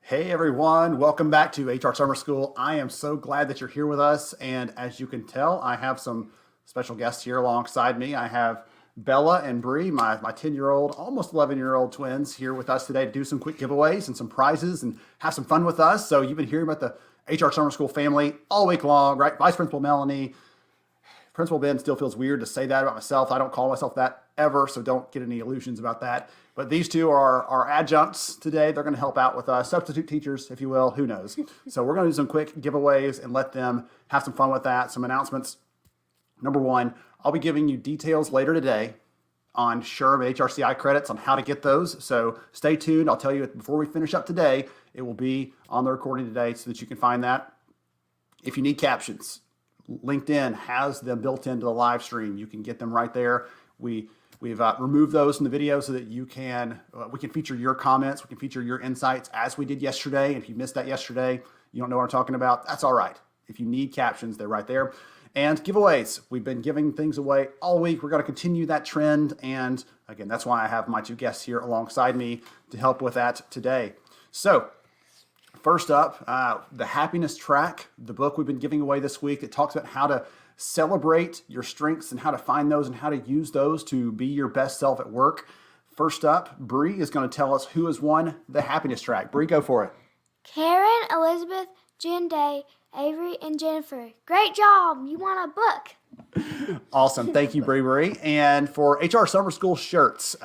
Hey everyone, welcome back to HR Summer School. I am so glad that you're here with us. And as you can tell, I have some special guests here alongside me. I have Bella and Bree, my 10-year-old, almost 11-year-old twins here with us today to do some quick giveaways and some prizes and have some fun with us. So you've been hearing about the HR Summer School family all week long, right? Vice Principal Melanie, Principal Ben still feels weird to say that about myself. I don't call myself that ever, so don't get any illusions about that. But these two are our adjuncts today. They're going to help out with us, substitute teachers, if you will. Who knows? So we're going to do some quick giveaways and let them have some fun with that. Some announcements. Number one, I'll be giving you details later today on SHRM HRCI credits on how to get those. So stay tuned. I'll tell you before we finish up today. It will be on the recording today so that you can find that. If you need captions, LinkedIn has them built into the live stream. You can get them right there. We've removed those from the video so that we can feature your comments. We can feature your insights as we did yesterday. And if you missed that yesterday, you don't know what I'm talking about, that's all right. If you need captions, they're right there. And giveaways. We've been giving things away all week. We're going to continue that trend. And again, that's why I have my two guests here alongside me to help with that today. So first up, the Happiness Track, the book we've been giving away this week. It talks about how to celebrate your strengths and how to find those and how to use those to be your best self at work. First up, Bree is going to tell us who has won the Happiness Track. Bree, go for it. Karen, Elizabeth, Jen Day, Avery, and Jennifer. Great job. You won a book. Awesome. Thank you, Bree. And for HR Summer School shirts,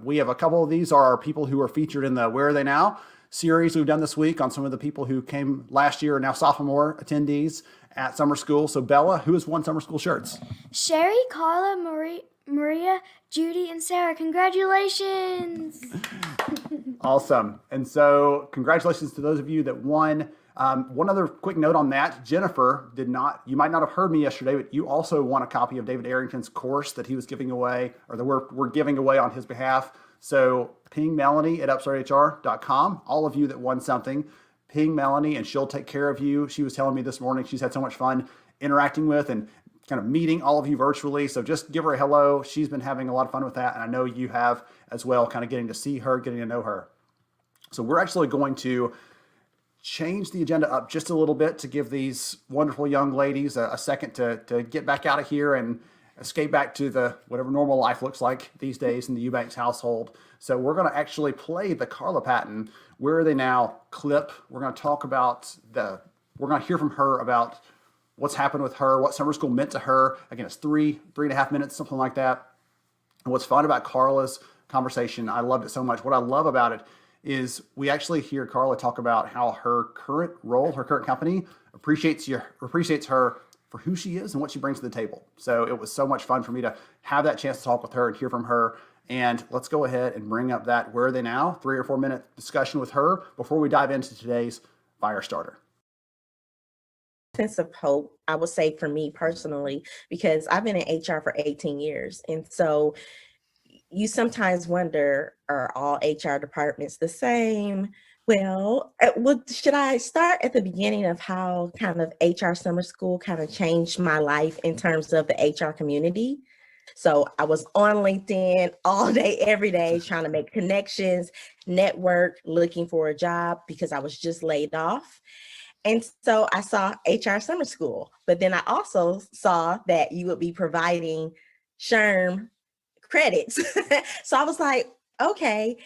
we have a couple of these are people who are featured in the Where Are They Now series we've done this week on some of the people who came last year and now sophomore attendees at summer school. So Bella, who has won summer school shirts? Sherry, Carla, Maria, Judy, and Sarah. Congratulations. Awesome. And so congratulations to those of you that won. One other quick note on that, Jennifer you might not have heard me yesterday, but you also won a copy of David Arrington's course that he was giving away, or that we're giving away on his behalf. So ping Melanie at upstarthr.com. All of you that won something, ping Melanie and she'll take care of you. She was telling me this morning she's had so much fun interacting with and kind of meeting all of you virtually. So just give her a hello. She's been having a lot of fun with that. And I know you have as well, kind of getting to see her, getting to know her. So we're actually going to change the agenda up just a little bit to give these wonderful young ladies a second to get back out of here and escape back to the whatever normal life looks like these days in the Eubanks household. So we're going to actually play the Carla Patton Where Are They Now clip. We're going to talk about we're going to hear from her about what's happened with her, what summer school meant to her. Again, it's three and a half minutes, something like that. And what's fun about Carla's conversation, I loved it so much. What I love about it is we actually hear Carla talk about how her current role, her current company appreciates her for who she is and what she brings to the table. So it was so much fun for me to have that chance to talk with her and hear from her. And let's go ahead and bring up that Where Are They Now 3 or 4 minute discussion with her before we dive into today's fire starter. Sense of hope, I would say, for me personally, because I've been in HR for 18 years. And so you sometimes wonder, are all HR departments the same? Well, should I start at the beginning of how kind of HR summer school kind of changed my life in terms of the HR community? So I was on LinkedIn all day, every day, trying to make connections, network, looking for a job because I was just laid off. And so I saw HR summer school, but then I also saw that you would be providing SHRM credits. So I was like, okay,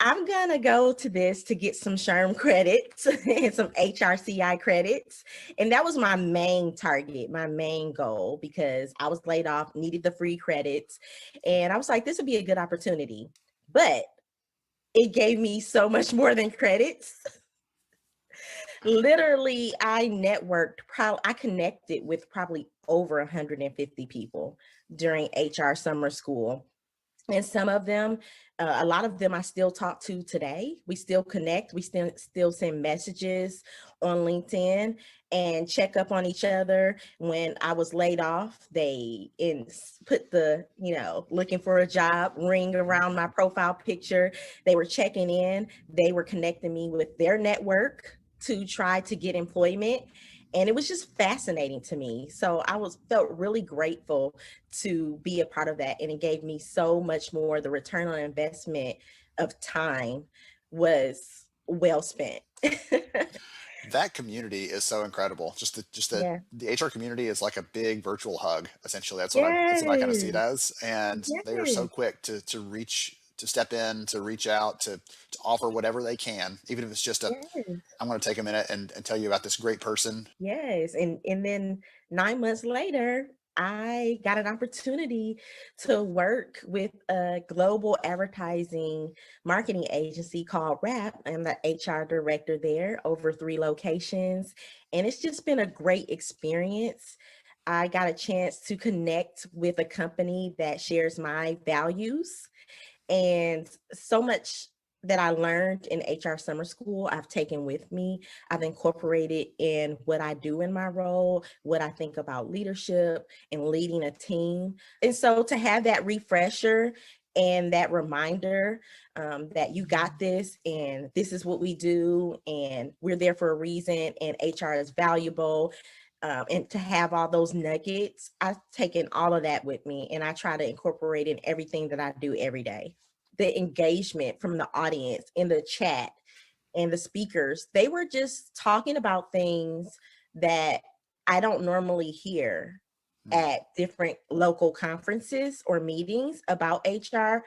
I'm going to go to this to get some SHRM credits and some HRCI credits. And that was my main target, my main goal, because I was laid off, needed the free credits. And I was like, this would be a good opportunity. But it gave me so much more than credits. Literally, I connected with probably over 150 people during HR summer school. And some of them, a lot of them I still talk to today. We still connect. We still send messages on LinkedIn and check up on each other. When I was laid off, they put the, looking for a job ring around my profile picture. They were checking in. They were connecting me with their network to try to get employment. And it was just fascinating to me. So I felt really grateful to be a part of that. And it gave me so much more. The return on investment of time was well spent. That community is so incredible. Yeah. The HR community is like a big virtual hug. Essentially, that's what I kind of see it Yes. as. And they are so Yes. quick to step in, to reach out, to offer whatever they can, even if it's just a, Yes. I'm going to take a minute and tell you about this great person. Yes, and then 9 months later, I got an opportunity to work with a global advertising marketing agency called Wrap. I'm the HR director there over 3 locations, and it's just been a great experience. I got a chance to connect with a company that shares my values, and so much that I learned in HR summer school, I've taken with me. I've incorporated in what I do in my role, what I think about leadership and leading a team. And so to have that refresher and that reminder that you got this and this is what we do and we're there for a reason and HR is valuable. And to have all those nuggets, I've taken all of that with me and I try to incorporate in everything that I do every day. The engagement from the audience in the chat and the speakers, they were just talking about things that I don't normally hear Mm. at different local conferences or meetings about HR.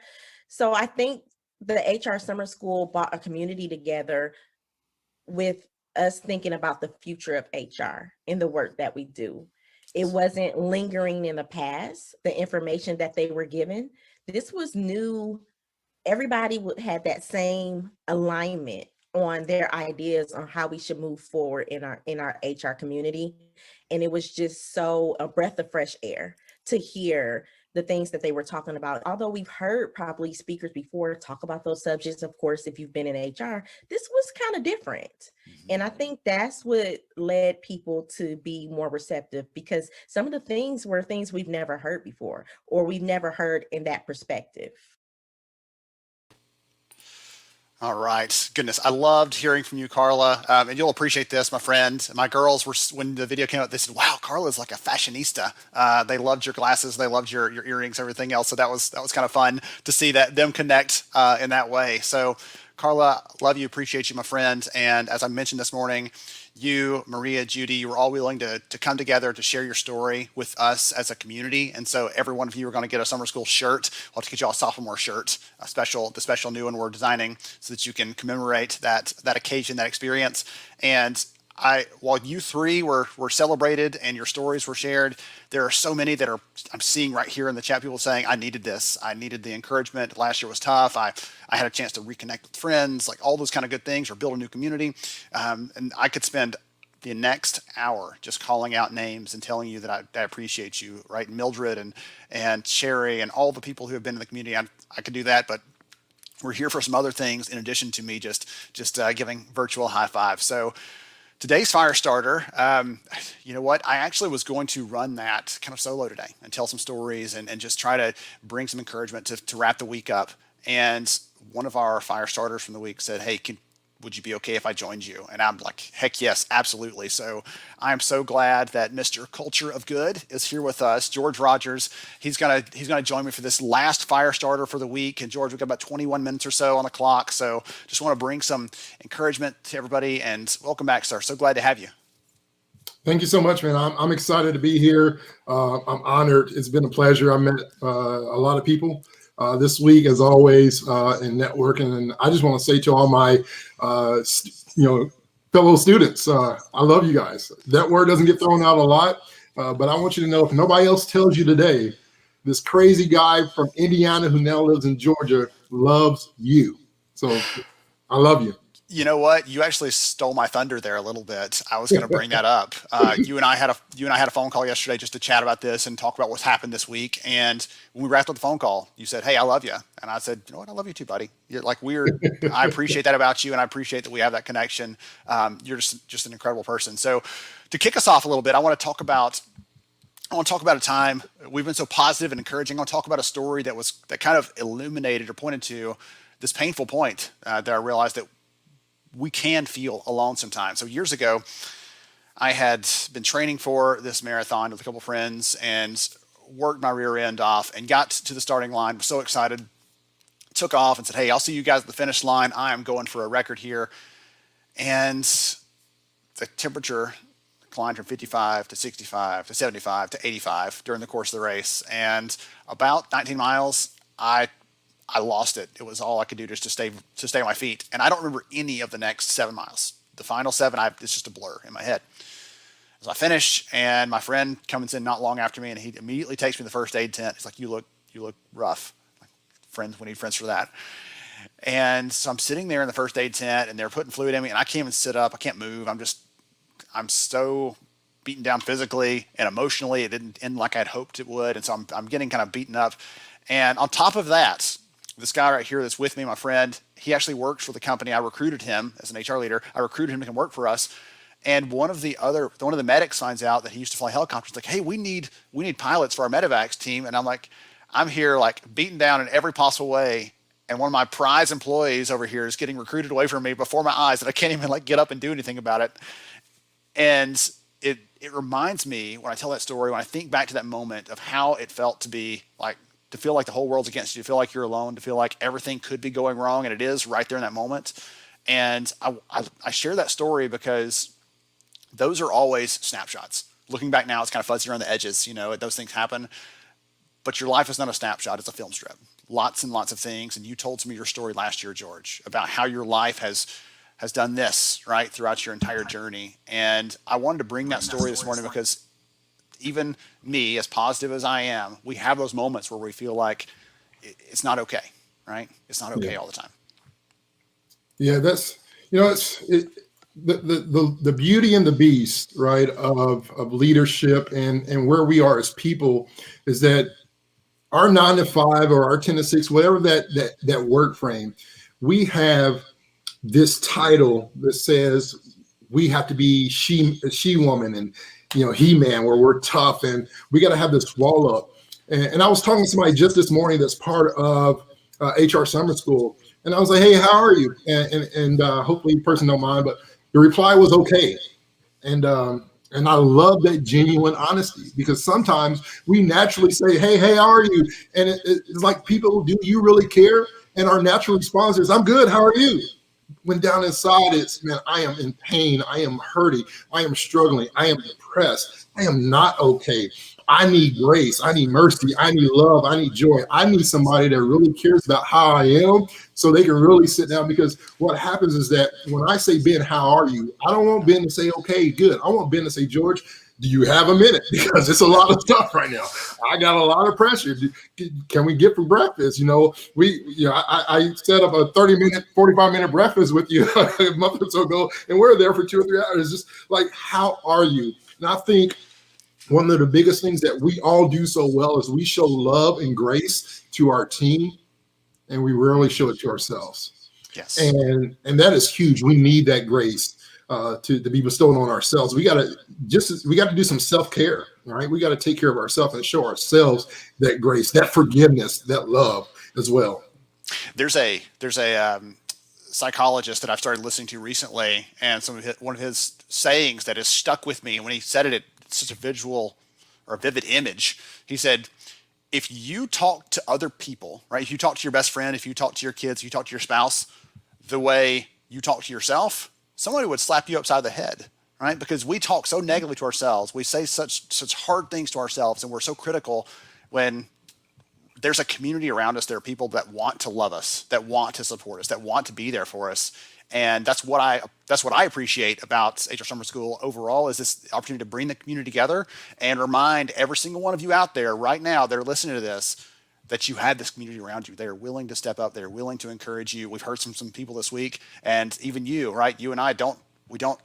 So I think the HR Summer School brought a community together with us thinking about the future of HR in the work that we do. It wasn't lingering in the past, the information that they were given. This was new. Everybody would have that same alignment on their ideas on how we should move forward in our HR community. And it was just so a breath of fresh air to hear the things that they were talking about. Although we've heard probably speakers before talk about those subjects, of course, if you've been in HR, this was kind of different. Mhm. And I think that's what led people to be more receptive because some of the things were things we've never heard before or we've never heard in that perspective. All right. Goodness. I loved hearing from you, Carla. And you'll appreciate this, my friend. My girls were, when the video came out, they said, wow, Carla's like a fashionista. They loved your glasses. They loved your earrings, everything else. So that was kind of fun to see that them connect in that way. So Carla, love you, appreciate you, my friend. And as I mentioned this morning, you, Maria, Judy, you were all willing to come together to share your story with us as a community. And so every one of you are going to get a summer school shirt. I'll have to get you all a sophomore shirt, the special new one we're designing so that you can commemorate that occasion, that experience. And while you three were celebrated and your stories were shared, there are so many that I'm seeing right here in the chat. People saying, "I needed this. I needed the encouragement. Last year was tough. I had a chance to reconnect with friends, like all those kind of good things, or build a new community." And I could spend the next hour just calling out names and telling you that I appreciate you, right? Mildred and Sherry and all the people who have been in the community. I could do that, but we're here for some other things in addition to me just giving virtual high fives. So today's fire starter, you know what? I actually was going to run that kind of solo today and tell some stories and just try to bring some encouragement to wrap the week up. And one of our fire starters from the week said, "Hey, would you be okay if I joined you?" And I'm like, heck yes, absolutely. So I'm so glad that Mr. Culture of Good is here with us. George Rogers, he's gonna join me for this last fire starter for the week. And George, we've got about 21 minutes or so on the clock. So just want to bring some encouragement to everybody and welcome back, sir. So glad to have you. Thank you so much, man. I'm excited to be here. I'm honored. It's been a pleasure. I met a lot of people this week, as always, in networking. And I just want to say to all my, fellow students, I love you guys. That word doesn't get thrown out a lot, but I want you to know if nobody else tells you today, this crazy guy from Indiana who now lives in Georgia loves you. So I love you. You know what? You actually stole my thunder there a little bit. I was going to bring that up. You and I had a phone call yesterday just to chat about this and talk about what's happened this week. And when we wrapped up the phone call, you said, "Hey, I love you," and I said, "You know what? I love you too, buddy. You're like I appreciate that about you, and I appreciate that we have that connection. You're just an incredible person." So, to kick us off a little bit, I want to talk about a time we've been so positive and encouraging. I want to talk about a story that kind of illuminated or pointed to this painful point that I realized that we can feel alone sometimes. So years ago, I had been training for this marathon with a couple friends and worked my rear end off and got to the starting line. Was so excited, took off and said, "Hey, I'll see you guys at the finish line. I am going for a record here." And the temperature declined from 55 to 65 to 75 to 85 during the course of the race. And about 19 miles, I lost it. It was all I could do just to stay on my feet. And I don't remember any of the next 7 miles. The final 7, it's just a blur in my head. So I finish, and my friend comes in not long after me, and he immediately takes me to the first aid tent. He's like, "You look rough. Like, friends, we need friends for that." And so I'm sitting there in the first aid tent, and they're putting fluid in me, and I can't even sit up. I can't move. I'm so beaten down physically and emotionally. It didn't end like I'd hoped it would, and so I'm getting kind of beaten up. And on top of that, this guy right here that's with me, my friend, he actually works for the company. I recruited him as an HR leader. I recruited him to come work for us. And one of the medics finds out that he used to fly helicopters. Like, "Hey, we need pilots for our medevacs team." And I'm like, I'm here like beaten down in every possible way. And one of my prize employees over here is getting recruited away from me before my eyes, and I can't even like get up and do anything about it. And it reminds me, when I tell that story, when I think back to that moment, of how it felt to feel like the whole world's against you, to feel like you're alone, to feel like everything could be going wrong, and it is right there in that moment. And I share that story because those are always snapshots. Looking back now, it's kind of fuzzy around the edges, those things happen. But your life is not a snapshot, it's a film strip. Lots and lots of things. And you told me your story last year, George, about how your life has done this, right, throughout your entire journey. And I wanted to bring that story this morning because even me, as positive as I am, we have those moments where we feel like it's not okay, right? It's not okay all the time. Yeah, that's, the beauty and the beast, right, of leadership and where we are as people is that our 9 to 5 or our 10 to 6, whatever that work frame, we have this title that says we have to be she woman and he man, where we're tough and we got to have this wall up. And I was talking to somebody just this morning that's part of HR summer school, and I was like, "Hey, how are you?" And hopefully the person don't mind, but the reply was okay. And I love that genuine honesty, because sometimes we naturally say, "Hey, how are you?" And it's like, people, do you really care? And our natural response is, "I'm good. How are you?" When down inside it's, "Man, I am in pain. I am hurting. I am struggling. I am depressed. I am not okay. I need grace. I need mercy. I need love. I need joy. I need somebody that really cares about how I am, so they can really sit down." Because what happens is that when I say, "Ben, how are you?" I don't want Ben to say, "Okay, good." I want Ben to say, "George, do you have a minute?" Because it's a lot of stuff right now. I got a lot of pressure. Can we get for breakfast? I set up a 30-minute, 45-minute breakfast with you a month or so ago, and we're there for 2 or 3 hours. Just like, how are you? And I think one of the biggest things that we all do so well is we show love and grace to our team, and we rarely show it to ourselves. Yes. And that is huge. We need that grace to be bestowed on ourselves. We got to do some self-care, right? We got to take care of ourselves and show ourselves that grace, that forgiveness, that love as well. There's a psychologist that I've started listening to recently, and one of his sayings that has stuck with me. And when he said it, it's such a visual or a vivid image. He said, "If you talk to other people, right? If you talk to your best friend, if you talk to your kids, if you talk to your spouse, the way you talk to yourself, somebody would slap you upside the head, right? Because we talk so negatively to ourselves. We say such hard things to ourselves, and we're so critical when there's a community around us. There are people that want to love us, that want to support us, that want to be there for us. And that's what I appreciate about HR Summer School overall, is this opportunity to bring the community together and remind every single one of you out there right now that are listening to this, that you had this community around you. They are willing to step up. They're willing to encourage you. We've heard from some people this week, and even you, right? You and I don't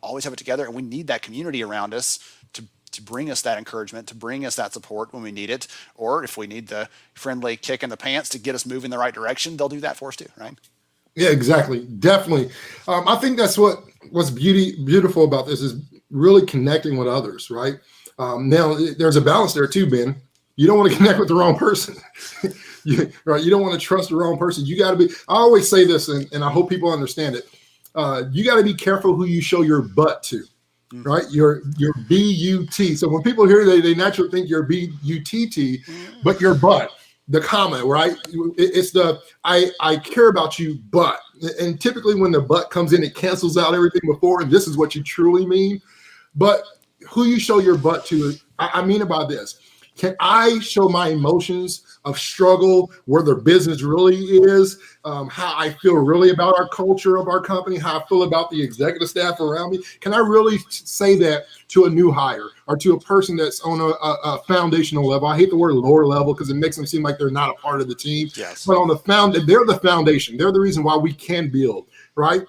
always have it together, and we need that community around us to bring us that encouragement, to bring us that support when we need it, or if we need the friendly kick in the pants to get us moving in the right direction, they'll do that for us too, right? Yeah, exactly. Definitely. I think that's what's beautiful about this, is really connecting with others, right? Now, there's a balance there too, Ben. You don't want to connect with the wrong person, right? You don't want to trust the wrong person. You got to be, I always say this, and I hope people understand it. You got to be careful who you show your butt to, right? Your B-U-T. So when people hear they naturally think you're B-U-T-T, but your butt, the comma, right? It's the I care about you, but, And typically when the but comes in, it cancels out everything before, and this is what you truly mean. But who you show your butt to, I mean about this. Can I show my emotions of struggle, where the business really is, how I feel really about our culture of our company, how I feel about the executive staff around me? Can I really say that to a new hire or to a person that's on a foundational level? I hate the word lower level because it makes them seem like they're not a part of the team. Yes. But on the they're the foundation. They're the reason why we can build. Right?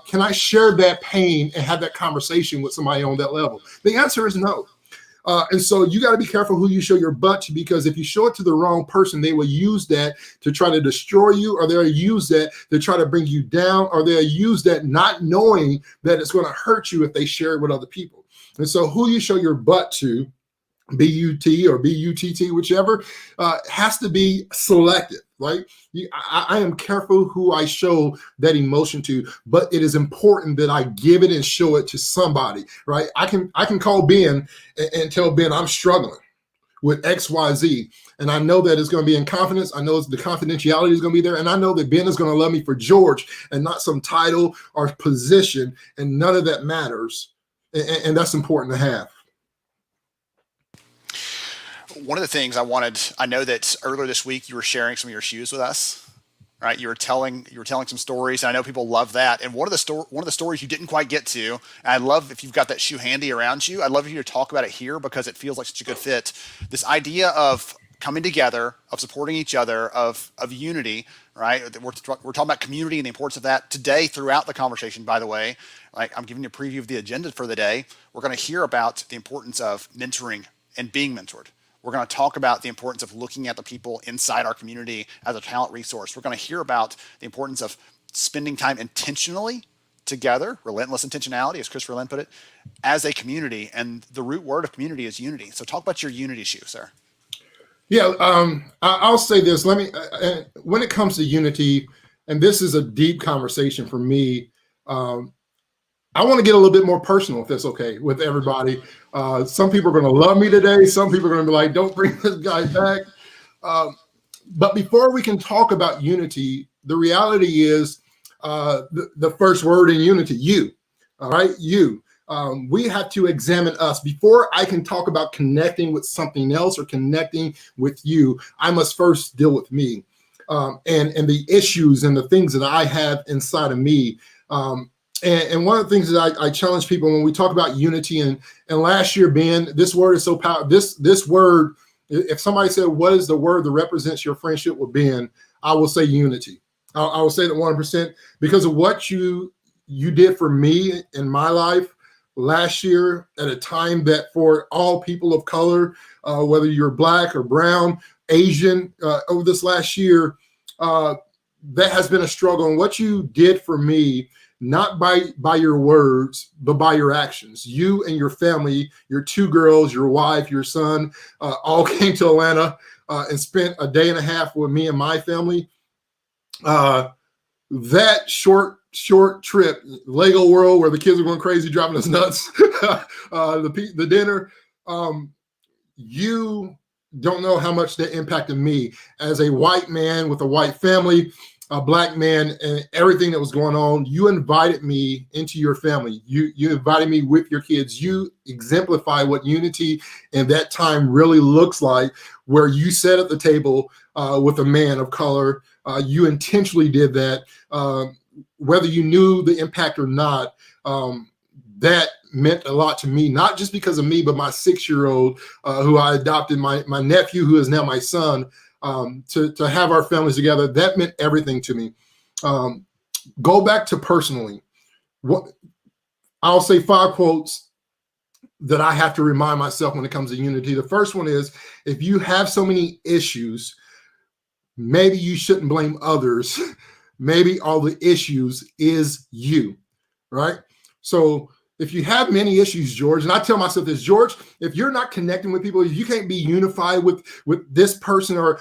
Can I share that pain and have that conversation with somebody on that level? The answer is no. And so you got to be careful who you show your butt to, because if you show it to the wrong person, they will use that to try to destroy you, or they'll use that to try to bring you down, or they'll use that not knowing that it's going to hurt you if they share it with other people. And so who you show your butt to, B-U-T or B-U-T-T, whichever, has to be selective, right? I am careful who I show that emotion to, but it is important that I give it and show it to somebody, right? I can call Ben and tell Ben I'm struggling with X, Y, Z, and I know that it's going to be in confidence. I know the confidentiality is going to be there, and I know that Ben is going to love me for George and not some title or position, and none of that matters, and that's important to have. One of the things I know that earlier this week you were sharing some of your shoes with us, right? You were telling some stories, and I know people love that. And one of the stories you didn't quite get to, and I love if you've got that shoe handy around you, I'd love for you to talk about it here because it feels like such a good fit. This idea of coming together, of supporting each other, of unity, right? We're talking about community and the importance of that today throughout the conversation, by the way. Like, I'm giving you a preview of the agenda for the day. We're going to hear about the importance of mentoring and being mentored. We're going to talk about the importance of looking at the people inside our community as a talent resource. We're going to hear about the importance of spending time intentionally together, relentless intentionality, as Christopher Lynn put it, as a community. And the root word of community is unity. So talk about your unity shoe, sir. Yeah, I'll say this. When it comes to unity, and this is a deep conversation for me, I want to get a little bit more personal, if that's okay with everybody. Some people are going to love me today. Some people are going to be like, don't bring this guy back. But before we can talk about unity, the reality is the first word in unity, you. All right, you. We have to examine us. Before I can talk about connecting with something else or connecting with you, I must first deal with me and the issues and the things that I have inside of me. And one of the things that I challenge people when we talk about unity, and last year, Ben, this word is so powerful. This word, if somebody said, what is the word that represents your friendship with Ben? I will say unity. I will say that 100% because of what you did for me in my life last year at a time that for all people of color, whether you're black or brown, Asian, over this last year, that has been a struggle. And what you did for me, not by your words, but by your actions. You and your family, your two girls, your wife, your son, all came to Atlanta and spent a day and a half with me and my family. That short trip, Lego World, where the kids are going crazy, driving us nuts, the dinner, you don't know how much that impacted me as a white man with a white family, a black man, and everything that was going on. You invited me into your family. You invited me with your kids. You exemplify what unity in that time really looks like, where you sat at the table with a man of color. You intentionally did that. Whether you knew the impact or not, that meant a lot to me, not just because of me, but my 6-year-old who I adopted, my nephew, who is now my son, to have our families together. That meant everything to me. Go back to personally. I'll say 5 quotes that I have to remind myself when it comes to unity. The first one is, if you have so many issues, maybe you shouldn't blame others. Maybe all the issues is you, right? So if you have many issues, George, and I tell myself this, George, if you're not connecting with people, if you can't be unified with this person, or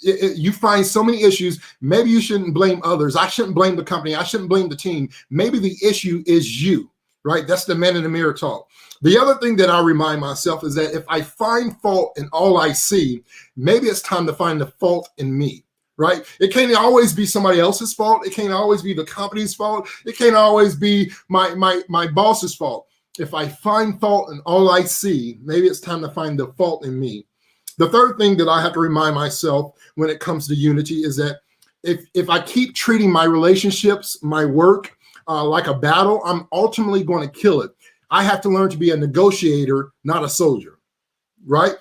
you find so many issues, maybe you shouldn't blame others. I shouldn't blame the company. I shouldn't blame the team. Maybe the issue is you, right? That's the man in the mirror talk. The other thing that I remind myself is that if I find fault in all I see, maybe it's time to find the fault in me, right? It can't always be somebody else's fault. It can't always be the company's fault. It can't always be my boss's fault. If I find fault in all I see, maybe it's time to find the fault in me. The third thing that I have to remind myself when it comes to unity is that if I keep treating my relationships, my work, like a battle, I'm ultimately going to kill it. I have to learn to be a negotiator, not a soldier, right?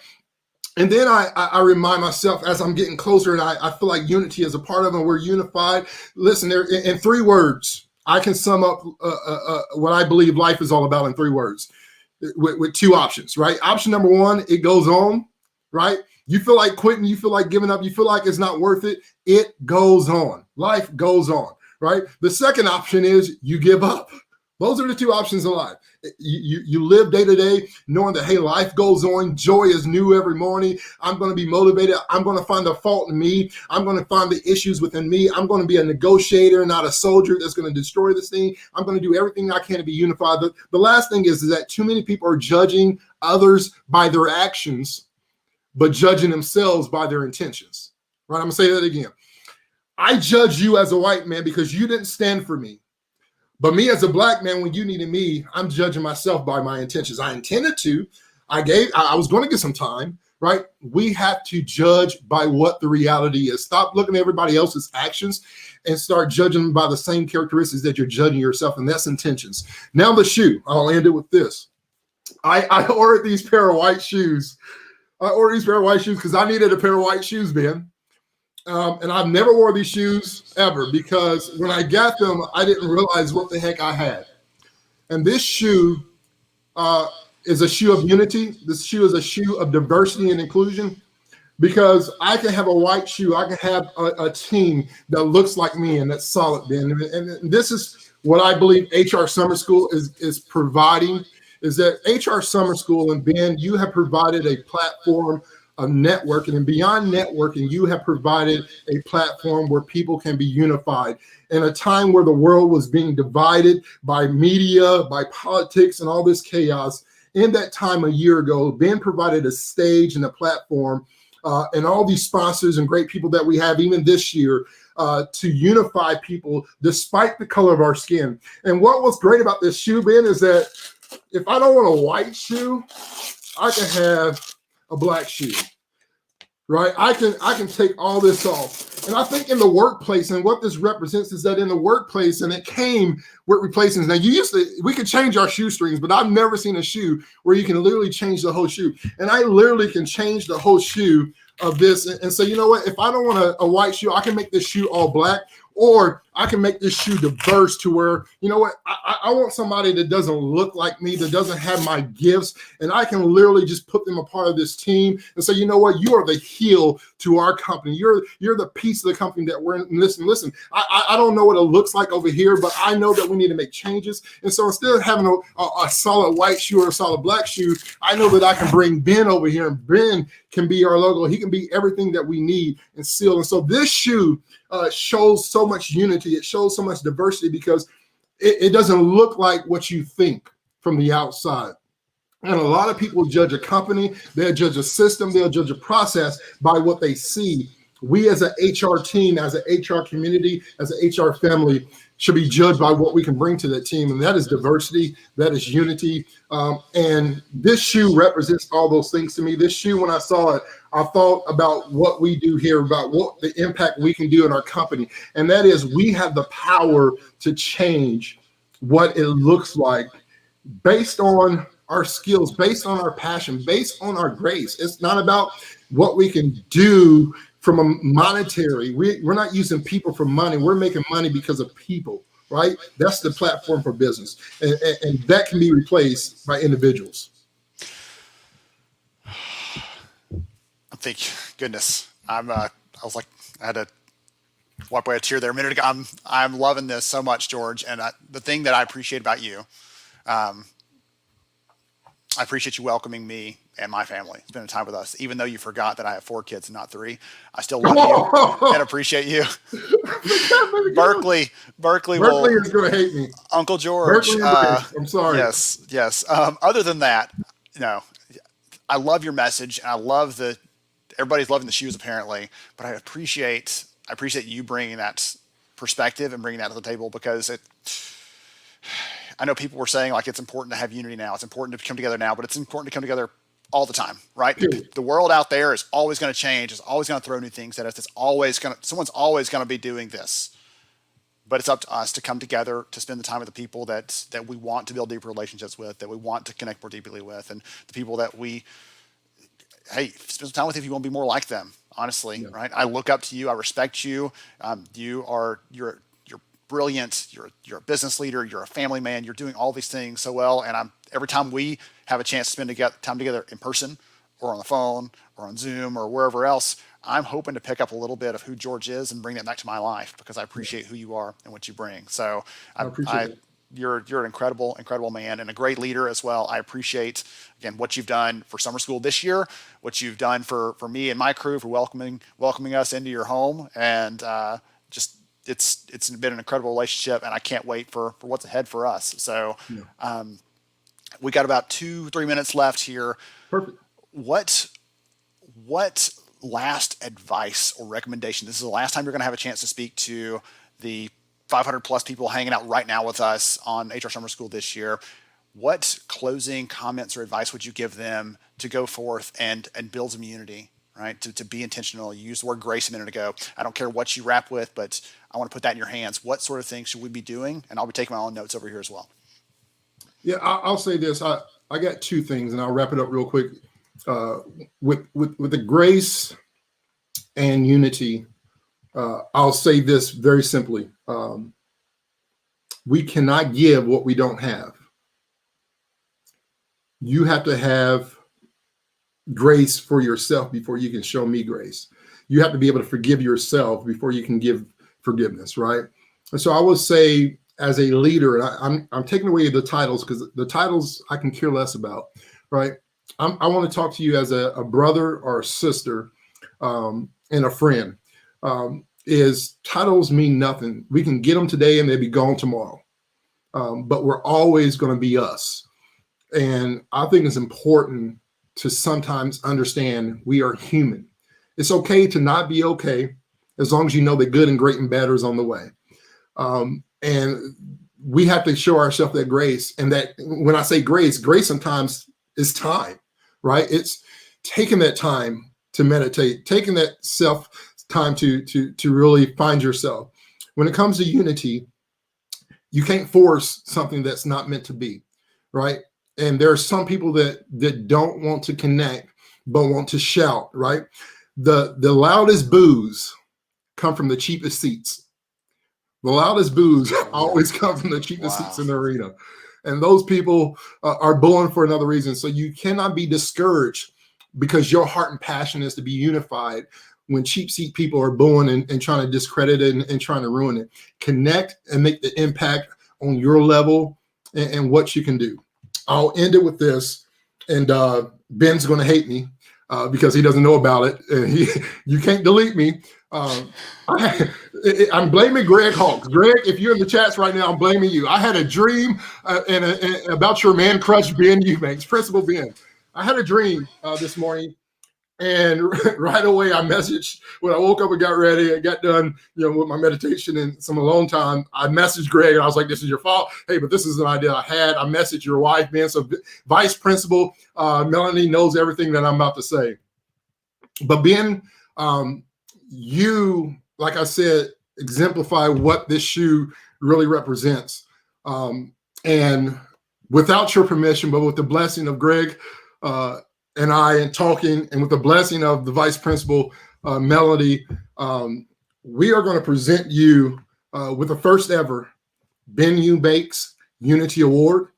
And then I remind myself as I'm getting closer, and I feel like unity is a part of it. We're unified. Listen, there in 3 words, I can sum up what I believe life is all about in 3 words, with 2 options, right? Option number 1, it goes on, right? You feel like quitting, you feel like giving up, you feel like it's not worth it. It goes on. Life goes on, right? The second option is you give up. Those are the 2 options in life. You live day to day knowing that, hey, life goes on. Joy is new every morning. I'm going to be motivated. I'm going to find the fault in me. I'm going to find the issues within me. I'm going to be a negotiator, not a soldier that's going to destroy this thing. I'm going to do everything I can to be unified. The last thing is that too many people are judging others by their actions, but judging themselves by their intentions. Right? I'm going to say that again. I judge you as a white man because you didn't stand for me. But me as a black man, when you needed me, I'm judging myself by my intentions. I intended to. I was going to get some time, right? We have to judge by what the reality is. Stop looking at everybody else's actions and start judging by the same characteristics that you're judging yourself, and that's intentions. Now the shoe. I'll end it with this. I ordered these pair of white shoes. I ordered these pair of white shoes because I needed a pair of white shoes, man. And I've never wore these shoes ever because when I got them, I didn't realize what the heck I had. And this shoe is a shoe of unity. This shoe is a shoe of diversity and inclusion because I can have a white shoe. I can have a team that looks like me and that's solid, Ben. And this is what I believe HR Summer School is providing, is that HR Summer School, and Ben, you have provided a platform of networking, and beyond networking, you have provided a platform where people can be unified. In a time where the world was being divided by media, by politics, and all this chaos, in that time a year ago, Ben provided a stage and a platform, and all these sponsors and great people that we have, even this year, to unify people despite the color of our skin. And what was great about this shoe, Ben, is that if I don't want a white shoe, I can have a black shoe, right? I can take all this off. And I think in the workplace, and what this represents is that in the workplace, and it came with replacements. Now we could change our shoestrings, but I've never seen a shoe where you can literally change the whole shoe. And I literally can change the whole shoe of this and say, you know what, if I don't want a white shoe, I can make this shoe all black. Or I can make this shoe diverse to where, you know what, I want somebody that doesn't look like me, that doesn't have my gifts, and I can literally just put them a part of this team and say, you know what, you are the heel to our company. You're the piece of the company that we're in. Listen, I don't know what it looks like over here, but I know that we need to make changes. And so instead of having a solid white shoe or a solid black shoe, I know that I can bring Ben over here, and Ben can be our logo. He can be everything that we need and seal. And so this shoe shows so much unity. It shows so much diversity because it doesn't look like what you think from the outside. And a lot of people judge a company, they'll judge a system, they'll judge a process by what they see. We as an HR team, as an HR community, as an HR family should be judged by what we can bring to that team. And that is diversity, that is unity. And this shoe represents all those things to me. This shoe, when I saw it, I thought about what we do here, about what the impact we can do in our company. And that is we have the power to change what it looks like based on our skills, based on our passion, based on our grace. It's not about what we can do from a monetary. We're not using people for money. We're making money because of people, right? That's the platform for business. And that can be replaced by individuals. Thank goodness. I was like, I had to wipe away a tear there a minute ago. I'm loving this so much, George. And the thing that I appreciate about you, I appreciate you welcoming me and my family, spending time with us. Even though you forgot that I have 4 kids and not 3, I still love you and appreciate you. Berkeley is going to hate me. Uncle George. I'm sorry. Yes. Other than that, I love your message, and I love everybody's loving the shoes apparently, but I appreciate I appreciate you bringing that perspective and bringing that to the table, because I know people were saying like it's important to have unity now, it's important to come together now, but it's important to come together all the time, right? The world out there is always going to change, is always going to throw new things at us. Someone's always going to be doing this. But it's up to us to come together, to spend the time with the people that we want to build deeper relationships with, that we want to connect more deeply with, and the people that spend some time with if you want to be more like them, honestly, right? I look up to you. I respect you. You're brilliant. You're a business leader. You're a family man. You're doing all these things so well. And every time we have a chance to spend time together in person or on the phone or on Zoom or wherever else, I'm hoping to pick up a little bit of who George is and bring that back to my life, because I appreciate who you are and what you bring. So I appreciate it. You're an incredible man and a great leader as well. I appreciate, again, what you've done for summer school this year, what you've done for me and my crew, for welcoming us into your home, and it's been an incredible relationship, and I can't wait for what's ahead for us. So we got about 2-3 minutes left here. Perfect. What last advice or recommendation? This is the last time you're going to have a chance to speak to the 500 plus people hanging out right now with us on HR Summer School this year. What closing comments or advice would you give them to go forth and build some unity, right? To be intentional. You used the word grace a minute ago. I don't care what you wrap with, but I want to put that in your hands. What sort of things should we be doing? And I'll be taking my own notes over here as well. Yeah, I'll say this. I got 2 things, and I'll wrap it up real quick. With the grace and unity, I'll say this very simply. We cannot give what we don't have. You have to have grace for yourself before you can show me grace. You have to be able to forgive yourself before you can give forgiveness, right? And so I would say, as a leader, and I'm taking away the titles, because the titles I can care less about, right? I want to talk to you as a brother or a sister and a friend. Is titles mean nothing. We can get them today and they'll be gone tomorrow. But we're always going to be us. And I think it's important to sometimes understand we are human. It's okay to not be okay, as long as you know that good and great and better is on the way. And we have to show ourselves that grace. And that when I say grace sometimes is time, right? It's taking that time to meditate, taking that self time to really find yourself. When it comes to unity, you can't force something that's not meant to be, right? And there are some people that don't want to connect, but want to shout, right? The loudest boos come from the cheapest seats. The loudest boos always come from the cheapest seats in the arena. And those people are booing for another reason. So you cannot be discouraged because your heart and passion is to be unified when cheap seat people are booing and trying to discredit it and trying to ruin it. Connect and make the impact on your level and what you can do. I'll end it with this, and Ben's going to hate me because he doesn't know about it. And you can't delete me. I'm blaming Greg Hawks. Greg, if you're in the chats right now, I'm blaming you. I had a dream about your man crush, Ben Eubanks, Principal Ben. I had a dream this morning, and right away I messaged, when I woke up and got ready, I got done, with my meditation and some alone time, I messaged Greg and I was like, this is your fault. Hey, but this is an idea I had. I messaged your wife, Ben. So Vice Principal Melanie knows everything that I'm about to say. But Ben, you, like I said, exemplify what this shoe really represents. And without your permission, but with the blessing of Greg and I, and talking, and with the blessing of the Vice Principal, Melody, we are going to present you with the first ever Ben Eubanks Unity Award.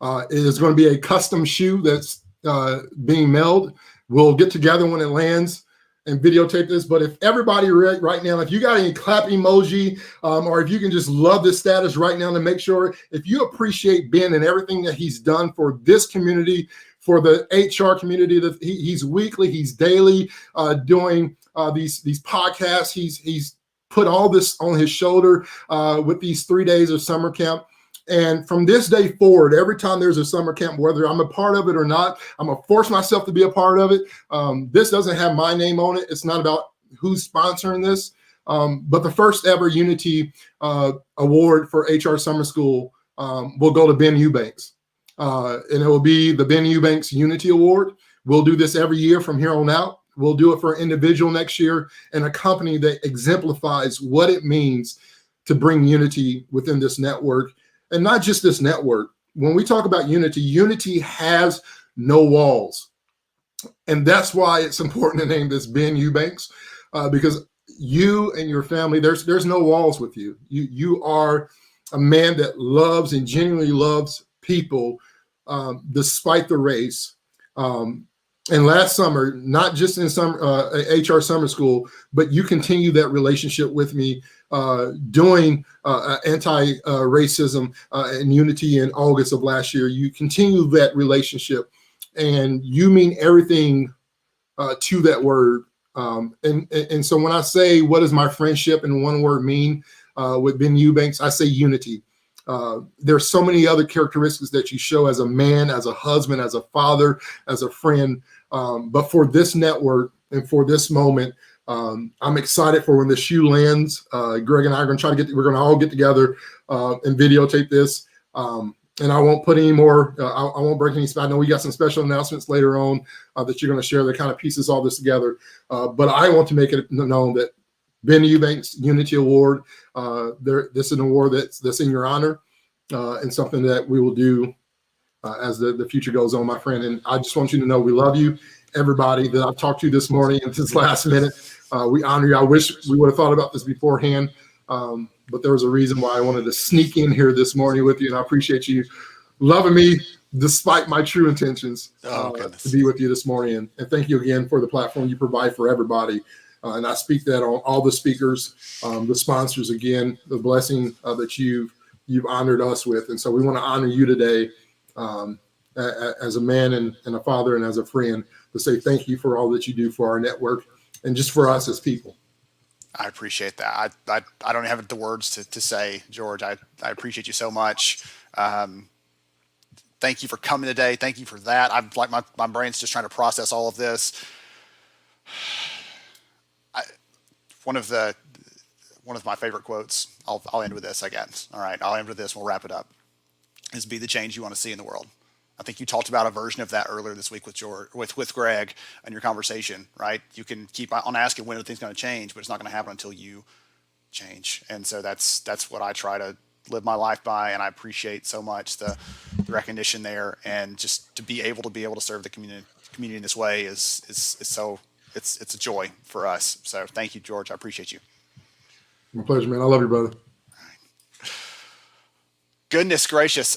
It is going to be a custom shoe that's being mailed. We'll get together when it lands and videotape this. But if everybody right now, if you got any clap emoji, or if you can just love this status right now to make sure, if you appreciate Ben and everything that he's done for this community, for the HR community, that he's weekly, he's daily doing these podcasts. He's put all this on his shoulder with these 3 days of summer camp. And from this day forward, every time there's a summer camp, whether I'm a part of it or not, I'm going to force myself to be a part of it. This doesn't have my name on it. It's not about who's sponsoring this. But the first ever Unity award for HR Summer School will go to Ben Eubanks. And it will be the Ben Eubanks Unity Award. We'll do this every year from here on out. We'll do it for an individual next year and a company that exemplifies what it means to bring unity within this network. And not just this network. When we talk about unity, unity has no walls. And that's why it's important to name this Ben Eubanks, because you and your family, there's no walls with you. You are a man that loves and genuinely loves people despite the race. And last summer, not just in HR Summer School, but you continue that relationship with me doing anti-racism and unity in August of last year. You continue that relationship, and you mean everything to that word. And so when I say, what does my friendship in one word mean with Ben Eubanks, I say unity. There's so many other characteristics that you show as a man, as a husband, as a father, as a friend. But for this network and for this moment, I'm excited for when the shoe lands. Greg and I are going to we're going to all get together and videotape this. And I won't put any more, I won't break any. I know we got some special announcements later on that you're going to share that kind of pieces all this together. But I want to make it known that Ben Eubanks Unity Award, this is an award that's in your honor and something that we will do as the future goes on, my friend. And I just want you to know we love you. Everybody that I've talked to this morning and this last minute, we honor you. I wish we would have thought about this beforehand. But there was a reason why I wanted to sneak in here this morning with you, and I appreciate you loving me despite my true intentions to be with you this morning. And thank you again for the platform you provide for everybody. And I speak that on all the speakers, the sponsors, again, the blessing that you've honored us with. And so we want to honor you today as a man and a father and as a friend to say thank you for all that you do for our network and just for us as people. I appreciate that. I don't have the words to say, George. I appreciate you so much. Thank you for coming today. Thank you for that. I'm like my brain's just trying to process all of this. One of my favorite quotes. I'll end with this, I guess. All right, I'll end with this. We'll wrap it up. Is be the change you want to see in the world. I think you talked about a version of that earlier this week with George, with Greg, and your conversation. Right? You can keep on asking when are things going to change, but it's not going to happen until you change. And so that's what I try to live my life by. And I appreciate so much the recognition there, and just to be able to serve the community in this way is so. It's a joy for us. So thank you, George. I appreciate you. My pleasure, man. I love you, brother. Goodness gracious.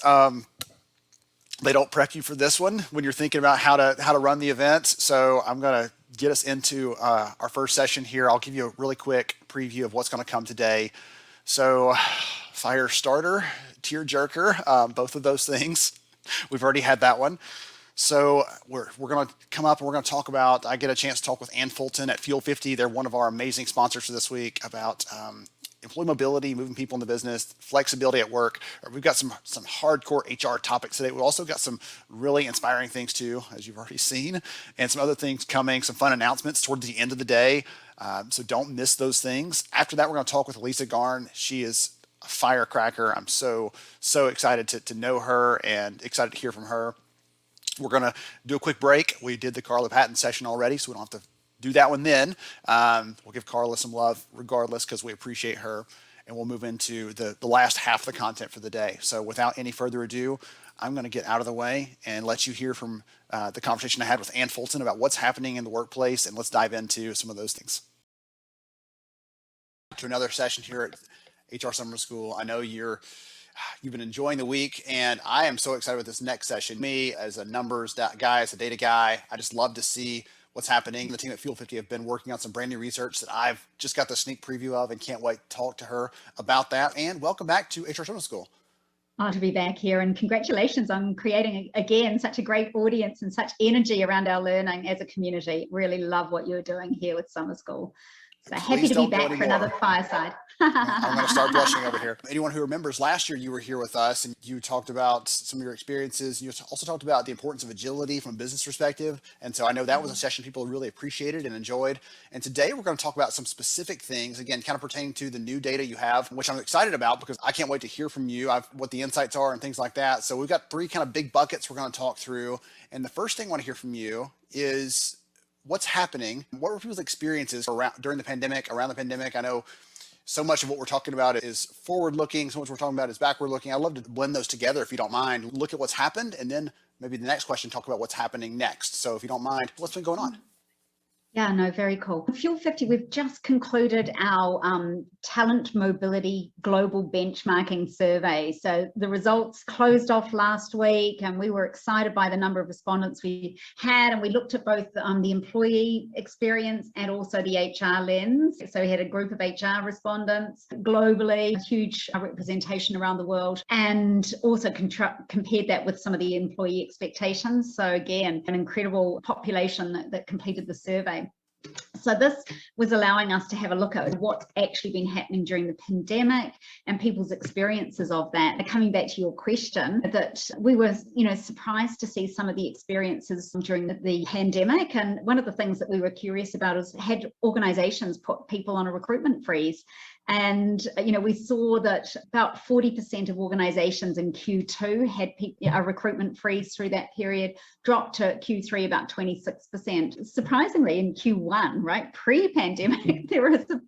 They don't prep you for this one when you're thinking about how to run the event. So I'm going to get us into our first session here. I'll give you a really quick preview of what's going to come today. So fire starter, tear jerker, both of those things. We've already had that one. So we're going to come up and we're going to talk about, I get a chance to talk with Ann Fulton at Fuel 50. They're one of our amazing sponsors for this week, about employee mobility, moving people into business, flexibility at work. We've got some hardcore HR topics today. We've also got some really inspiring things too, as you've already seen, and some other things coming, some fun announcements towards the end of the day. So don't miss those things. After that, we're going to talk with Lisa Garn. She is a firecracker. I'm so excited to know her and excited to hear from her. We're going to do a quick break. We did the Carla Patton session already, so we don't have to do that one then. We'll give Carla some love regardless because we appreciate her. And we'll move into the last half of the content for the day. So without any further ado, I'm going to get out of the way and let you hear from the conversation I had with Ann Fulton about what's happening in the workplace, and let's dive into some of those things. To another session here at HR Summer School. I know you've been enjoying the week, and I am so excited with this next session. Me, as a numbers guy, as a data guy, I just love to see what's happening. The team at Fuel 50 have been working on some brand new research that I've just got the sneak preview of, and can't wait to talk to her about that. And welcome back to HR Summer School. Oh, to be back here, and congratulations on creating again such a great audience and such energy around our learning as a community. Really love what you're doing here with Summer School. So happy Please to be don't go back for anymore. another fireside. I'm going to start blushing over here. Anyone who remembers last year, you were here with us and you talked about some of your experiences. You also talked about the importance of agility from a business perspective. And so I know that was a session people really appreciated and enjoyed. And today we're going to talk about some specific things, again, kind of pertaining to the new data you have, which I'm excited about because I can't wait to hear from you what the insights are and things like that. So we've got 3 kind of big buckets we're going to talk through. And the first thing I want to hear from you is what's happening. What were people's experiences during the pandemic, around the pandemic? I know so much of what we're talking about is forward looking. So much we're talking about is backward looking. I'd love to blend those together if you don't mind. Look at what's happened and then maybe the next question, talk about what's happening next. So if you don't mind, what's been going on? Yeah, no, very cool. Fuel 50, we've just concluded our talent mobility global benchmarking survey. So the results closed off last week and we were excited by the number of respondents we had, and we looked at both the employee experience and also the HR lens. So we had a group of HR respondents globally, a huge representation around the world, and also compared that with some of the employee expectations. So again, an incredible population that completed the survey. So this was allowing us to have a look at what's actually been happening during the pandemic and people's experiences of that. Coming back to your question, that we were, surprised to see some of the experiences during the pandemic. And one of the things that we were curious about is, had organizations put people on a recruitment freeze? And, we saw that about 40% of organizations in Q2 had a recruitment freeze through that period, dropped to Q3 about 26%. Surprisingly, in Q1, right, pre-pandemic, there was a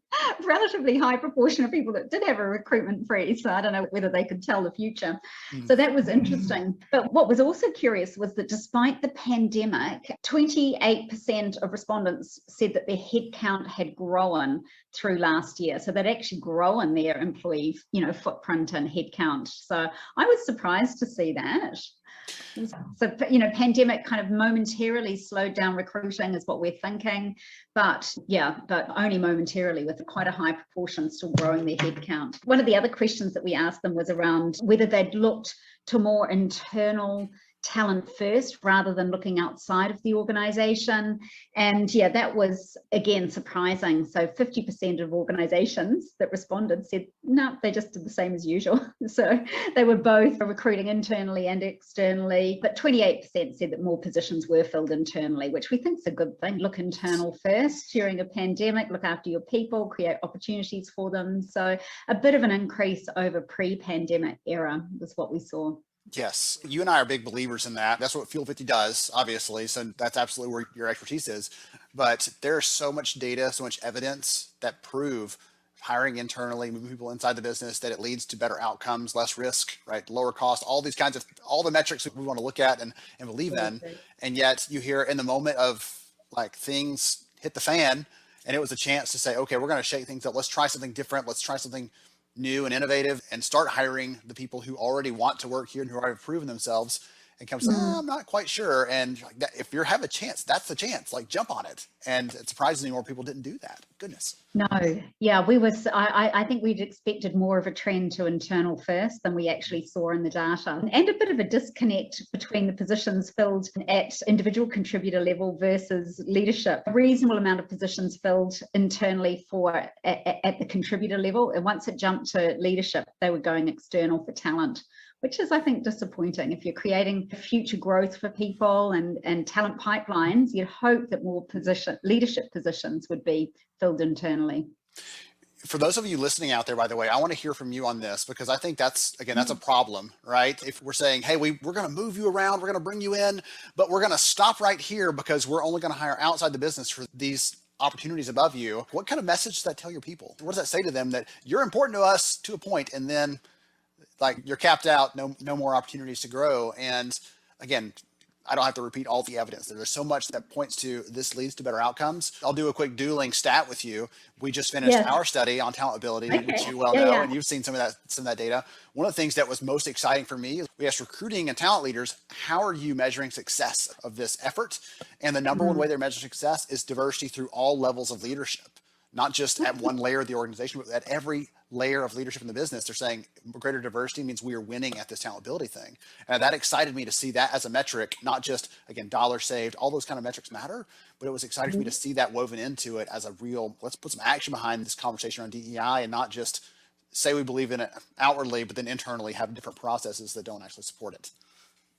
relatively high proportion of people that did have a recruitment freeze. So I don't know whether they could tell the future. So that was interesting. But what was also curious was that despite the pandemic, 28% of respondents said that their headcount had grown through last year. So they'd actually grown their employee, footprint and headcount. So I was surprised to see that. So, pandemic kind of momentarily slowed down recruiting is what we're thinking, but only momentarily, with quite a high proportion still growing their headcount. One of the other questions that we asked them was around whether they'd looked to more internal talent first rather than looking outside of the organization. And that was again surprising. So 50% of organizations that responded said no, they just did the same as usual. So they were both recruiting internally and externally, but 28% said that more positions were filled internally, which we think is a good thing. Look internal first during a pandemic, look after your people, create opportunities for them. So a bit of an increase over pre-pandemic era was what we saw. Yes, you and I are big believers in that. That's what Fuel 50 does, obviously. So that's absolutely where your expertise is. But there's so much data, so much evidence that prove hiring internally, moving people inside the business, that it leads to better outcomes, less risk, right? Lower cost, all these kinds of, all the metrics that we want to look at and believe in. And yet you hear in the moment of like things hit the fan and it was a chance to say, okay, we're going to shake things up. Let's try something different. Let's try something new and innovative and start hiring the people who already want to work here and who already proven themselves, and come say, I'm not quite sure. And if you have a chance, that's the chance, like jump on it. And it's surprisingly more people didn't do that. Goodness. No, I think we'd expected more of a trend to internal first than we actually saw in the data, and a bit of a disconnect between the positions filled at individual contributor level versus leadership. A reasonable amount of positions filled internally at the contributor level, and once it jumped to leadership, they were going external for talent, which is, I think, disappointing. If you're creating future growth for people and talent pipelines, you'd hope that more leadership positions would be filled internally. For those of you listening out there, by the way, I want to hear from you on this, because I think that's a problem, right? If we're saying, hey, we're going to move you around, we're going to bring you in, but we're going to stop right here because we're only going to hire outside the business for these opportunities above you. What kind of message does that tell your people? What does that say to them, that you're important to us to a point, and then like you're capped out, no more opportunities to grow? And again, I don't have to repeat all the evidence. There's so much that points to this leads to better outcomes. I'll do a quick dueling stat with you. We just finished our study on talent ability, which you well know, and you've seen some of that data. One of the things that was most exciting for me is we asked recruiting and talent leaders, how are you measuring success of this effort? And the number one way they're measuring success is diversity through all levels of leadership. not just at one layer of the organization, but at every layer of leadership in the business. They're saying greater diversity means we are winning at this talent ability thing. And that excited me to see that as a metric, not just, again, dollars saved, all those kind of metrics matter, but it was exciting for me to see that woven into it as a real, let's put some action behind this conversation around DEI and not just say we believe in it outwardly, but then internally have different processes that don't actually support it.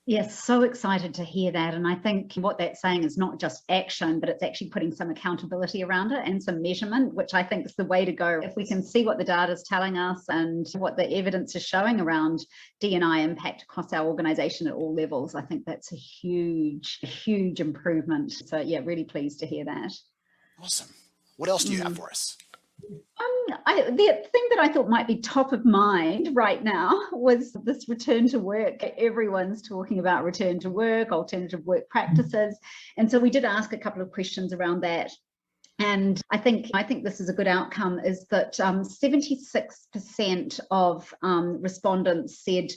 Yes, so excited to hear that. And I think what that's saying is not just action, but it's actually putting some accountability around it and some measurement, which I think is the way to go. If we can see what the data is telling us and what the evidence is showing around D&I impact across our organization at all levels, I think that's a huge improvement. So yeah, really pleased to hear that. Awesome. What else do you have for us? The thing that I thought might be top of mind right now was this return to work. Everyone's talking about return to work, alternative work practices. And so we did ask a couple of questions around that. And I think this is a good outcome, is that 76% of respondents said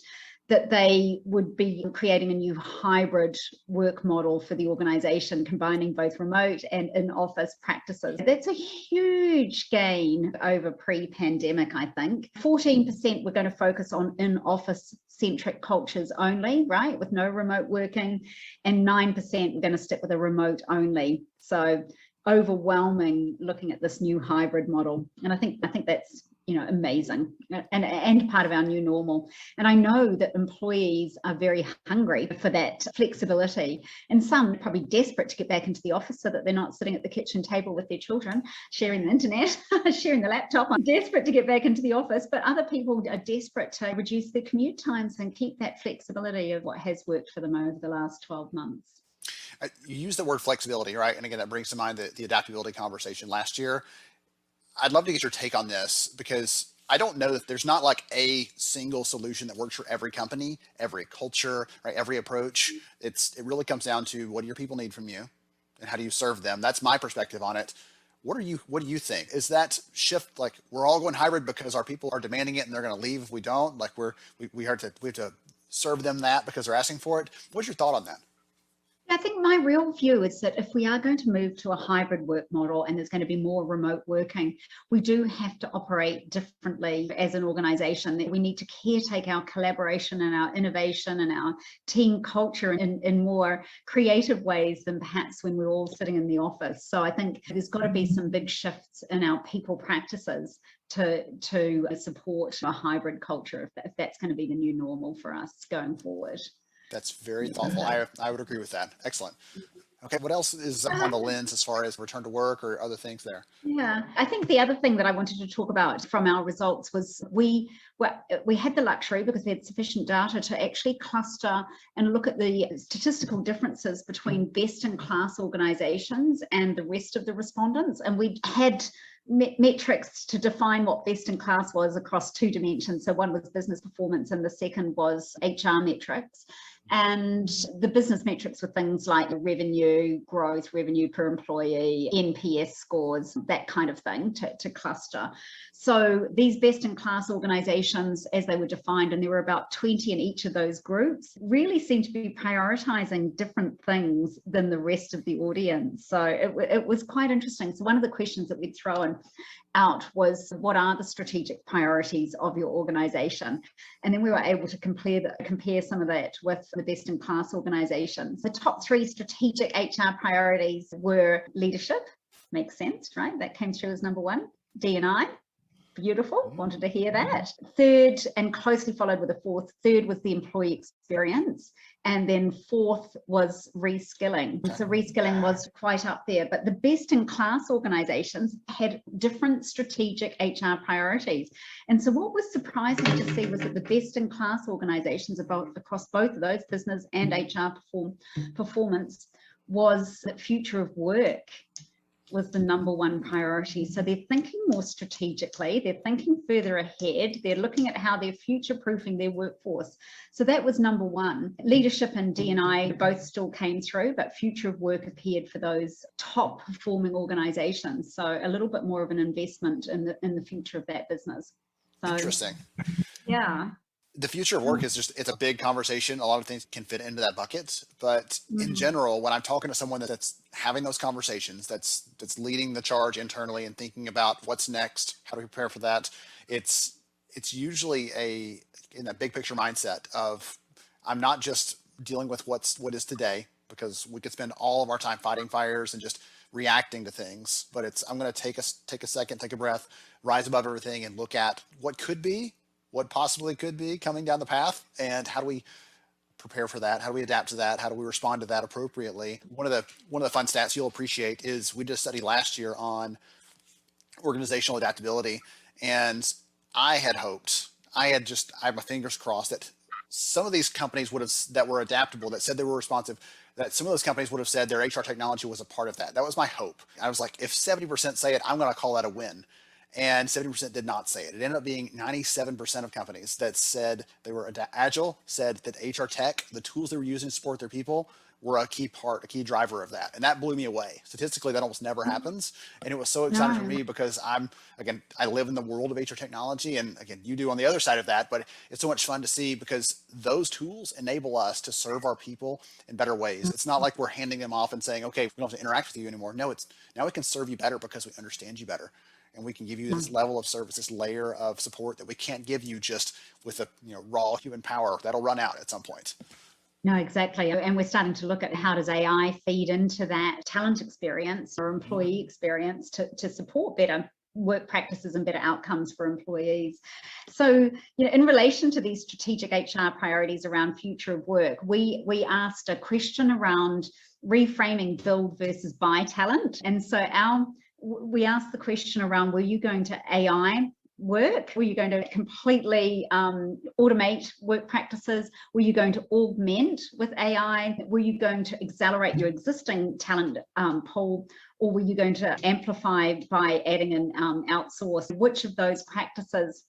that they would be creating a new hybrid work model for the organization, combining both remote and in-office practices. That's a huge gain over pre-pandemic, I think. 14% were going to focus on in-office centric cultures only, right, with no remote working, and 9% were going to stick with a remote only. So overwhelming looking at this new hybrid model. And I think that's amazing and part of our new normal. And I know that employees are very hungry for that flexibility, and some probably desperate to get back into the office so that they're not sitting at the kitchen table with their children, sharing the internet, sharing the laptop. I'm desperate to get back into the office, but other people are desperate to reduce their commute times and keep that flexibility of what has worked for them over the last 12 months. You use the word flexibility, right? And again, that brings to mind the adaptability conversation last year. I'd love to get your take on this, because I don't know that there's not like a single solution that works for every company, every culture, right? Every approach. It really comes down to, what do your people need from you and how do you serve them? That's my perspective on it. What do you think? Is that shift, like we're all going hybrid because our people are demanding it and they're going to leave if we don't? Like we have to serve them that because they're asking for it. What's your thought on that? I think my real view is that if we are going to move to a hybrid work model and there's going to be more remote working, we do have to operate differently as an organization. That we need to caretake our collaboration and our innovation and our team culture in more creative ways than perhaps when we're all sitting in the office. So I think there's got to be some big shifts in our people practices to support a hybrid culture, if that's going to be the new normal for us going forward. That's very thoughtful. I would agree with that. Excellent. Okay, what else is on the lens as far as return to work or other things there? Yeah, I think the other thing that I wanted to talk about from our results was we had the luxury, because we had sufficient data, to actually cluster and look at the statistical differences between best-in-class organizations and the rest of the respondents. And we had metrics to define what best in class was across two dimensions. So one was business performance and the second was HR metrics. And the business metrics were things like revenue growth, revenue per employee, NPS scores, that kind of thing to cluster. So these best in class organizations, as they were defined, and there were about 20 in each of those groups, really seemed to be prioritizing different things than the rest of the audience. So it was quite interesting. So one of the questions that we'd thrown out was, what are the strategic priorities of your organization? And then we were able to compare some of that with the best in class organizations. The top 3 strategic HR priorities were leadership, makes sense, right? That came through as number 1. D&I, beautiful, wanted to hear that. Third, and closely followed with a fourth, third was the employee experience. And then fourth was reskilling. So reskilling was quite up there, but the best in class organizations had different strategic HR priorities. And so what was surprising to see was that the best in class organizations across both of those, business and HR performance, was that future of work was the number 1 priority. So they're thinking more strategically, they're thinking further ahead, they're looking at how they're future-proofing their workforce. So that was number 1. Leadership and D&I both still came through, but future of work appeared for those top performing organizations. So a little bit more of an investment in the future of that business. So, interesting. Yeah. The future of work is just, it's a big conversation. A lot of things can fit into that bucket, but in Mm. general, when I'm talking to someone that's having those conversations, that's leading the charge internally and thinking about what's next, how to prepare for that, it's it's usually a in that big picture mindset of, I'm not just dealing with what is today, because we could spend all of our time fighting fires and just reacting to things, but it's, I'm going to take a second, take a breath, rise above everything, and look at what could be, what possibly could be coming down the path, and how do we prepare for that? How do we adapt to that? How do we respond to that appropriately? One of the fun stats you'll appreciate is, we did a study last year on organizational adaptability, and I had hoped, I had my fingers crossed that some of these companies would have, that were adaptable, that said they were responsive, that some of those companies would have said their HR technology was a part of that. That was my hope. I was like, if 70% say it, I'm going to call that a win. And 70% did not say it. It ended up being 97% of companies that said they were agile, said that HR tech, the tools they were using to support their people, were a key part, a key driver of that. And that blew me away. Statistically, that almost never happens. And it was so exciting for No. me, because again, I live in the world of HR technology, and again, you do on the other side of that, but it's so much fun to see, because those tools enable us to serve our people in better ways. It's not like we're handing them off and saying, okay, we don't have to interact with you anymore. No, it's, now we can serve you better because we understand you better. And we can give you this level of service, this layer of support that we can't give you just with a raw human power that'll run out at some point. No, exactly. And we're starting to look at how does AI feed into that talent experience or employee experience to support better work practices and better outcomes for employees. So, in relation to these strategic HR priorities around future of work, we asked a question around reframing build versus buy talent. And so we asked the question around, were you going to AI work? Were you going to completely automate work practices? Were you going to augment with AI? Were you going to accelerate your existing talent pool? Or were you going to amplify by adding an outsource? Which of those practices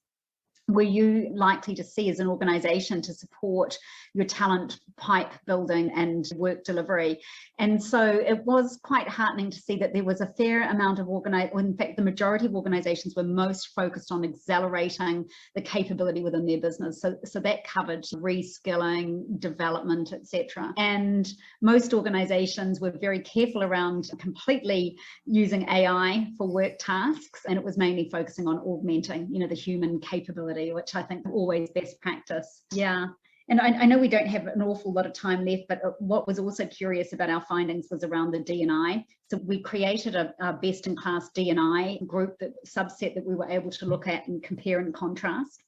were you likely to see as an organization to support your talent pipe building and work delivery? And so it was quite heartening to see that there was a fair amount of in fact, the majority of organizations were most focused on accelerating the capability within their business. So that covered reskilling, development, etc. And most organizations were very careful around completely using AI for work tasks, and it was mainly focusing on augmenting, the human capability, which I think always best practice. Yeah. And I know we don't have an awful lot of time left, but what was also curious about our findings was around the D&I. So we created a best-in-class D&I group, subset that we were able to look at and compare and contrast.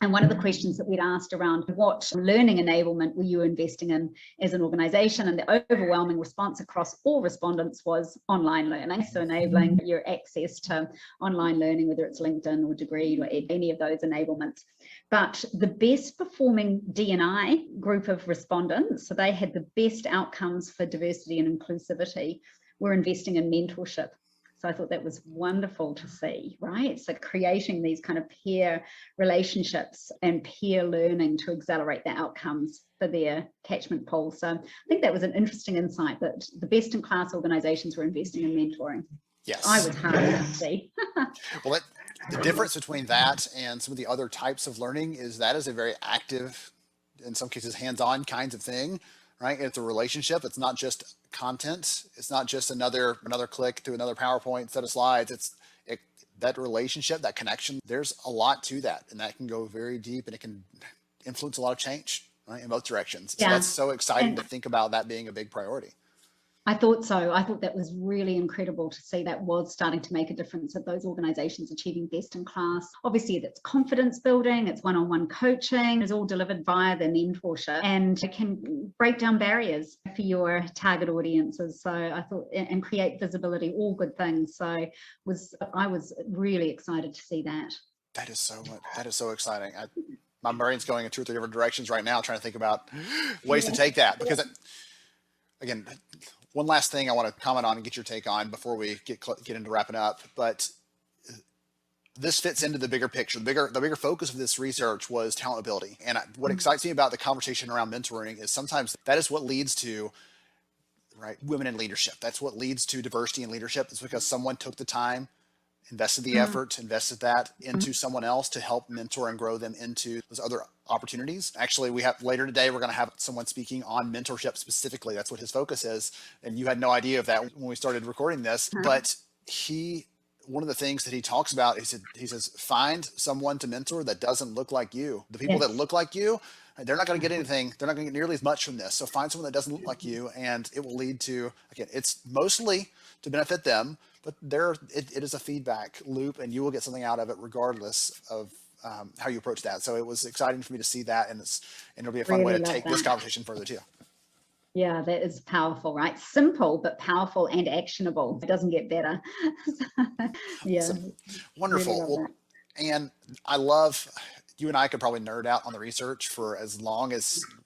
And one of the questions that we'd asked around, what learning enablement were you investing in as an organization? And the overwhelming response across all respondents was online learning. So enabling your access to online learning, whether it's LinkedIn or Degree or any of those enablements. But the best performing D&I group of respondents, so they had the best outcomes for diversity and inclusivity, were investing in mentorship. So I thought that was wonderful to see, right? So creating these kind of peer relationships and peer learning to accelerate the outcomes for their catchment pool. So I think that was an interesting insight, that the best in class organizations were investing in mentoring. Yes. I was happy to see. Well, the difference between that and some of the other types of learning is that is a very active, in some cases, hands-on kinds of thing, right? It's a relationship. It's not just content. It's not just another click to another PowerPoint set of slides. That relationship, that connection. There's a lot to that, and that can go very deep, and it can influence a lot of change, right, in both directions. So that's so exciting to think about that being a big priority. I thought so. I thought that was really incredible to see that was starting to make a difference at those organizations achieving best in class. Obviously, that's confidence building, it's one-on-one coaching, it's all delivered via the mentorship, and it can break down barriers for your target audiences. So I thought, and create visibility, all good things. So I was really excited to see that. That is so exciting. My brain's going in 2 or 3 different directions right now, trying to think about ways to take that, because again, one last thing I want to comment on and get your take on before we get into wrapping up, but this fits into the bigger picture. The bigger focus of this research was talent ability. And what excites me about the conversation around mentoring is sometimes that is what leads to, right, women in leadership. That's what leads to diversity in leadership. It's because someone took the time invested the effort, invested that into someone else to help mentor and grow them into those other opportunities. Actually, we have later today, we're going to have someone speaking on mentorship specifically. That's what his focus is. And you had no idea of that when we started recording this, but one of the things that he talks about is he says, find someone to mentor that doesn't look like you. The people that look like you, they're not going to get anything. They're not going to get nearly as much from this. So find someone that doesn't look like you, and it will lead to, again, it's mostly to benefit them, but it is a feedback loop, and you will get something out of it regardless of how you approach that. So it was exciting for me to see that, and it'll be a fun way to take this conversation further too. Yeah, that is powerful, right? Simple, but powerful and actionable. It doesn't get better. Yeah. Awesome. Wonderful. Really Well, and I love, you and I could probably nerd out on the research for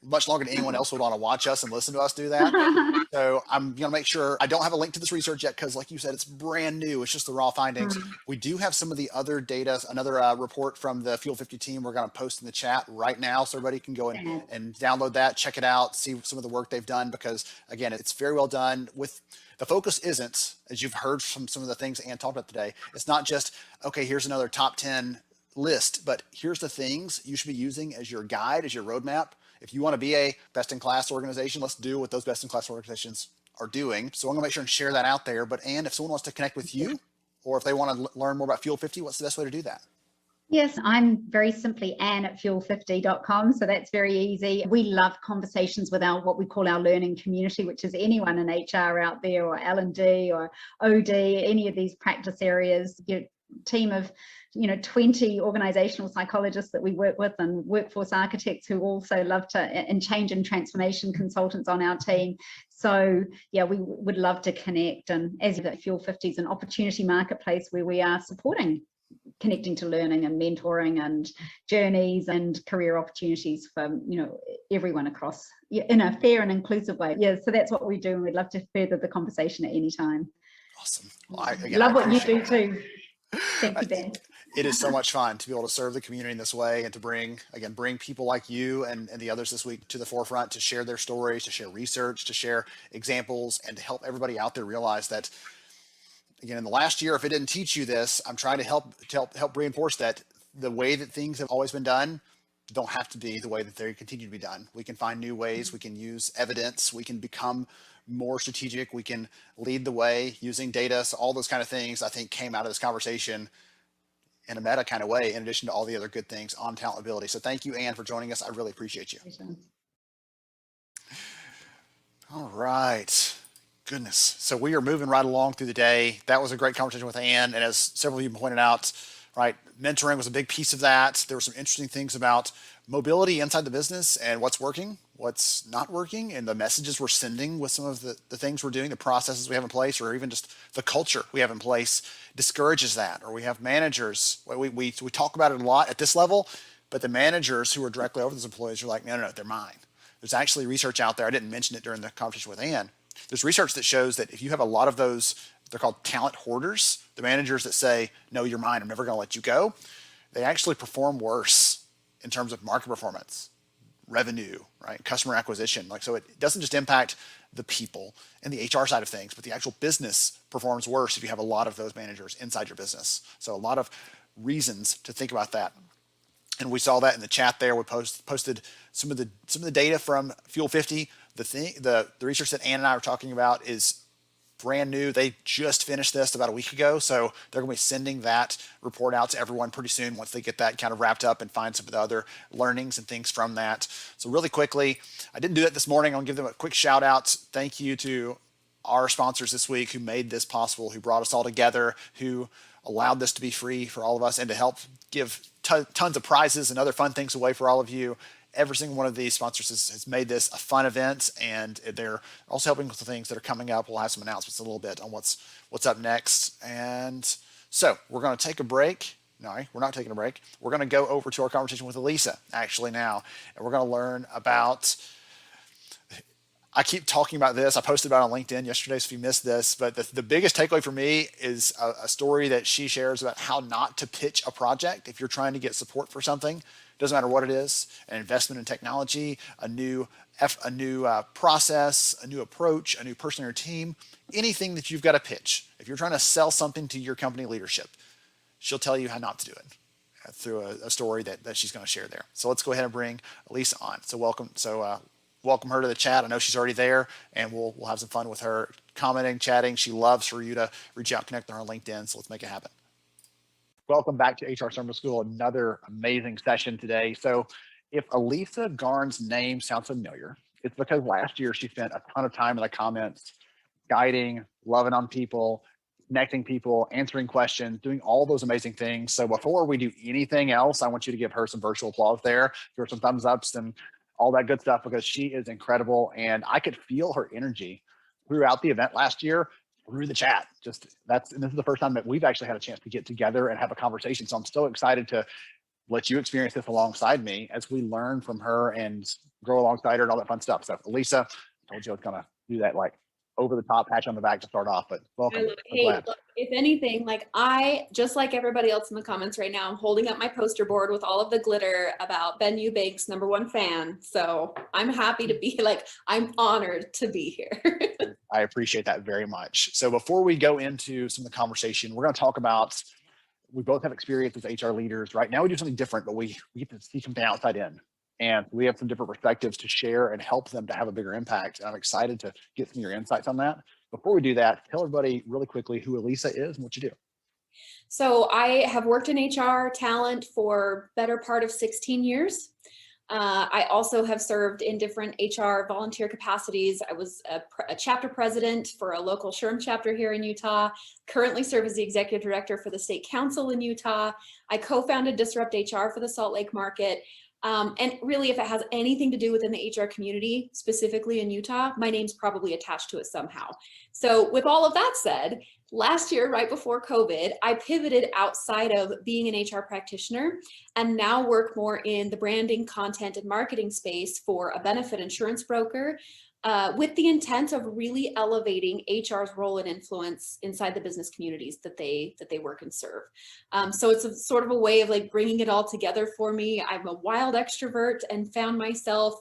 much longer than anyone else would want to watch us and listen to us do that. So I'm going to make sure I don't have a link to this research yet, because like you said, it's brand new. It's just the raw findings. We do have some of the other data, another report from the Fuel 50 team we're going to post in the chat right now, so everybody can go and download that, check it out, see some of the work they've done, because again, it's very well done. With the focus isn't, as you've heard from some of the things Ann talked about today, it's not just, okay, here's another top 10 list, but here's the things you should be using as your guide, as your roadmap. If you want to be a best-in-class organization, let's do what those best-in-class organizations are doing. So I'm going to make sure and share that out there. But Ann, if someone wants to connect with you, or if they want to learn more about Fuel 50, what's the best way to do that? Yes, I'm very simply Ann at fuel50.com. So that's very easy. We love conversations with what we call our learning community, which is anyone in HR out there, or L&D or OD, any of these practice areas. Your team of 20 organizational psychologists that we work with, and workforce architects who also love to, and change and transformation consultants on our team. So yeah, we would love to connect. And as the Fuel 50 is an opportunity marketplace where we are supporting connecting to learning and mentoring and journeys and career opportunities for everyone across in a fair and inclusive way. Yeah, so that's what we do, and we'd love to further the conversation at any time. Awesome. Well, love what you do too. Thank you, Ben. It is so much fun to be able to serve the community in this way, and to bring people like you and the others this week to the forefront, to share their stories, to share research, to share examples, and to help everybody out there realize that, again, in the last year, if it didn't teach you this, I'm trying to help reinforce that the way that things have always been done don't have to be the way that they continue to be done. We can find new ways. We can use evidence. We can become more strategic. We can lead the way using data. So all those kind of things, I think, came out of this conversation in a meta kind of way, in addition to all the other good things on talent ability. So thank you, Ann, for joining us. I really appreciate you. All right. Goodness. So we are moving right along through the day. That was a great conversation with Ann. And as several of you pointed out, right, mentoring was a big piece of that. There were some interesting things about mobility inside the business and what's working, what's not working, and the messages we're sending with some of the things we're doing, the processes we have in place, or even just the culture we have in place discourages that. Or we have managers, we talk about it a lot at this level, but the managers who are directly over those employees are like, no, they're mine. There's actually research out there. I didn't mention it during the conversation with Ann. There's research that shows that if you have a lot of those, they're called talent hoarders, the managers that say, no, you're mine, I'm never going to let you go, they actually perform worse in terms of market performance, revenue, right, customer acquisition. So it doesn't just impact the people and the HR side of things, but the actual business performs worse if you have a lot of those managers inside your business. So a lot of reasons to think about that. And we saw that in the chat there. We posted some of the data from Fuel 50. The research that Ann and I were talking about is brand new. They just finished this about a week ago. So they're going to be sending that report out to everyone pretty soon once they get that kind of wrapped up and find some of the other learnings and things from that. So really quickly, I didn't do that this morning. I'll give them a quick shout out. Thank you to our sponsors this week who made this possible, who brought us all together, who allowed this to be free for all of us, and to help give tons of prizes and other fun things away for all of you. Every single one of these sponsors has made this a fun event, and they're also helping with the things that are coming up. We'll have some announcements a little bit on what's up next. And so we're going to take a break. No, we're not taking a break. We're going to go over to our conversation with Elisa actually now, and we're going to learn about, I keep talking about this. I posted about it on LinkedIn yesterday, so if you missed this, but the biggest takeaway for me is a story that she shares about how not to pitch a project if you're trying to get support for something. Doesn't matter what it is, an investment in technology, a new process, a new approach, a new person on your team, anything that you've got to pitch. If you're trying to sell something to your company leadership, she'll tell you how not to do it through a story that she's going to share there. So let's go ahead and bring Elisa on. So welcome. So welcome her to the chat. I know she's already there, and we'll have some fun with her commenting, chatting. She loves for you to reach out, connect with her on LinkedIn. So let's make it happen. Welcome back to HR Summer School. Another amazing session today. So if Elisa Garn's name sounds familiar, it's because last year she spent a ton of time in the comments guiding, loving on people, connecting people, answering questions, doing all those amazing things. So before we do anything else, I want you to give her some virtual applause there, give her some thumbs ups and all that good stuff, because she is incredible. And I could feel her energy throughout the event last year through the chat. And this is the first time that we've actually had a chance to get together and have a conversation. So I'm so excited to let you experience this alongside me as we learn from her and grow alongside her and all that fun stuff. So Elisa, I told you I was gonna do that like over the top patch on the back to start off, but welcome. Hey, look, if anything, like I, just like everybody else in the comments right now, I'm holding up my poster board with all of the glitter about Ben Eubank's #1 fan. So I'm happy to be I'm honored to be here. I appreciate that very much. So before we go into some of the conversation, we're going to talk about, we both have experience as HR leaders. Right now we do something different, but we get to see something outside in. And we have some different perspectives to share and help them to have a bigger impact. And I'm excited to get some of your insights on that. Before we do that, tell everybody really quickly who Elisa is and what you do. So I have worked in HR talent for better part of 16 years. I also have served in different HR volunteer capacities. I was a chapter president for a local SHRM chapter here in Utah, currently serve as the executive director for the state council in Utah. I co-founded Disrupt HR for the Salt Lake market. And really, if it has anything to do within the HR community, specifically in Utah, my name's probably attached to it somehow. So with all of that said, last year, right before COVID, I pivoted outside of being an HR practitioner and now work more in the branding, content, and marketing space for a benefit insurance broker, with the intent of really elevating HR's role and influence inside the business communities that they work and serve. So it's a sort of a way of like bringing it all together for me. I'm a wild extrovert and found myself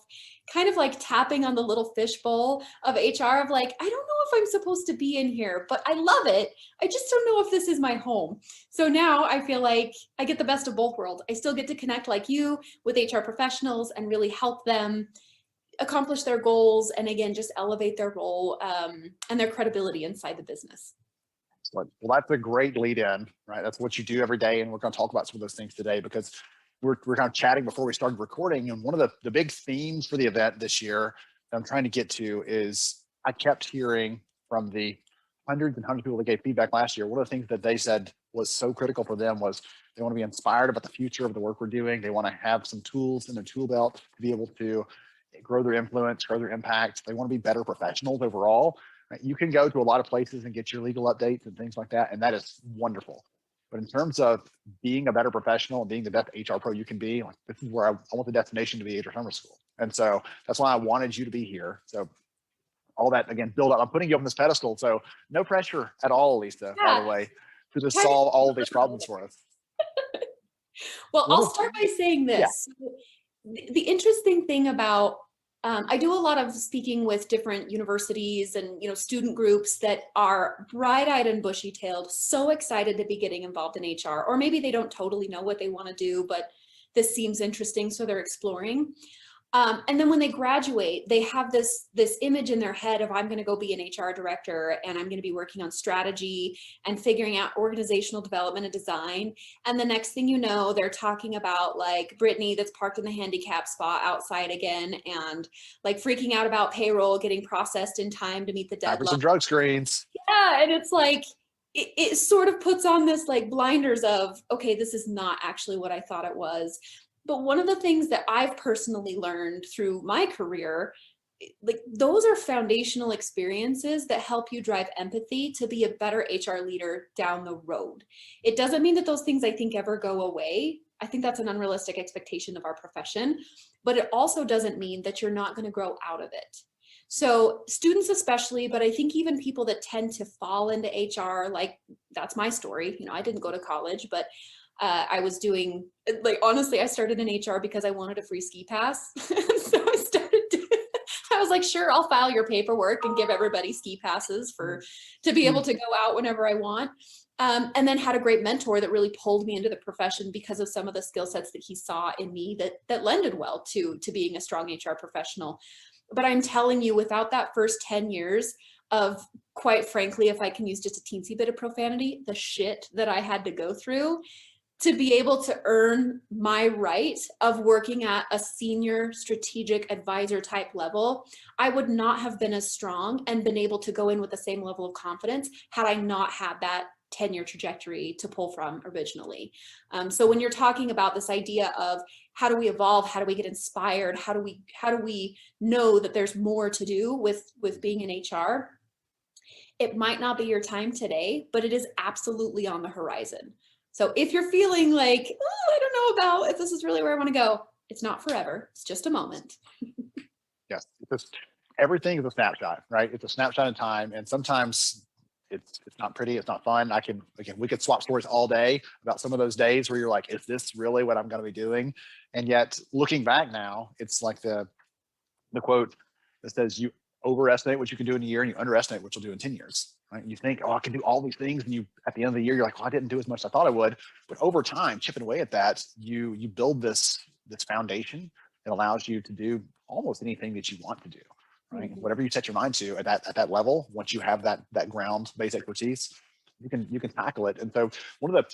kind of like tapping on the little fishbowl of HR of like, I don't know if I'm supposed to be in here, but I love it. I just don't know if this is my home. So now I feel like I get the best of both worlds. I still get to connect like you with HR professionals and really help them accomplish their goals, and again, just elevate their role and their credibility inside the business. Well, that's a great lead in, right? That's what you do every day. And we're going to talk about some of those things today because we're kind of chatting before we started recording. And one of the big themes for the event this year that I'm trying to get to is I kept hearing from the hundreds and hundreds of people that gave feedback last year. One of the things that they said was so critical for them was they want to be inspired about the future of the work we're doing. They want to have some tools in their tool belt to be able to grow their influence, grow their impact. They want to be better professionals overall. Right? You can go to a lot of places and get your legal updates and things like that, and that is wonderful. But in terms of being a better professional and being the best HR pro you can be, like this is where I want the destination to be HR Summer School. And so that's why I wanted you to be here. So all that, again, build up. I'm putting you up on this pedestal, so no pressure at all, Lisa, by the way, to just solve all of these problems for us. Well, I'll start by saying this. Yeah. The interesting thing about I do a lot of speaking with different universities and student groups that are bright-eyed and bushy-tailed, so excited to be getting involved in HR, or maybe they don't totally know what they want to do, but this seems interesting, so they're exploring. And then when they graduate, they have this image in their head of I'm going to go be an HR director and I'm going to be working on strategy and figuring out organizational development and design. And the next thing you know, they're talking about like Brittany that's parked in the handicap spot outside again and like freaking out about payroll getting processed in time to meet the deadline. Some drug screens. Yeah, and it's like it sort of puts on this like blinders of, okay, this is not actually what I thought it was. But one of the things that I've personally learned through my career, like those are foundational experiences that help you drive empathy to be a better HR leader down the road. It doesn't mean that those things I think ever go away. I think that's an unrealistic expectation of our profession, but it also doesn't mean that you're not going to grow out of it. So students especially, but I think even people that tend to fall into HR, like that's my story. I didn't go to college, but I was doing, like, honestly, I started in HR because I wanted a free ski pass. So I was like, sure, I'll file your paperwork and give everybody ski passes to be able to go out whenever I want. And then had a great mentor that really pulled me into the profession because of some of the skill sets that he saw in me that lended well to being a strong HR professional. But I'm telling you, without that first 10 years of, quite frankly, if I can use just a teensy bit of profanity, the shit that I had to go through to be able to earn my right of working at a senior strategic advisor type level, I would not have been as strong and been able to go in with the same level of confidence had I not had that 10-year trajectory to pull from originally. So when you're talking about this idea of how do we evolve, how do we get inspired, how do we know that there's more to do with being in HR, it might not be your time today, but it is absolutely on the horizon. So if you're feeling like, oh, I don't know about if this is really where I want to go, it's not forever. It's just a moment. Yes, everything is a snapshot, right? It's a snapshot in time, and sometimes it's not pretty, it's not fun. We could swap stories all day about some of those days where you're like, is this really what I'm going to be doing? And yet, looking back now, it's like the quote that says, you overestimate what you can do in a year and you underestimate what you'll do in 10 years, right? You think, oh, I can do all these things, and you at the end of the year you're like, well, I didn't do as much as I thought I would. But over time, chipping away at that, you build this foundation that allows you to do almost anything that you want to do, right? Mm-hmm. Whatever you set your mind to at that level, once you have that ground based expertise, you can tackle it. And so one of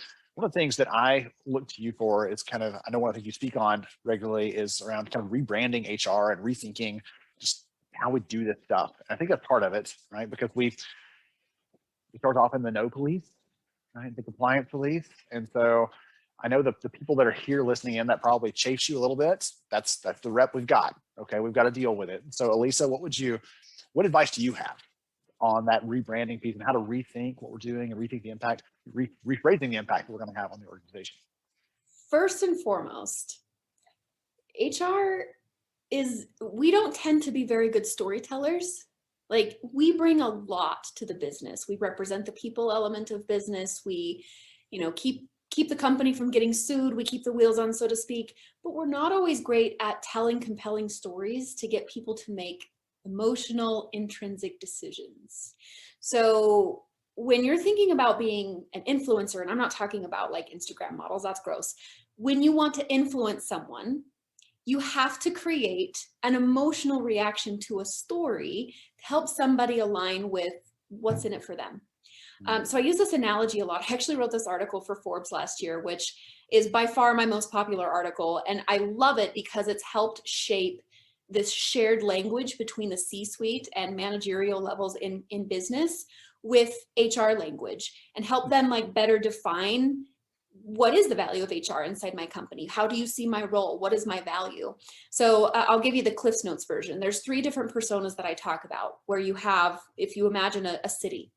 the things that I look to you for is kind of, I know one of the things you speak on regularly is around kind of rebranding HR and rethinking just how we do this stuff. And I think that's part of it, right? Because we start off in the no police, right? The compliance police. And so I know the people that are here listening in that probably chase you a little bit. That's the rep we've got. Okay, we've got to deal with it. So Elisa, what advice do you have on that rebranding piece and how to rethink what we're doing and rethink the impact, rephrasing the impact we're going to have on the organization? First and foremost, HR we don't tend to be very good storytellers. Like, we bring a lot to the business. We represent the people element of business. We, keep the company from getting sued. We keep the wheels on, so to speak, but we're not always great at telling compelling stories to get people to make emotional, intrinsic decisions. So when you're thinking about being an influencer, and I'm not talking about like Instagram models, that's gross. When you want to influence someone, you have to create an emotional reaction to a story to help somebody align with what's in it for them. So I use this analogy a lot. I actually wrote this article for Forbes last year, which is by far my most popular article. And I love it because it's helped shape this shared language between the C-suite and managerial levels in business with HR language, and help them like better define what is the value of HR inside my company? How do you see my role? What is my value? So I'll give you the Cliffs Notes version. There's 3 different personas that I talk about, where you have, if you imagine a city,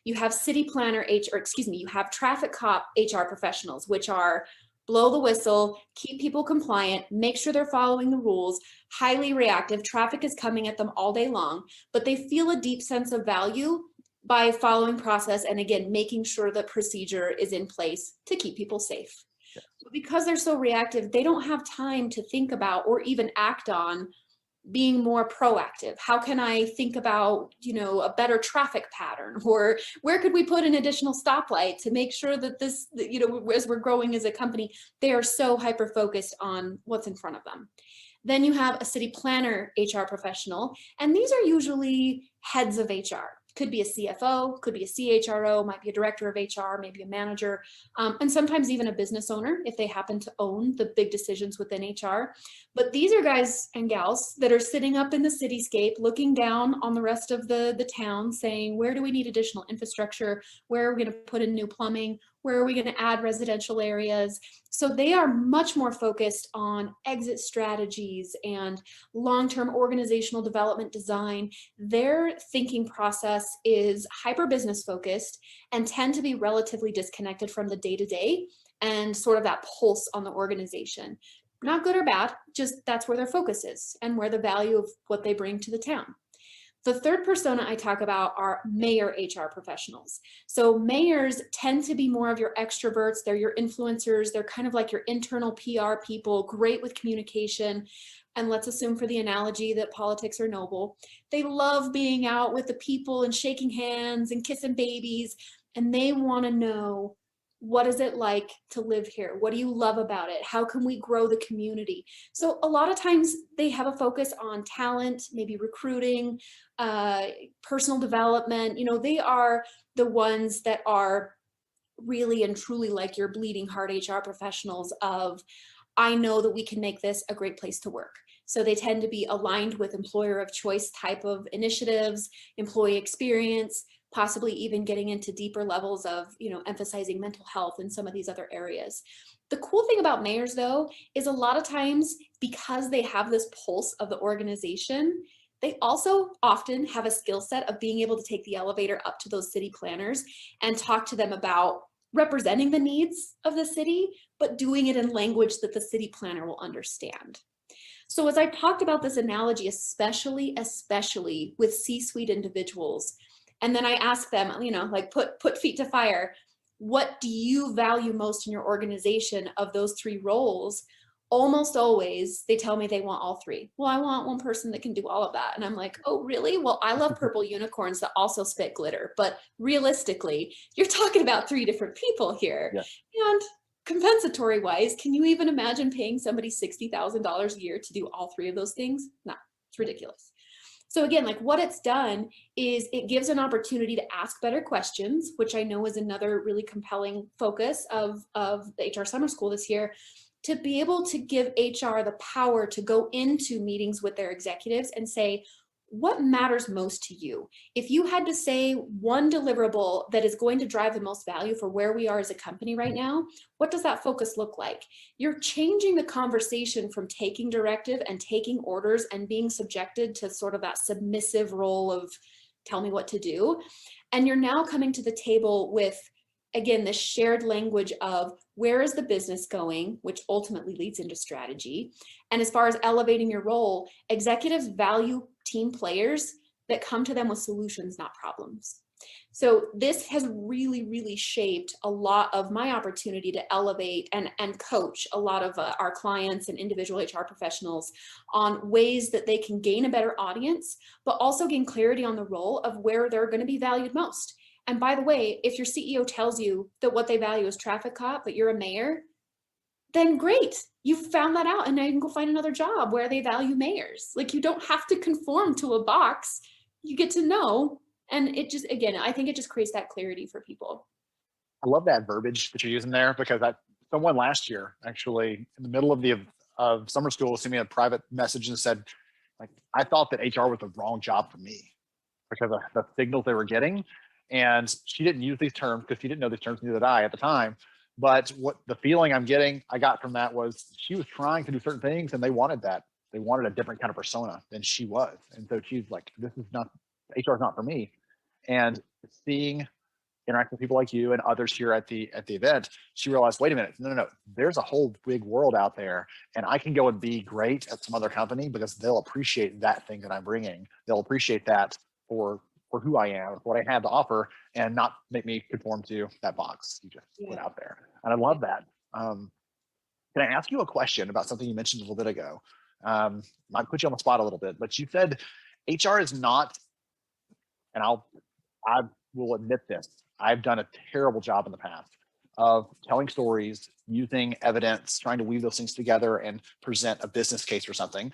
you have city planner you have traffic cop HR professionals, which are blow the whistle, keep people compliant, make sure they're following the rules, highly reactive, traffic is coming at them all day long, but they feel a deep sense of value by following process and, again, making sure the procedure is in place to keep people safe. Yeah. But because they're so reactive, they don't have time to think about or even act on being more proactive. How can I think about, a better traffic pattern, or where could we put an additional stoplight to make sure that this, as we're growing as a company, they are so hyper-focused on what's in front of them. Then you have a city planner HR professional, and these are usually heads of HR. Could be a CFO, could be a CHRO, might be a director of HR, maybe a manager, and sometimes even a business owner if they happen to own the big decisions within HR. But these are guys and gals that are sitting up in the cityscape, looking down on the rest of the town, saying, where do we need additional infrastructure? Where are we going to put in new plumbing? Where are we going to add residential areas? So they are much more focused on exit strategies and long-term organizational development design. Their thinking process is hyper business focused and tend to be relatively disconnected from the day-to-day and sort of that pulse on the organization. Not good or bad, just that's where their focus is and where the value of what they bring to the town. The third persona I talk about are mayor HR professionals. So mayors tend to be more of your extroverts. They're your influencers. They're kind of like your internal PR people, great with communication. And let's assume for the analogy that politics are noble. They love being out with the people and shaking hands and kissing babies. and they want to know, what is it like to live here? What do you love about it? How can we grow the community? So a lot of times they have a focus on talent, maybe recruiting, personal development. You know, they are the ones that are really and truly like your bleeding heart HR professionals of, I know that we can make this a great place to work. So they tend to be aligned with employer of choice type of initiatives, employee experience, possibly even getting into deeper levels of, you know, emphasizing mental health and some of these other areas. The cool thing about mayors, though, is a lot of times because they have this pulse of the organization, they also often have a skill set of being able to take the elevator up to those city planners and talk to them about representing the needs of the city, but doing it in language that the city planner will understand. So as I talked about this analogy, especially with C-suite individuals, and then I ask them, you know, like put feet to fire, what do you value most in your organization of those three roles? Almost always they tell me they want all three. Well, I want one person that can do all of that. And I'm like, oh, really? Well, I love purple unicorns that also spit glitter. But realistically, you're talking about three different people here. Yeah. And compensatory wise, can you even imagine paying somebody $60,000 a year to do all three of those things? No, it's ridiculous. So again, like what it's done is it gives an opportunity to ask better questions, which I know is another really compelling focus of the HR Summer School this year, to be able to give HR the power to go into meetings with their executives and say, what matters most to you? If you had to say one deliverable that is going to drive the most value for where we are as a company right now, what does that focus look like? You're changing the conversation from taking directive and taking orders and being subjected to sort of that submissive role of tell me what to do. And you're now coming to the table with, again, this shared language of where is the business going, which ultimately leads into strategy. And as far as elevating your role, executives value team players that come to them with solutions, not problems. So this has really, really shaped a lot of my opportunity to elevate and coach a lot of our clients and individual HR professionals on ways that they can gain a better audience, but also gain clarity on the role of where they're going to be valued most. And by the way, if your CEO tells you that what they value is traffic cop, but you're a mayor, then great. You found that out and now you can go find another job where they value mayors. Like you don't have to conform to a box. You get to know. And it just, again, I think it just creates that clarity for people. I love that verbiage that you're using there because someone last year, actually, in the middle of summer school, sent me a private message and said, like, I thought that HR was the wrong job for me because of the signals they were getting. And she didn't use these terms because she didn't know these terms, neither did I at the time. But what the feeling I got from that was she was trying to do certain things and they wanted that. They wanted a different kind of persona than she was. And so she's like, this is not, HR is not for me. And interact with people like you and others here at the event, she realized, wait a minute, no, there's a whole big world out there and I can go and be great at some other company because they'll appreciate that thing that I'm bringing. They'll appreciate that for who I am, what I have to offer, and not make me conform to that box you just put out there. And I love that. Can I ask you a question about something you mentioned a little bit ago? Might put you on the spot a little bit, but you said HR is not, and I will admit this, I've done a terrible job in the past of telling stories, using evidence, trying to weave those things together and present a business case or something.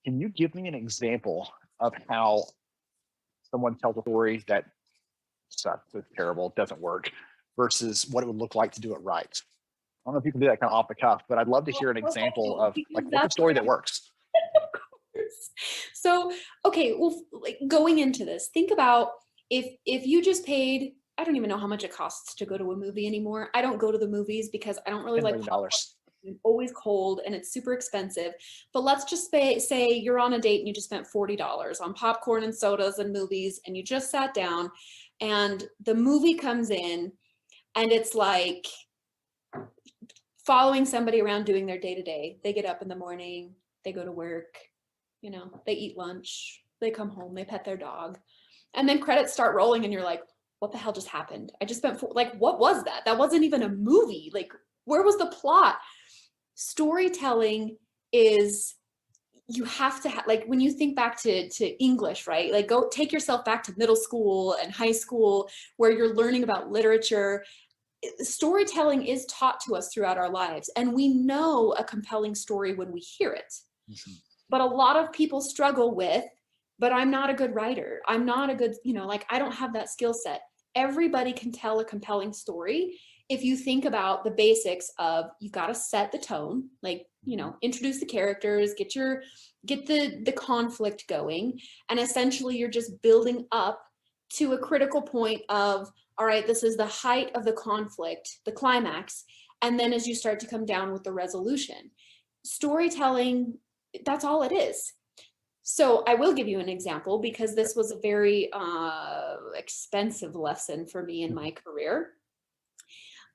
Can you give me an example of how someone tells a story that sucks, it's terrible, doesn't work, versus what it would look like to do it right? I don't know if you can do that kind of off the cuff, but I'd love to hear an example of like what's a story that works. So, okay, well, like going into this, think about if you just paid, I don't even know how much it costs to go to a movie anymore. I don't go to the movies because I don't really like $10 It's always cold and it's super expensive. But let's just say you're on a date and you just spent $40 on popcorn and sodas and movies, and you just sat down and the movie comes in and it's like following somebody around doing their day-to-day. They get up in the morning, they go to work, you know, they eat lunch, they come home, they pet their dog, and then credits start rolling and you're like, what the hell just happened? I just spent like, what was that? That wasn't even a movie. Like, where was the plot? Storytelling is, you have to like, when you think back to English, right? Like, go take yourself back to middle school and high school where you're learning about literature. Storytelling is taught to us throughout our lives, and we know a compelling story when we hear it. But a lot of people struggle with, but I'm not a good writer. I'm not a good, like, I don't have that skill set. Everybody can tell a compelling story if you think about the basics of, you've got to set the tone, like, introduce the characters, get the conflict going, and essentially you're just building up to a critical point of, all right, this is the height of the conflict, the climax, and then as you start to come down with the resolution. Storytelling, that's all it is. So I will give you an example, because this was a very expensive lesson for me in my career.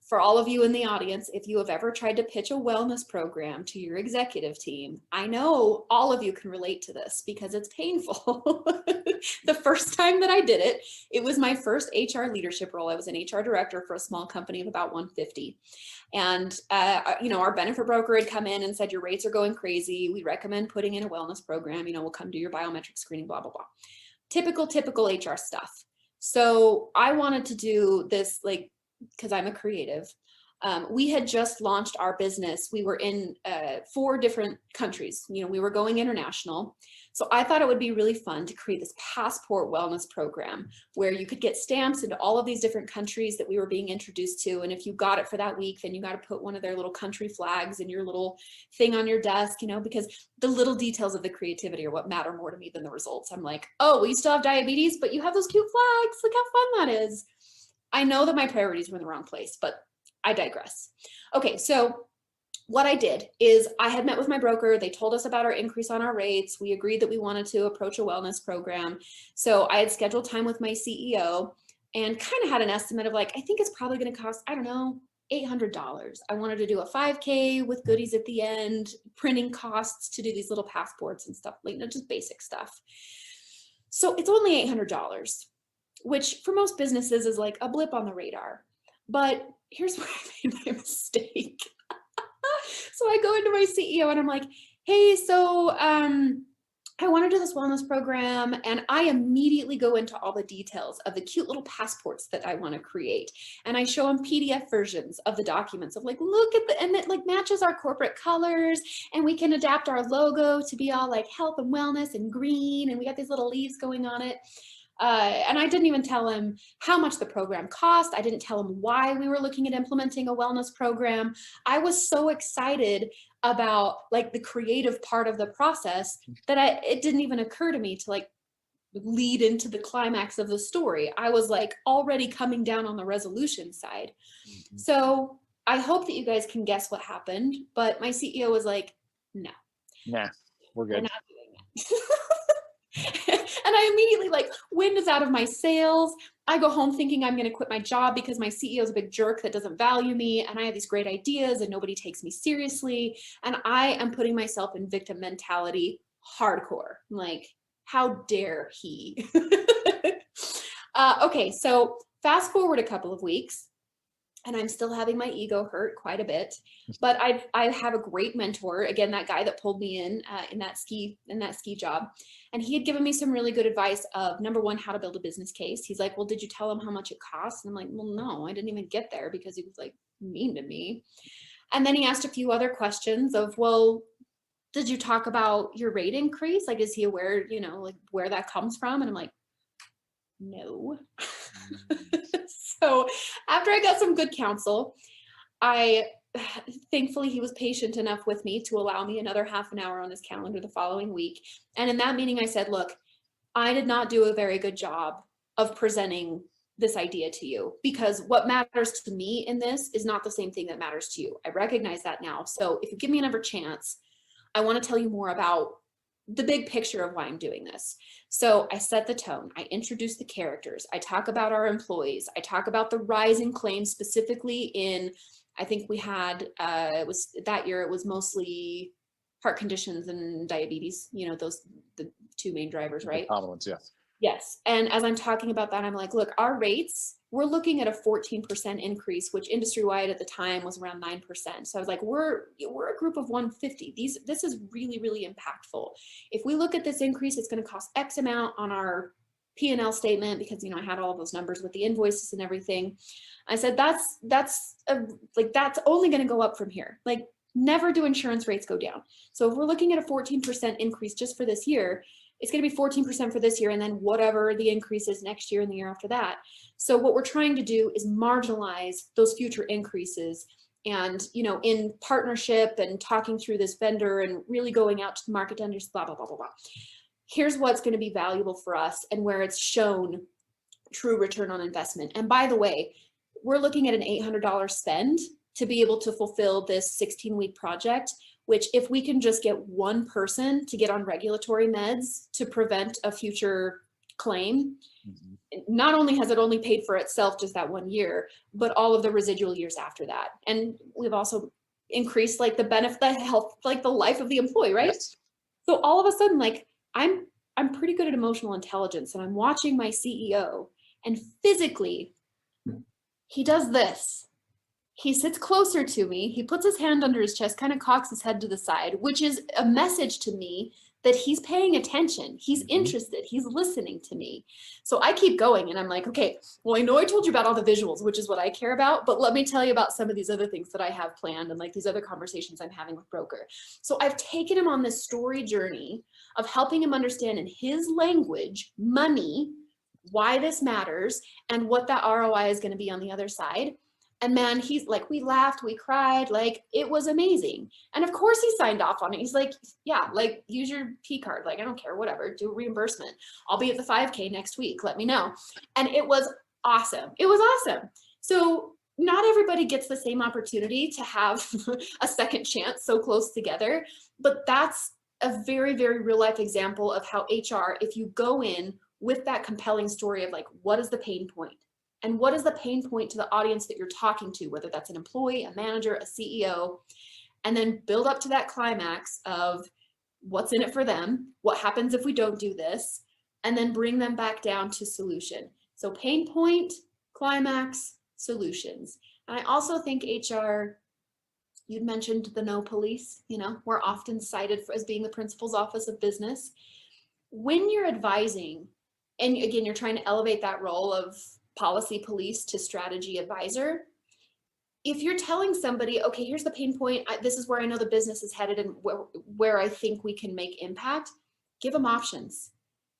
For all of you in the audience, if you have ever tried to pitch a wellness program to your executive team, I know all of you can relate to this because it's painful. The first time that I did it, it was my first HR leadership role. I was an HR director for a small company of about 150. And, our benefit broker had come in and said, your rates are going crazy. We recommend putting in a wellness program. We'll come do your biometric screening, blah, blah, blah. Typical HR stuff. So I wanted to do this, like, because I'm a creative. We had just launched our business. We were in 4 different countries. We were going international. So I thought it would be really fun to create this passport wellness program where you could get stamps into all of these different countries that we were being introduced to. And if you got it for that week, then you got to put one of their little country flags in your little thing on your desk, because the little details of the creativity are what matter more to me than the results. I'm like, oh, we still have diabetes, but you have those cute flags. Look how fun that is. I know that my priorities were in the wrong place, but I digress. Okay, so what I did is I had met with my broker. They told us about our increase on our rates. We agreed that we wanted to approach a wellness program. So I had scheduled time with my CEO and kind of had an estimate of, like, I think it's probably going to cost, I don't know, $800. I wanted to do a 5K with goodies at the end, printing costs to do these little passports and stuff, like, just basic stuff. So it's only $800, which for most businesses is like a blip on the radar. But here's where I made my mistake. So I go into my CEO and I'm like, hey, so I want to do this wellness program. And I immediately go into all the details of the cute little passports that I want to create. And I show them PDF versions of the documents of, like, look at and it, like, matches our corporate colors, and we can adapt our logo to be all like health and wellness and green. And we got these little leaves going on it. And I didn't even tell him how much the program cost. I didn't tell him why we were looking at implementing a wellness program. I was so excited about, like, the creative part of the process that it didn't even occur to me to, like, lead into the climax of the story. I was, like, already coming down on the resolution side. So I hope that you guys can guess what happened, but my CEO was like, no. Nah, we're good. We're not doing it. And I immediately, like, wind is out of my sails. I go home thinking I'm going to quit my job because my CEO is a big jerk that doesn't value me. And I have these great ideas and nobody takes me seriously. And I am putting myself in victim mentality hardcore. I'm like, how dare he? Okay, so fast forward a couple of weeks. And I'm still having my ego hurt quite a bit, but I have a great mentor. Again, that guy that pulled me in that ski job, and he had given me some really good advice of, number one, how to build a business case. He's like, well, did you tell him how much it costs? And I'm like, well, no, I didn't even get there because he was, like, mean to me. And then he asked a few other questions of, well, did you talk about your rate increase? Like, is he aware, like, where that comes from? And I'm like, no. So after I got some good counsel, thankfully he was patient enough with me to allow me another half an hour on his calendar the following week. And in that meeting, I said, look, I did not do a very good job of presenting this idea to you, because what matters to me in this is not the same thing that matters to you. I recognize that now. So if you give me another chance, I want to tell you more about the big picture of why I'm doing this. So I set the tone. I introduce the characters. I talk about our employees. I talk about the rising claims, specifically in, I think we had, it was that year, it was mostly heart conditions and diabetes, those, the 2 main drivers, right? Common ones, yes. Yes. And as I'm talking about that, I'm like, look, our rates we're looking at a 14% increase, which industry-wide at the time was around 9%. So I was like, we're a group of 150. This is really, really impactful. If we look at this increase, it's going to cost X amount on our P&L statement, because, you know, I had all those numbers with the invoices and everything. I said, that's only going to go up from here. Like, never do insurance rates go down. So if we're looking at a 14% increase just for this year, it's going to be 14% for this year, and then whatever the increase is next year and the year after that. So what we're trying to do is marginalize those future increases, and, you know, in partnership and talking through this vendor and really going out to the market to understand blah, blah, blah, blah, blah. Here's what's going to be valuable for us and where it's shown true return on investment. And by the way, we're looking at an $800 spend to be able to fulfill this 16-week project, which if we can just get one person to get on regulatory meds to prevent a future claim, not only has it only paid for itself just that 1 year, but all of the residual years after that. And we've also increased like the benefit, the health, like the life of the employee, right? Yes. So all of a sudden, like I'm pretty good at emotional intelligence, and I'm watching my CEO, and physically he does this. He sits closer to me. He puts his hand under his chest, kind of cocks his head to the side, which is a message to me that he's paying attention. He's interested. He's listening to me. So I keep going, and I'm like, okay, well, I know I told you about all the visuals, which is what I care about, but let me tell you about some of these other things that I have planned and like these other conversations I'm having with broker. So I've taken him on this story journey of helping him understand in his language, money, why this matters, and what that ROI is going to be on the other side. And man, he's like, we laughed, we cried, like it was amazing. And of course he signed off on it. He's like, yeah, like use your P card. Like, I don't care, whatever, do a reimbursement. I'll be at the 5K next week. Let me know. And it was awesome. It was awesome. So not everybody gets the same opportunity to have a second chance so close together, but that's a very, very real life example of how HR, if you go in with that compelling story of like, what is the pain point? And what is the pain point to the audience that you're talking to, whether that's an employee, a manager, a CEO, and then build up to that climax of what's in it for them, what happens if we don't do this, and then bring them back down to solution. So pain point, climax, solutions. And I also think HR, you'd mentioned the no police, you know, we're often cited as being the principal's office of business. When you're advising, and again, you're trying to elevate that role of policy police to strategy advisor. If you're telling somebody, okay, here's the pain point, this is where I know the business is headed and where I think we can make impact, give them options.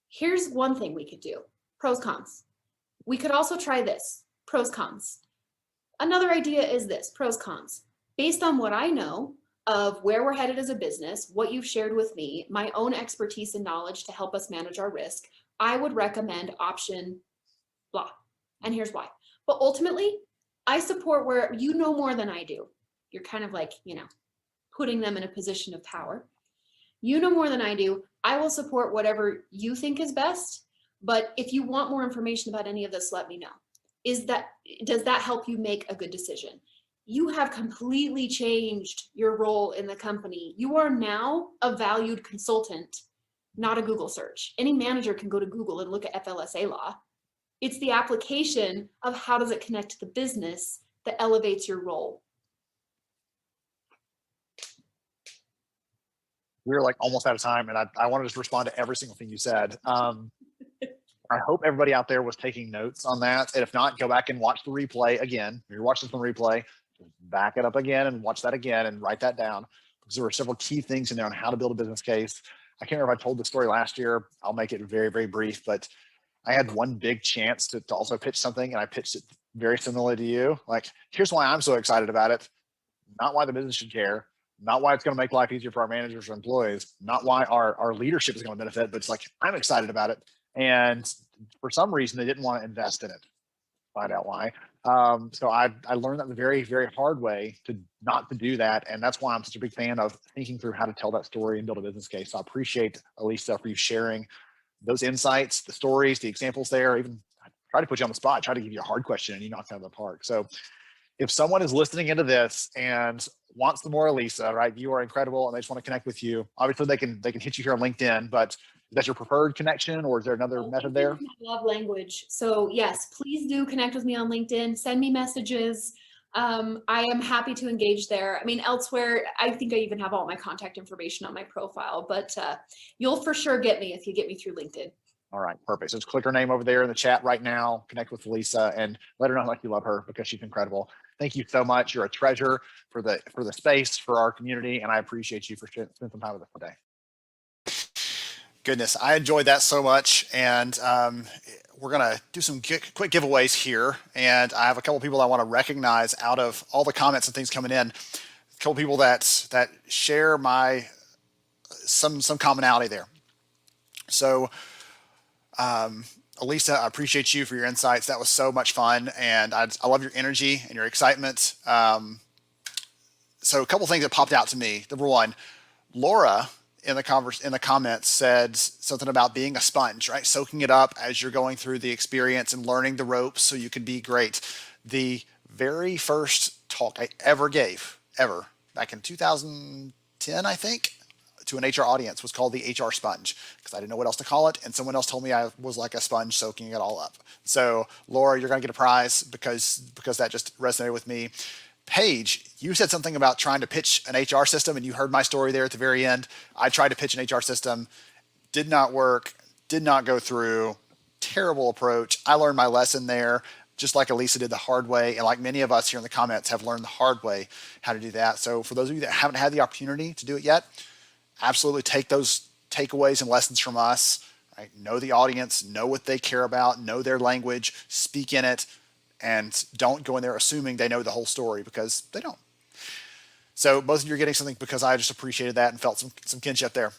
Here's one thing we could do, pros, cons. We could also try this, pros, cons. Another idea is this, pros, cons. Based on what I know of where we're headed as a business, what you've shared with me, my own expertise and knowledge to help us manage our risk, I would recommend option blah. And here's why. But ultimately, I support where you know more than I do. You're kind of like, you know, putting them in a position of power. You know more than I do. I will support whatever you think is best. But if you want more information about any of this, let me know. Does that help you make a good decision? You have completely changed your role in the company. You are now a valued consultant, not a Google search. Any manager can go to Google and look at FLSA law. It's the application of how does it connect to the business that elevates your role. We're like almost out of time, and I want to just respond to every single thing you said. I hope everybody out there was taking notes on that. And if not, go back and watch the replay again. If you're watching this on replay, back it up again and watch that again and write that down, because there were several key things in there on how to build a business case. I can't remember if I told the story last year. I'll make it very, very brief, but I had one big chance to also pitch something, and I pitched it very similarly to you. Like, here's why I'm so excited about it. Not why the business should care, not why it's going to make life easier for our managers or employees, not why our leadership is going to benefit, but it's like, I'm excited about it. And for some reason, they didn't want to invest in it. Find out why. So I learned that the very, very hard way not to do that. And that's why I'm such a big fan of thinking through how to tell that story and build a business case. So I appreciate Elisa for you sharing those insights, the stories, the examples there. Even I try to put you on the spot, try to give you a hard question, and you knocked it out of the park. So if someone is listening into this and wants the more Elisa, right? You are incredible and they just want to connect with you. Obviously they can hit you here on LinkedIn, but is that your preferred connection or is there another method there? LinkedIn is my love language. So yes, please do connect with me on LinkedIn. Send me messages. I am happy to engage there. I mean, elsewhere, I think I even have all my contact information on my profile, but you'll for sure get me if you get me through LinkedIn. All right, perfect. So just click her name over there in the chat right now, connect with Lisa and let her know how much you love her because she's incredible. Thank you so much. You're a treasure for the space, for our community, and I appreciate you for spending some time with us today. Goodness, I enjoyed that so much. And we're going to do some quick giveaways here. And I have a couple people I want to recognize out of all the comments and things coming in. A couple people that share my some commonality there. So Elisa, I appreciate you for your insights. That was so much fun. And I love your energy and your excitement. So a couple things that popped out to me. Number one, Laura in the comments said something about being a sponge, right? Soaking it up as you're going through the experience and learning the ropes so you can be great. The very first talk I ever gave, back in 2010, I think, to an HR audience was called the HR sponge because I didn't know what else to call it. And someone else told me I was like a sponge soaking it all up. So Laura, you're going to get a prize because that just resonated with me. Paige, you said something about trying to pitch an HR system and you heard my story there at the very end. I tried to pitch an HR system, did not work, did not go through, terrible approach. I learned my lesson there, just like Elisa did the hard way. And like many of us here in the comments have learned the hard way how to do that. So for those of you that haven't had the opportunity to do it yet, absolutely take those takeaways and lessons from us, right? Know the audience, know what they care about, know their language, speak in it, and don't go in there assuming they know the whole story because they don't. So both of you are getting something because I just appreciated that and felt some kinship there.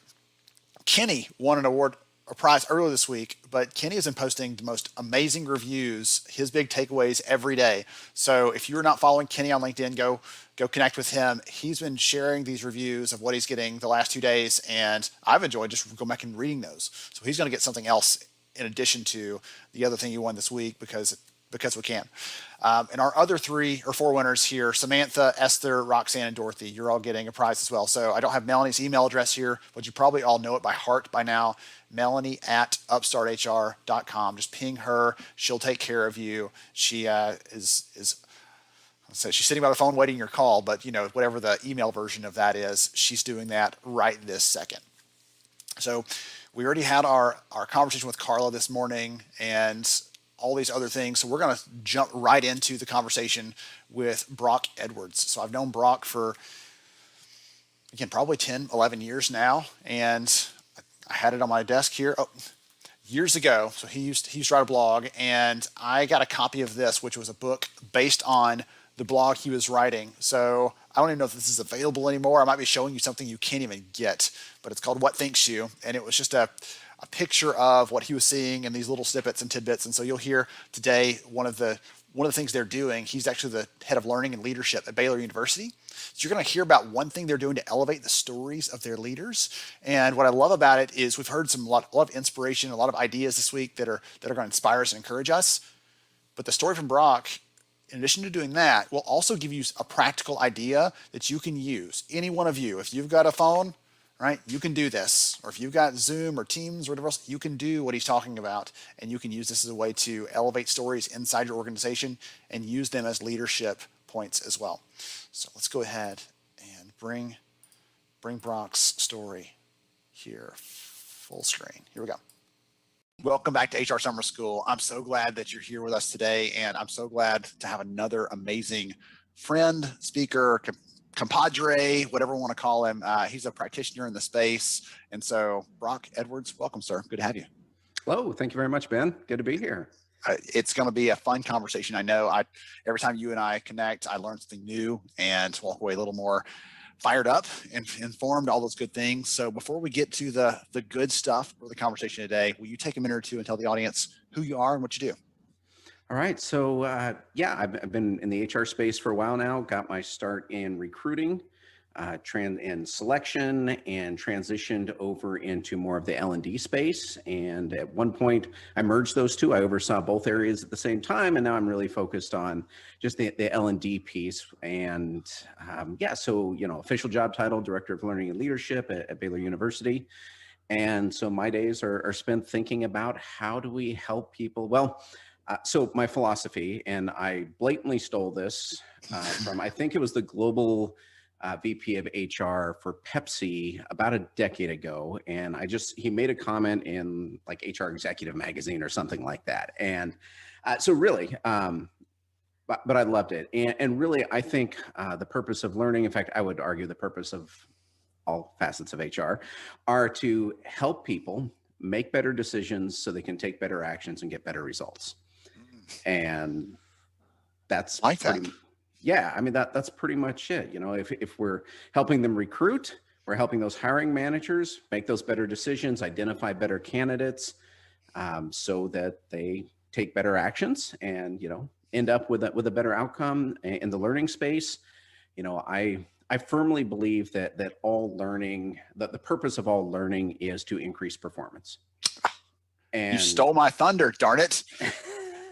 Kenny won a prize earlier this week, but Kenny has been posting the most amazing reviews, his big takeaways every day. So if you're not following Kenny on LinkedIn, go connect with him. He's been sharing these reviews of what he's getting the last 2 days, and I've enjoyed just going back and reading those. So he's going to get something else in addition to the other thing he won this week because we can. And our other 3 or 4 winners here, Samantha, Esther, Roxanne, and Dorothy, you're all getting a prize as well. So I don't have Melanie's email address here, but you probably all know it by heart by now. Melanie@upstarthr.com. Just ping her. She'll take care of you. She she's sitting by the phone waiting your call, but whatever the email version of that is, she's doing that right this second. So we already had our conversation with Carla this morning and all these other things. So we're going to jump right into the conversation with Brock Edwards. So I've known Brock for, again, probably 10, 11 years now. And I had it on my desk here years ago. So he used to write a blog and I got a copy of this, which was a book based on the blog he was writing. So I don't even know if this is available anymore. I might be showing you something you can't even get, but it's called What Thinks You. And it was just a picture of what he was seeing in these little snippets and tidbits. And so you'll hear today one of the things they're doing. He's actually the head of learning and leadership at Baylor University. So you're going to hear about one thing they're doing to elevate the stories of their leaders. And what I love about it is we've heard a lot of inspiration, a lot of ideas this week that are going to inspire us and encourage us. But the story from Brock, in addition to doing that, will also give you a practical idea that you can use. Any one of you, if you've got a phone, right, you can do this. Or if you've got Zoom or Teams or whatever else, you can do what he's talking about. And you can use this as a way to elevate stories inside your organization and use them as leadership points as well. So let's go ahead and bring Brock's story here, full screen. Here we go. Welcome back to HR Summer School. I'm so glad that you're here with us today, and I'm so glad to have another amazing friend, speaker, compadre, whatever we want to call him. He's a practitioner in the space. And so Brock Edwards, welcome, sir. Good to have you. Hello. Thank you very much, Ben. Good to be here. It's going to be a fun conversation. I know every time you and I connect, I learn something new and walk away a little more fired up and informed, all those good things. So before we get to the good stuff for the conversation today, will you take a minute or two and tell the audience who you are and what you do? All right. So, I've been in the HR space for a while now, got my start in recruiting in selection and transitioned over into more of the L&D space. And at one point I merged those two. I oversaw both areas at the same time. And now I'm really focused on just the L&D piece. And so, official job title, Director of Learning and Leadership at Baylor University. And so my days are spent thinking about how do we help people? Well, so my philosophy, and I blatantly stole this from, I think it was the global VP of HR for Pepsi about a decade ago. And he made a comment in like HR Executive Magazine or something like that. And so really, but I loved it. And really, I think the purpose of learning, in fact, I would argue the purpose of all facets of HR, are to help people make better decisions so they can take better actions and get better results. And that's like that. Yeah, I mean, that's pretty much it. If we're helping them recruit, we're helping those hiring managers make those better decisions, identify better candidates, so that they take better actions and, end up with a better outcome in the learning space. I firmly believe that all learning, that the purpose of all learning is to increase performance. And you stole my thunder, darn it.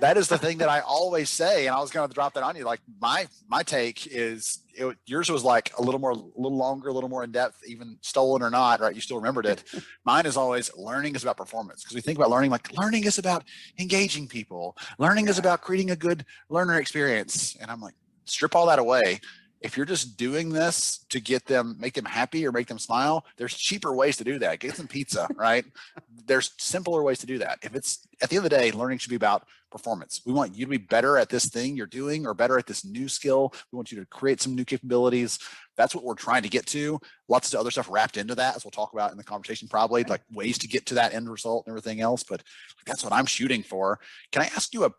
That is the thing that I always say, and I was going to drop that on you. Like my take is, yours was like a little longer, a little more in depth, even stolen or not, right? You still remembered it. Mine is always learning is about performance, because we think about learning like learning is about engaging people. Learning is about creating a good learner experience. And I'm like, strip all that away. If you're just doing this to make them happy or make them smile, there's cheaper ways to do that. Get some pizza, right? There's simpler ways to do that. If it's at the end of the day, learning should be about performance. We want you to be better at this thing you're doing or better at this new skill. We want you to create some new capabilities. That's what we're trying to get to. Lots of other stuff wrapped into that, as we'll talk about in the conversation, probably like ways to get to that end result and everything else. But that's what I'm shooting for. Can I ask you a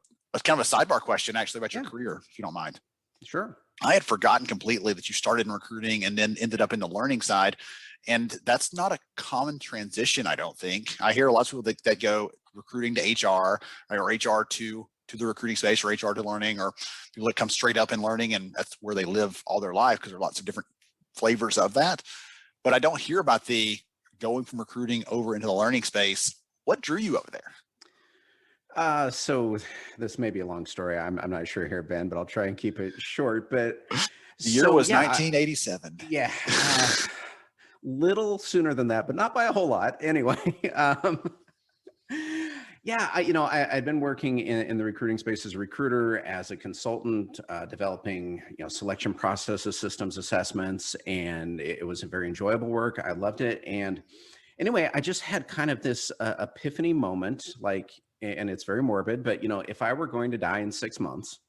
kind of a sidebar question actually about your career, if you don't mind? Sure. I had forgotten completely that you started in recruiting and then ended up in the learning side. And that's not a common transition, I don't think. I hear lots of people that go recruiting to HR, right, or HR to the recruiting space, or HR to learning, or people that come straight up in learning and that's where they live all their life, because there are lots of different flavors of that. But I don't hear about the going from recruiting over into the learning space. What drew you over there? So this may be a long story. I'm not sure here, Ben, but I'll try and keep it short. But the year was 1987. Little sooner than that, but not by a whole lot. Anyway, I'd been working in the recruiting space as a recruiter, as a consultant, developing selection processes, systems, assessments, and it was a very enjoyable work. I loved it. And anyway, I just had kind of this epiphany moment, and it's very morbid, but if I were going to die in 6 months,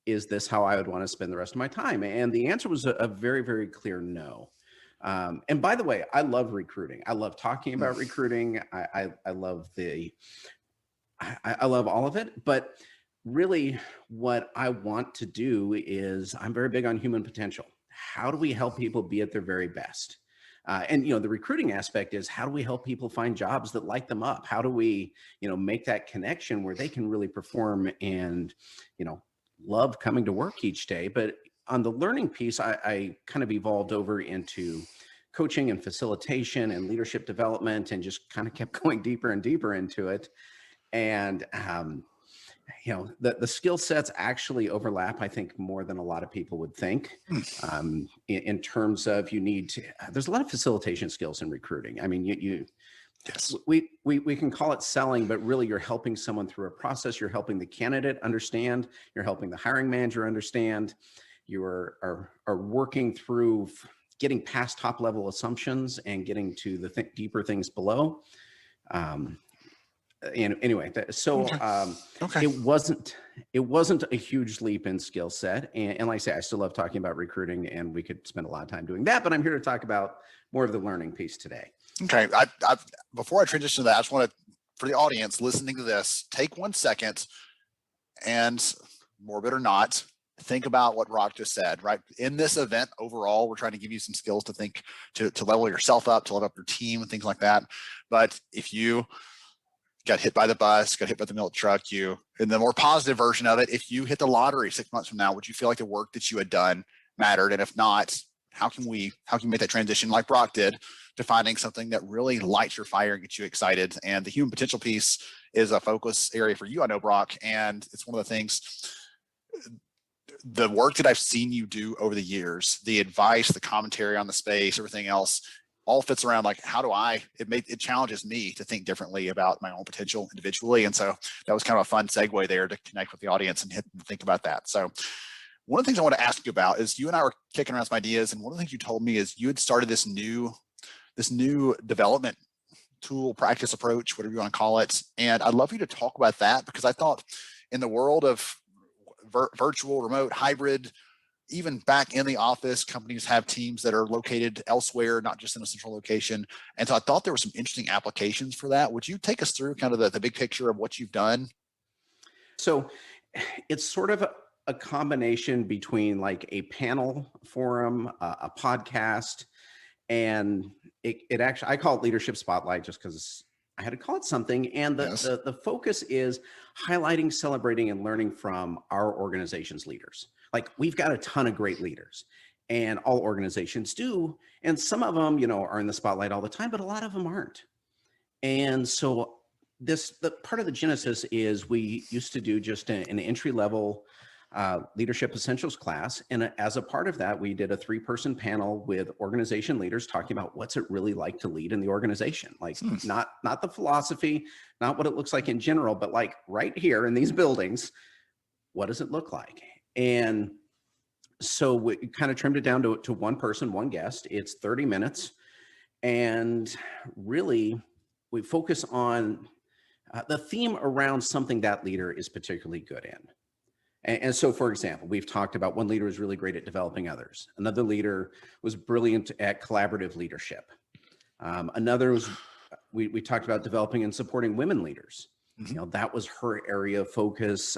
is this how I would want to spend the rest of my time? And the answer was a very, very clear no. And by the way, I love recruiting. I love talking about recruiting. I love I love all of it, but really what I want to do is, I'm very big on human potential. How do we help people be at their very best? And the recruiting aspect is, how do we help people find jobs that light them up? How do we, make that connection where they can really perform and, love coming to work each day? But on the learning piece, I kind of evolved over into coaching and facilitation and leadership development, and just kind of kept going deeper and deeper into it. And, the skill sets actually overlap, I think, more than a lot of people would think. In terms of, there's a lot of facilitation skills in recruiting. I mean, yes, we can call it selling, but really you're helping someone through a process. You're helping the candidate understand. You're helping the hiring manager understand. You are working through getting past top level assumptions and getting to the deeper things below. Anyway, it wasn't a huge leap in skill set, and like I say, I still love talking about recruiting, and we could spend a lot of time doing that, but I'm here to talk about more of the learning piece today. Okay, before I transition to that, I just want to, for the audience listening to this, take 1 second and, morbid or not, think about what Rock just said, right? In this event, overall, we're trying to give you some skills to think, to level yourself up, to level up your team and things like that. But if you got hit by the bus, got hit by the milk truck, in the more positive version of it, if you hit the lottery 6 months from now, would you feel like the work that you had done mattered? And if not, how can we make that transition like Brock did to finding something that really lights your fire and gets you excited. And the human potential piece is a focus area for you, I know, Brock, and it's one of the things, the work that I've seen you do over the years, the advice, the commentary on the space, everything else, all fits around like, how do it challenges me to think differently about my own potential individually. And so that was kind of a fun segue there to connect with the audience and think about that. So one of the things I want to ask you about is, you and I were kicking around some ideas, and one of the things you told me is you had started this new development tool, practice approach, whatever you want to call it. And I'd love you to talk about that, because I thought in the world of virtual, remote, hybrid, even back in the office, companies have teams that are located elsewhere, not just in a central location. And so I thought there were some interesting applications for that. Would you take us through kind of the big picture of what you've done? So it's sort of a combination between like a panel forum, a podcast, and it actually, I call it Leadership Spotlight just because I had to call it something. And the focus is highlighting, celebrating, and learning from our organization's leaders. Like, we've got a ton of great leaders, and all organizations do. And some of them, are in the spotlight all the time, but a lot of them aren't. And so the part of the genesis is we used to do just an entry level leadership essentials class. And as a part of that, we did a 3-person panel with organization leaders talking about what's it really like to lead in the organization. Like not the philosophy, not what it looks like in general, but like right here in these buildings, what does it look like? And so we kind of trimmed it down to one person, one guest. It's 30 minutes. And really, we focus on the theme around something that leader is particularly good in. And so, for example, we've talked about one leader was really great at developing others. Another leader was brilliant at collaborative leadership. Another was, we talked about developing and supporting women leaders. Mm-hmm. That was her area of focus.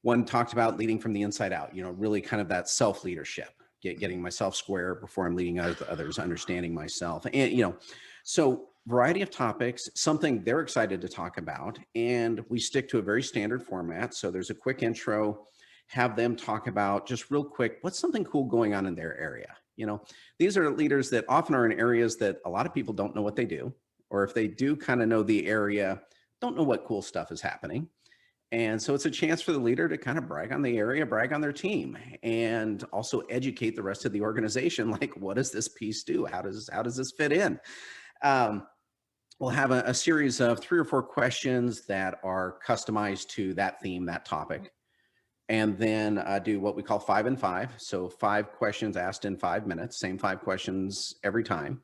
One talked about leading from the inside out, really kind of that self-leadership, getting myself square before I'm leading others, understanding myself. And, so variety of topics, something they're excited to talk about. And we stick to a very standard format. So there's a quick intro, have them talk about just real quick, what's something cool going on in their area? These are leaders that often are in areas that a lot of people don't know what they do, or if they do kind of know the area, don't know what cool stuff is happening. And so it's a chance for the leader to kind of brag on the area, brag on their team, and also educate the rest of the organization. Like, what does this piece do? How does this fit in? We'll have a series of 3 or 4 questions that are customized to that theme, that topic. And then do what we call 5 and 5. So 5 questions asked in 5 minutes, same 5 questions every time.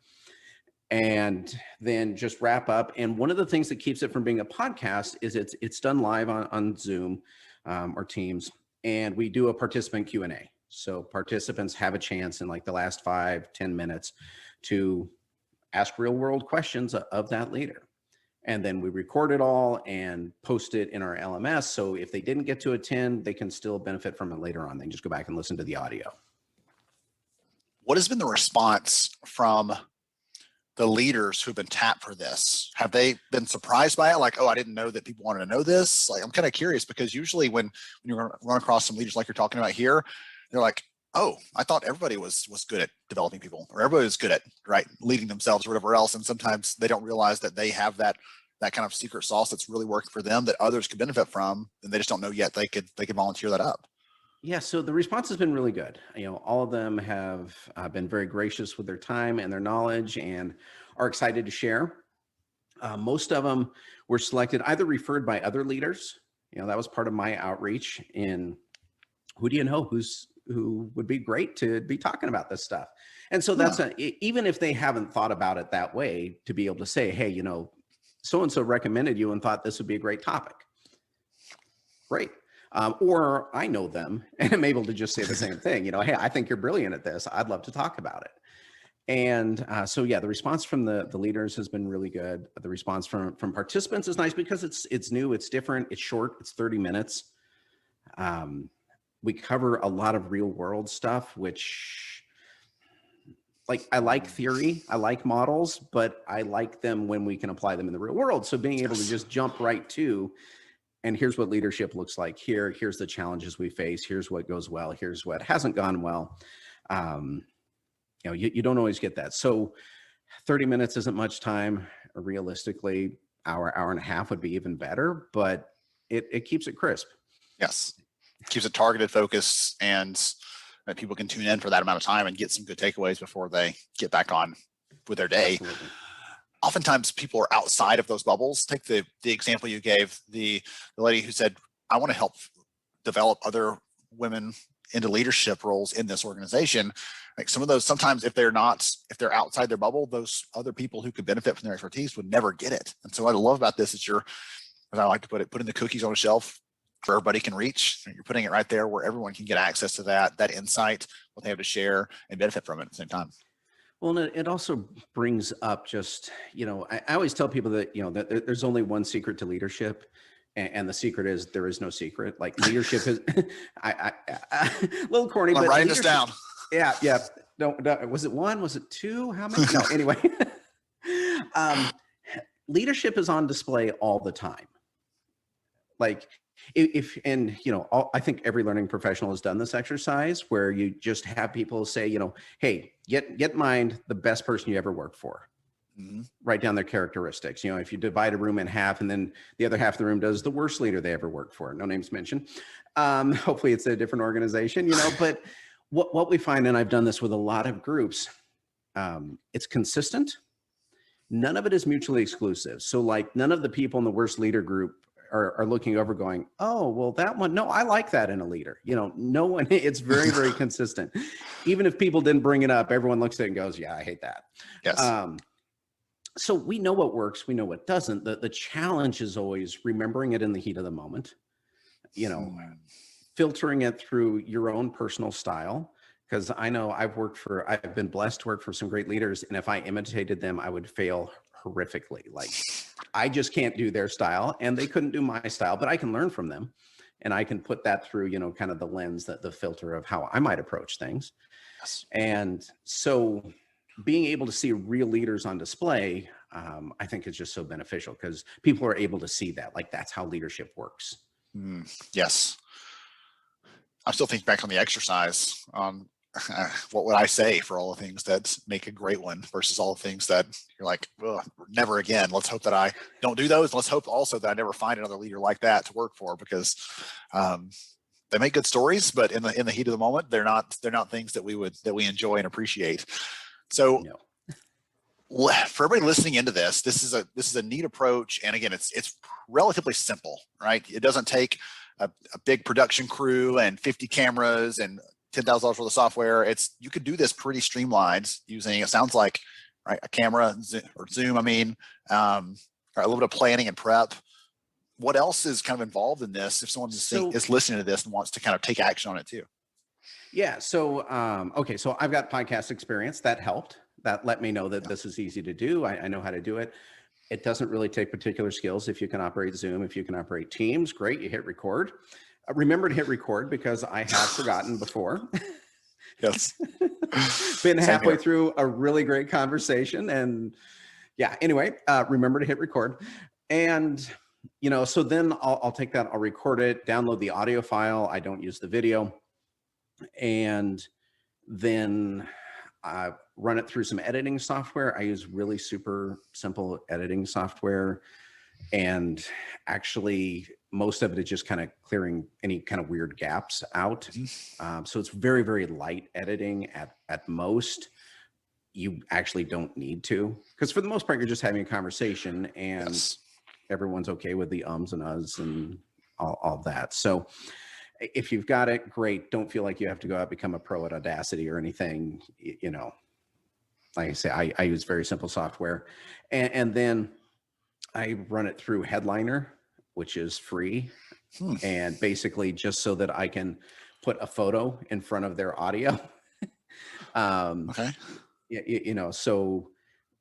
And then just wrap up. And one of the things that keeps it from being a podcast is it's done live on Zoom or Teams. And we do a participant Q&A. So participants have a chance in like the last 5-10 minutes to ask real world questions of that leader. And then we record it all and post it in our LMS. So if they didn't get to attend, they can still benefit from it later on. They can just go back and listen to the audio. What has been the response from the leaders who've been tapped for this? Have they been surprised by it? Like, oh, I didn't know that people wanted to know this. Like, I'm kind of curious, because usually when you run across some leaders like you're talking about here, they're like, oh, I thought everybody was good at developing people, or everybody was good at leading themselves or whatever else. And sometimes they don't realize that they have that kind of secret sauce that's really working for them that others could benefit from, and they just don't know yet they could volunteer that up. Yeah, so the response has been really good. All of them have been very gracious with their time and their knowledge and are excited to share. Most of them were selected, either referred by other leaders. That was part of my outreach in who do you know who would be great to be talking about this stuff. And so that's even if they haven't thought about it that way, to be able to say, hey, so-and-so recommended you and thought this would be a great topic. Great. Or I know them and I'm able to just say the same thing, hey, I think you're brilliant at this. I'd love to talk about it. And so, yeah, the response from the leaders has been really good. The response from participants is nice because it's new, it's different, it's short, it's 30 minutes. We cover a lot of real world stuff, which I like theory, I like models, but I like them when we can apply them in the real world. So being able to just jump right to, and here's what leadership looks like here's the challenges we face, here's what goes well, here's what hasn't gone well. you don't always get that. So 30 minutes isn't much time. Realistically, hour and a half would be even better, but it keeps it crisp. Yes. Keeps it targeted, focused, and that people can tune in for that amount of time and get some good takeaways before they get back on with their day. Absolutely. Oftentimes people are outside of those bubbles. Take the example you gave, the lady who said, I want to help develop other women into leadership roles in this organization. Like some of those, sometimes if they're outside their bubble, those other people who could benefit from their expertise would never get it. And so what I love about this is as I like to put it, putting the cookies on a shelf where everybody can reach. You're putting it right there where everyone can get access to that insight, what they have to share, and benefit from it at the same time. Well, and it also brings up just, I always tell people that, that there's only one secret to leadership. And the secret is there is no secret. Like leadership is, a little corny, I'm but writing this down. Yeah. No, was it one? Was it two? How many? No, anyway. Leadership is on display all the time. Like I think every learning professional has done this exercise where you just have people say, hey, get in mind the best person you ever worked for. Mm-hmm. Write down their characteristics. If you divide a room in half and then the other half of the room does the worst leader they ever worked for, no names mentioned. Hopefully it's a different organization, but what we find, and I've done this with a lot of groups, it's consistent. None of it is mutually exclusive. So like none of the people in the worst leader group are looking over going, oh, well, that one, no, I like that in a leader. No one, it's very, very consistent. Even if people didn't bring it up, everyone looks at it and goes, yeah, I hate that. Yes. So we know what works, we know what doesn't. The challenge is always remembering it in the heat of the moment, filtering it through your own personal style. Because I know I've been blessed to work for some great leaders. And if I imitated them, I would fail horrifically. Like I just can't do their style and they couldn't do my style, but I can learn from them. And I can put that through, kind of the lens, the filter of how I might approach things. Yes. And so being able to see real leaders on display, I think is just so beneficial because people are able to see that, like that's how leadership works. Yes. I'm still thinking back on the exercise on what would I say for all the things that make a great one versus all the things that you're like, well, never again. Let's hope that I don't do those. Let's hope also that I never find another leader like that to work for because they make good stories, but in the heat of the moment, they're not things that we enjoy and appreciate. So for everybody listening into this is a neat approach. And again, it's relatively simple, right? It doesn't take a big production crew and 50 cameras and $10,000 worth of software. You could do this pretty streamlined using, it sounds like, right, a camera or Zoom, or a little bit of planning and prep. What else is kind of involved in this if someone is listening to this and wants to kind of take action on it too? Yeah. So, okay. So I've got podcast experience that helped. That let me know that this is easy to do. I know how to do it. It doesn't really take particular skills. If you can operate Zoom, if you can operate Teams, great. You hit record. Remember to hit record because I have forgotten before. Yes. Been halfway through a really great conversation. And yeah, anyway, remember to hit record. And, so then I'll take that, I'll record it, download the audio file. I don't use the video. And then run it through some editing software. I use really super simple editing software. And actually, most of it is just kind of clearing any kind of weird gaps out. So it's very, very light editing at most. You actually don't need to, because for the most part, you're just having a conversation and everyone's okay with the ums and uhs and all that. So if you've got it, great. Don't feel like you have to go out and become a pro at Audacity or anything. Like I say, I use very simple software. And then I run it through Headliner, which is free. And basically just so that I can put a photo in front of their audio. Okay. So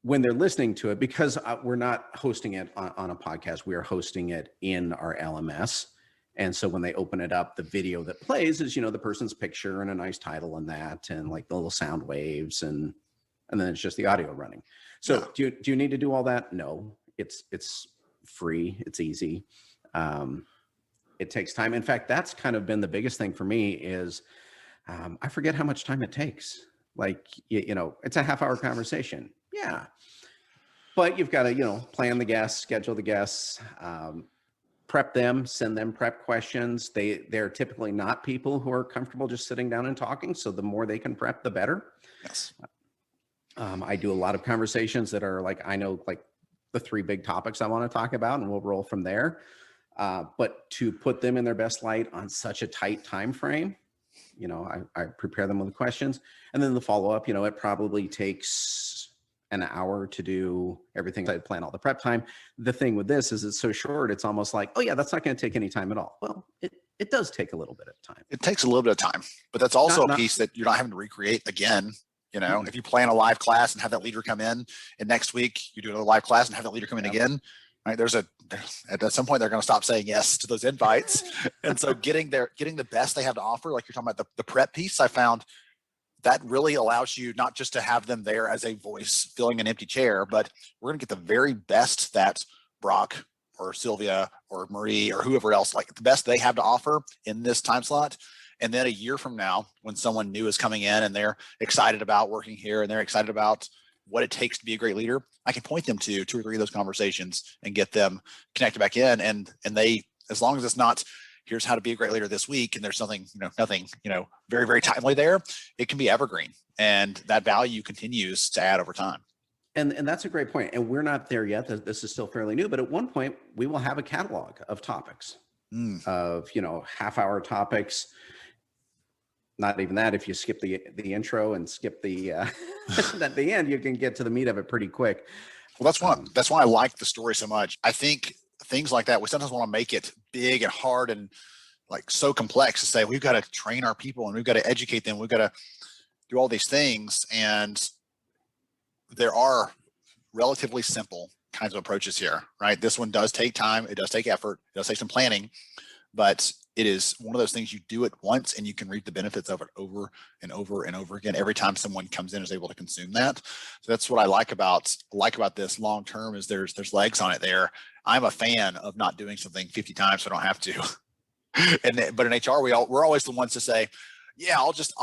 when they're listening to it, because we're not hosting it on a podcast, we are hosting it in our LMS. And so when they open it up, the video that plays is, the person's picture and a nice title and that, and like the little sound waves, and then it's just the audio running. So do you need to do all that? No, it's free. It's easy. It takes time. In fact, that's kind of been the biggest thing for me is I forget how much time it takes. Like, it's a half-hour conversation. Yeah. But you've got to, plan the guests, schedule the guests, prep them, send them prep questions. They're typically not people who are comfortable just sitting down and talking. So the more they can prep, the better. Yes. I do a lot of conversations that are like, I know like the 3 big topics I want to talk about, and we'll roll from there. But to put them in their best light on such a tight time frame, I prepare them with the questions, and then the follow-up, it probably takes an hour to do everything. I plan all the prep time. The thing with this is it's so short, it's almost like, oh yeah, that's not going to take any time at all. Well, it does take a little bit of time. It takes a little bit of time, but that's also a piece that you're not having to recreate again. If you plan a live class and have that leader come in, and next week you do another live class and have that leader come in again, right? At some point they're going to stop saying yes to those invites. And so getting the best they have to offer, like you're talking about the prep piece, I found that really allows you not just to have them there as a voice filling an empty chair, but we're going to get the very best that Brock or Sylvia or Marie or whoever else, like the best they have to offer in this time slot. And then a year from now, when someone new is coming in and they're excited about working here and they're excited about what it takes to be a great leader, I can point them to 2 or 3 of those conversations and get them connected back in. And they, as long as it's not, here's how to be a great leader this week, and there's nothing very, very timely there, it can be evergreen. And that value continues to add over time. And that's a great point. And we're not there yet. This is still fairly new, but at one point we will have a catalog of topics, of, half-hour topics. Not even that. If you skip the intro and skip the at the end, you can get to the meat of it pretty quick. Well, that's why I like the story so much. I think things like that, we sometimes want to make it big and hard and like so complex to say we've got to train our people and we've got to educate them, we've got to do all these things. And there are relatively simple kinds of approaches here, right? This one does take time, it does take effort, it does take some planning, but it is one of those things you do it once and you can reap the benefits of it over and over and over again every time someone comes in and is able to consume that. So that's what I like about this long term, is there's legs on it there. I'm a fan of not doing something 50 times so I don't have to. But in HR, we're always the ones to say, yeah, I'll just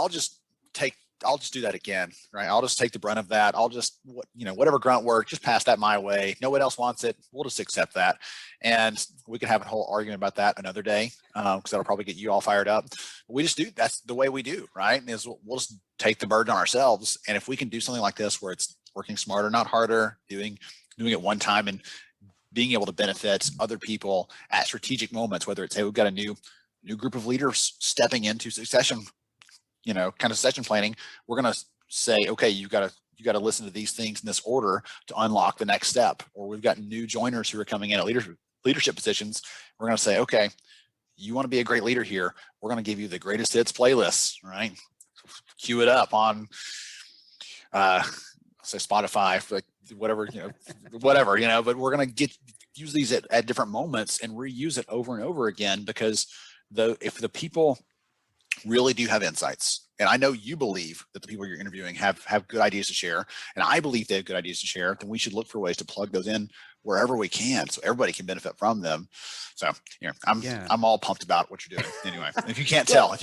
do that again, right? I'll just take the brunt of that. I'll just, whatever grunt work, just pass that my way. No one else wants it. We'll just accept that. And we can have a whole argument about that another day, because that'll probably get you all fired up. We just do, that's the way we do, right? Is we'll just take the burden on ourselves. And if we can do something like this, where it's working smarter, not harder, doing it one time and being able to benefit other people at strategic moments, whether it's, hey, we've got a new group of leaders stepping into succession, kind of session planning, we're going to say, okay, you got to listen to these things in this order to unlock the next step. Or we've got new joiners who are coming in at leadership positions. We're going to say, okay, you want to be a great leader here, we're going to give you the greatest hits playlist, right? Cue it up on, say Spotify, like whatever, but we're going to use these at different moments and reuse it over and over again, because if the people really do have insights, and I know you believe that the people you're interviewing have good ideas to share, and I believe they have good ideas to share, then we should look for ways to plug those in wherever we can, so everybody can benefit from them. So I'm all pumped about what you're doing. Anyway, if you can't tell,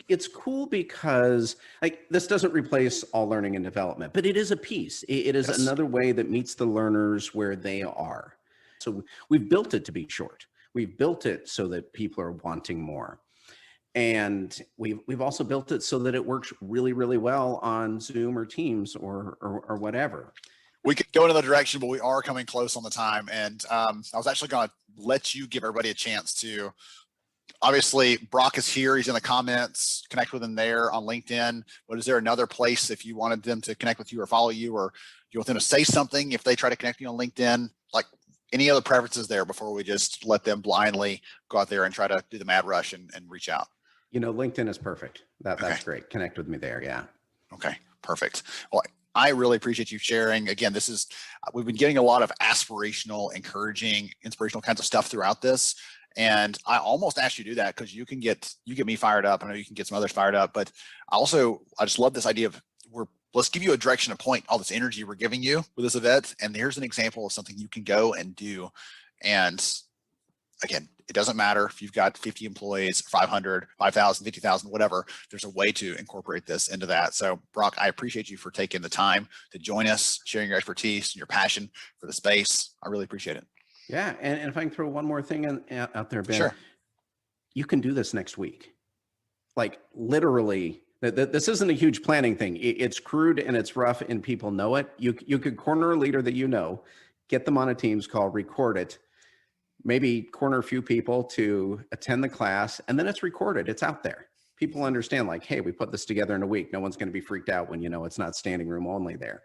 it's cool because like this doesn't replace all learning and development, but it is a piece. It is another way that meets the learners where they are. So we've built it to be short. We've built it so that people are wanting more. And we've also built it so that it works really, really well on Zoom or Teams or whatever. We could go in another direction, but we are coming close on the time. And I was actually going to let you give everybody a chance to, obviously Brock is here. He's in the comments, connect with him there on LinkedIn. But is there another place if you wanted them to connect with you or follow you, or you want them to say something if they try to connect you on LinkedIn? Like, any other preferences there before we just let them blindly go out there and try to do the mad rush and reach out? LinkedIn is perfect. That's great. Connect with me there. Yeah. Okay, perfect. Well, I really appreciate you sharing. Again, we've been getting a lot of aspirational, encouraging, inspirational kinds of stuff throughout this. And I almost asked you to do that because you get me fired up. I know you can get some others fired up, but I just love this idea of let's give you a direction to point all this energy we're giving you with this event. And here's an example of something you can go and do. And again, It doesn't matter if you've got 50 employees, 500, 5,000, 50,000, whatever. There's a way to incorporate this into that. So Brock, I appreciate you for taking the time to join us, sharing your expertise and your passion for the space. I really appreciate it. Yeah, and if I can throw one more thing out there, Ben, Sure. you can do this next week. Like literally, this isn't a huge planning thing. It's crude and it's rough and people know it. You could corner a leader that you know, get them on a Teams call, record it, maybe corner a few people to attend the class, and then it's recorded. It's out there. People understand like, hey, we put this together in a week. No one's going to be freaked out when, it's not standing room only there.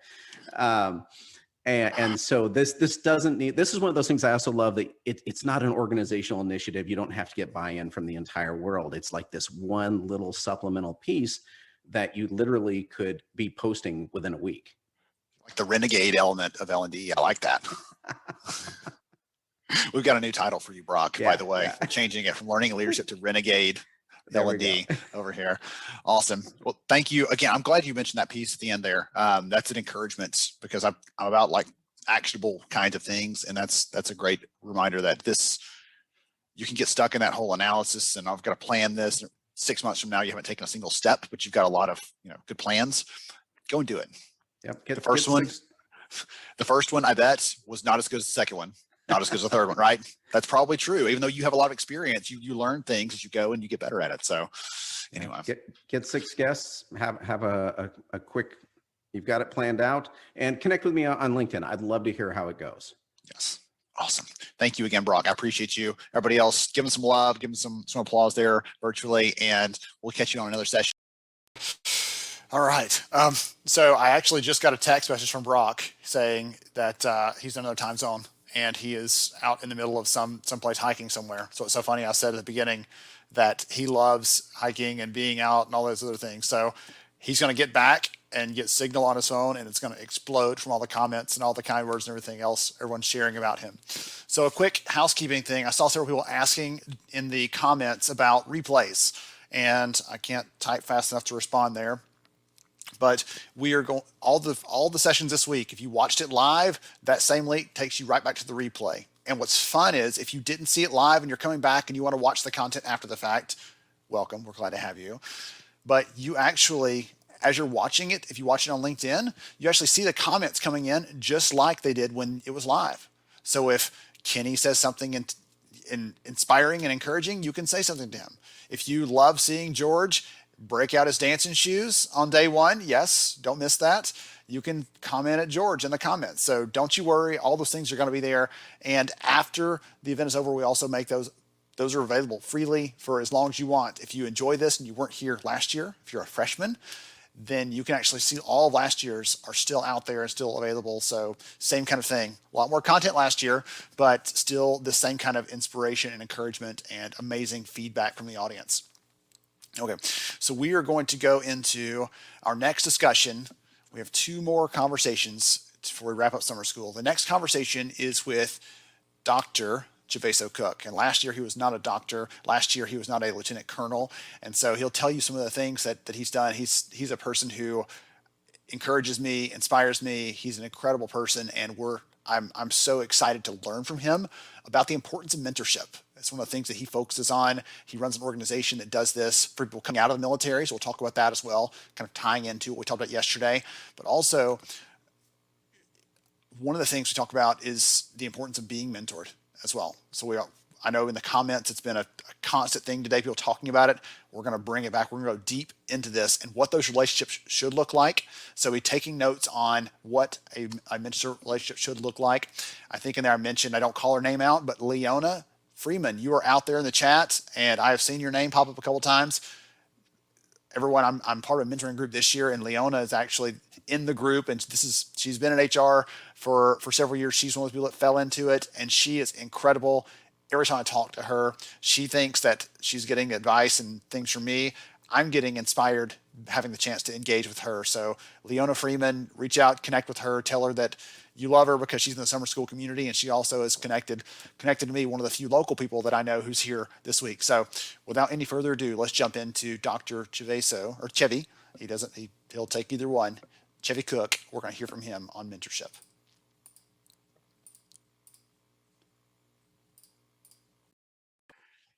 And so this doesn't need, this is one of those things I also love, that it's not an organizational initiative. You don't have to get buy-in from the entire world. It's like this one little supplemental piece that you literally could be posting within a week. Like the renegade element of L&D. I like that. We've got a new title for you, Brock, by the way, changing it from learning and leadership to renegade L&D over here. Awesome. Well, thank you again. I'm glad you mentioned that piece at the end there. That's an encouragement, because I'm about like actionable kinds of things. And that's a great reminder that you can get stuck in that whole analysis and I've got to plan this. 6 months from now, you haven't taken a single step, but you've got a lot of, good plans. Go and do it. Yep. The first one I bet was not as good as the second one. Not as good as the third one, right? That's probably true. Even though you have a lot of experience, you learn things as you go and you get better at it. So anyway, get 6 guests, have a quick, you've got it planned out, and connect with me on LinkedIn. I'd love to hear how it goes. Yes. Awesome. Thank you again, Brock. I appreciate you. Everybody else, give them some love, give them some applause there virtually, and we'll catch you on another session. All right. So I actually just got a text message from Brock saying that he's in another time zone and he is out in the middle of someplace hiking somewhere. So it's so funny. I said at the beginning that he loves hiking and being out and all those other things. So he's going to get back and get signal on his phone, and it's going to explode from all the comments and all the kind words and everything else everyone's sharing about him. So a quick housekeeping thing. I saw several people asking in the comments about replays, and I can't type fast enough to respond there. But we are going all the sessions this week. If you watched it live, that same link takes you right back to the replay. And what's fun is if you didn't see it live and you're coming back and you want to watch the content after the fact, welcome. We're glad to have you. But you actually, as you're watching it, if you watch it on LinkedIn, you actually see the comments coming in just like they did when it was live. So if Kenny says something inspiring and encouraging, you can say something to him. If you love seeing George break out his dancing shoes on day one, yes, don't miss that. You can comment at George in the comments. So don't you worry, all those things are going to be there. And after the event is over, we also make those are available freely for as long as you want. If you enjoy this and you weren't here last year, if you're a freshman, then you can actually see all of last year's are still out there and still available. So same kind of thing, a lot more content last year, but still the same kind of inspiration and encouragement and amazing feedback from the audience. Okay, so we are going to go into our next discussion. We have 2 more conversations before we wrap up summer school. The next conversation is with Dr. Javeso Cook. And last year he was not a doctor. Last year he was not a lieutenant colonel. And so he'll tell you some of the things that he's done. He's a person who encourages me, inspires me. He's an incredible person, and I'm so excited to learn from him about the importance of mentorship. It's one of the things that he focuses on. He runs an organization that does this for people coming out of the military. So we'll talk about that as well, kind of tying into what we talked about yesterday. But also, one of the things we talk about is the importance of being mentored as well. So I know in the comments, it's been a constant thing today, people talking about it. We're going to bring it back. We're going to go deep into this and what those relationships should look like. So we're taking notes on what a mentor relationship should look like. I think in there I mentioned, I don't call her name out, but Leona Freeman, you are out there in the chat, and I have seen your name pop up a couple times. Everyone, I'm part of a mentoring group this year, and Leona is actually in the group, and she's been in HR for several years. She's one of those people that fell into it, and she is incredible. Every time I talk to her, she thinks that she's getting advice and things from me. I'm getting inspired having the chance to engage with her. So Leona Freeman, reach out, connect with her, tell her that you love her because she's in the summer school community, and she also is connected to me, one of the few local people that I know who's here this week. So without any further ado, let's jump into Dr. Javeso, or Chevy. He'll take either one. Chevy Cook, we're going to hear from him on mentorship.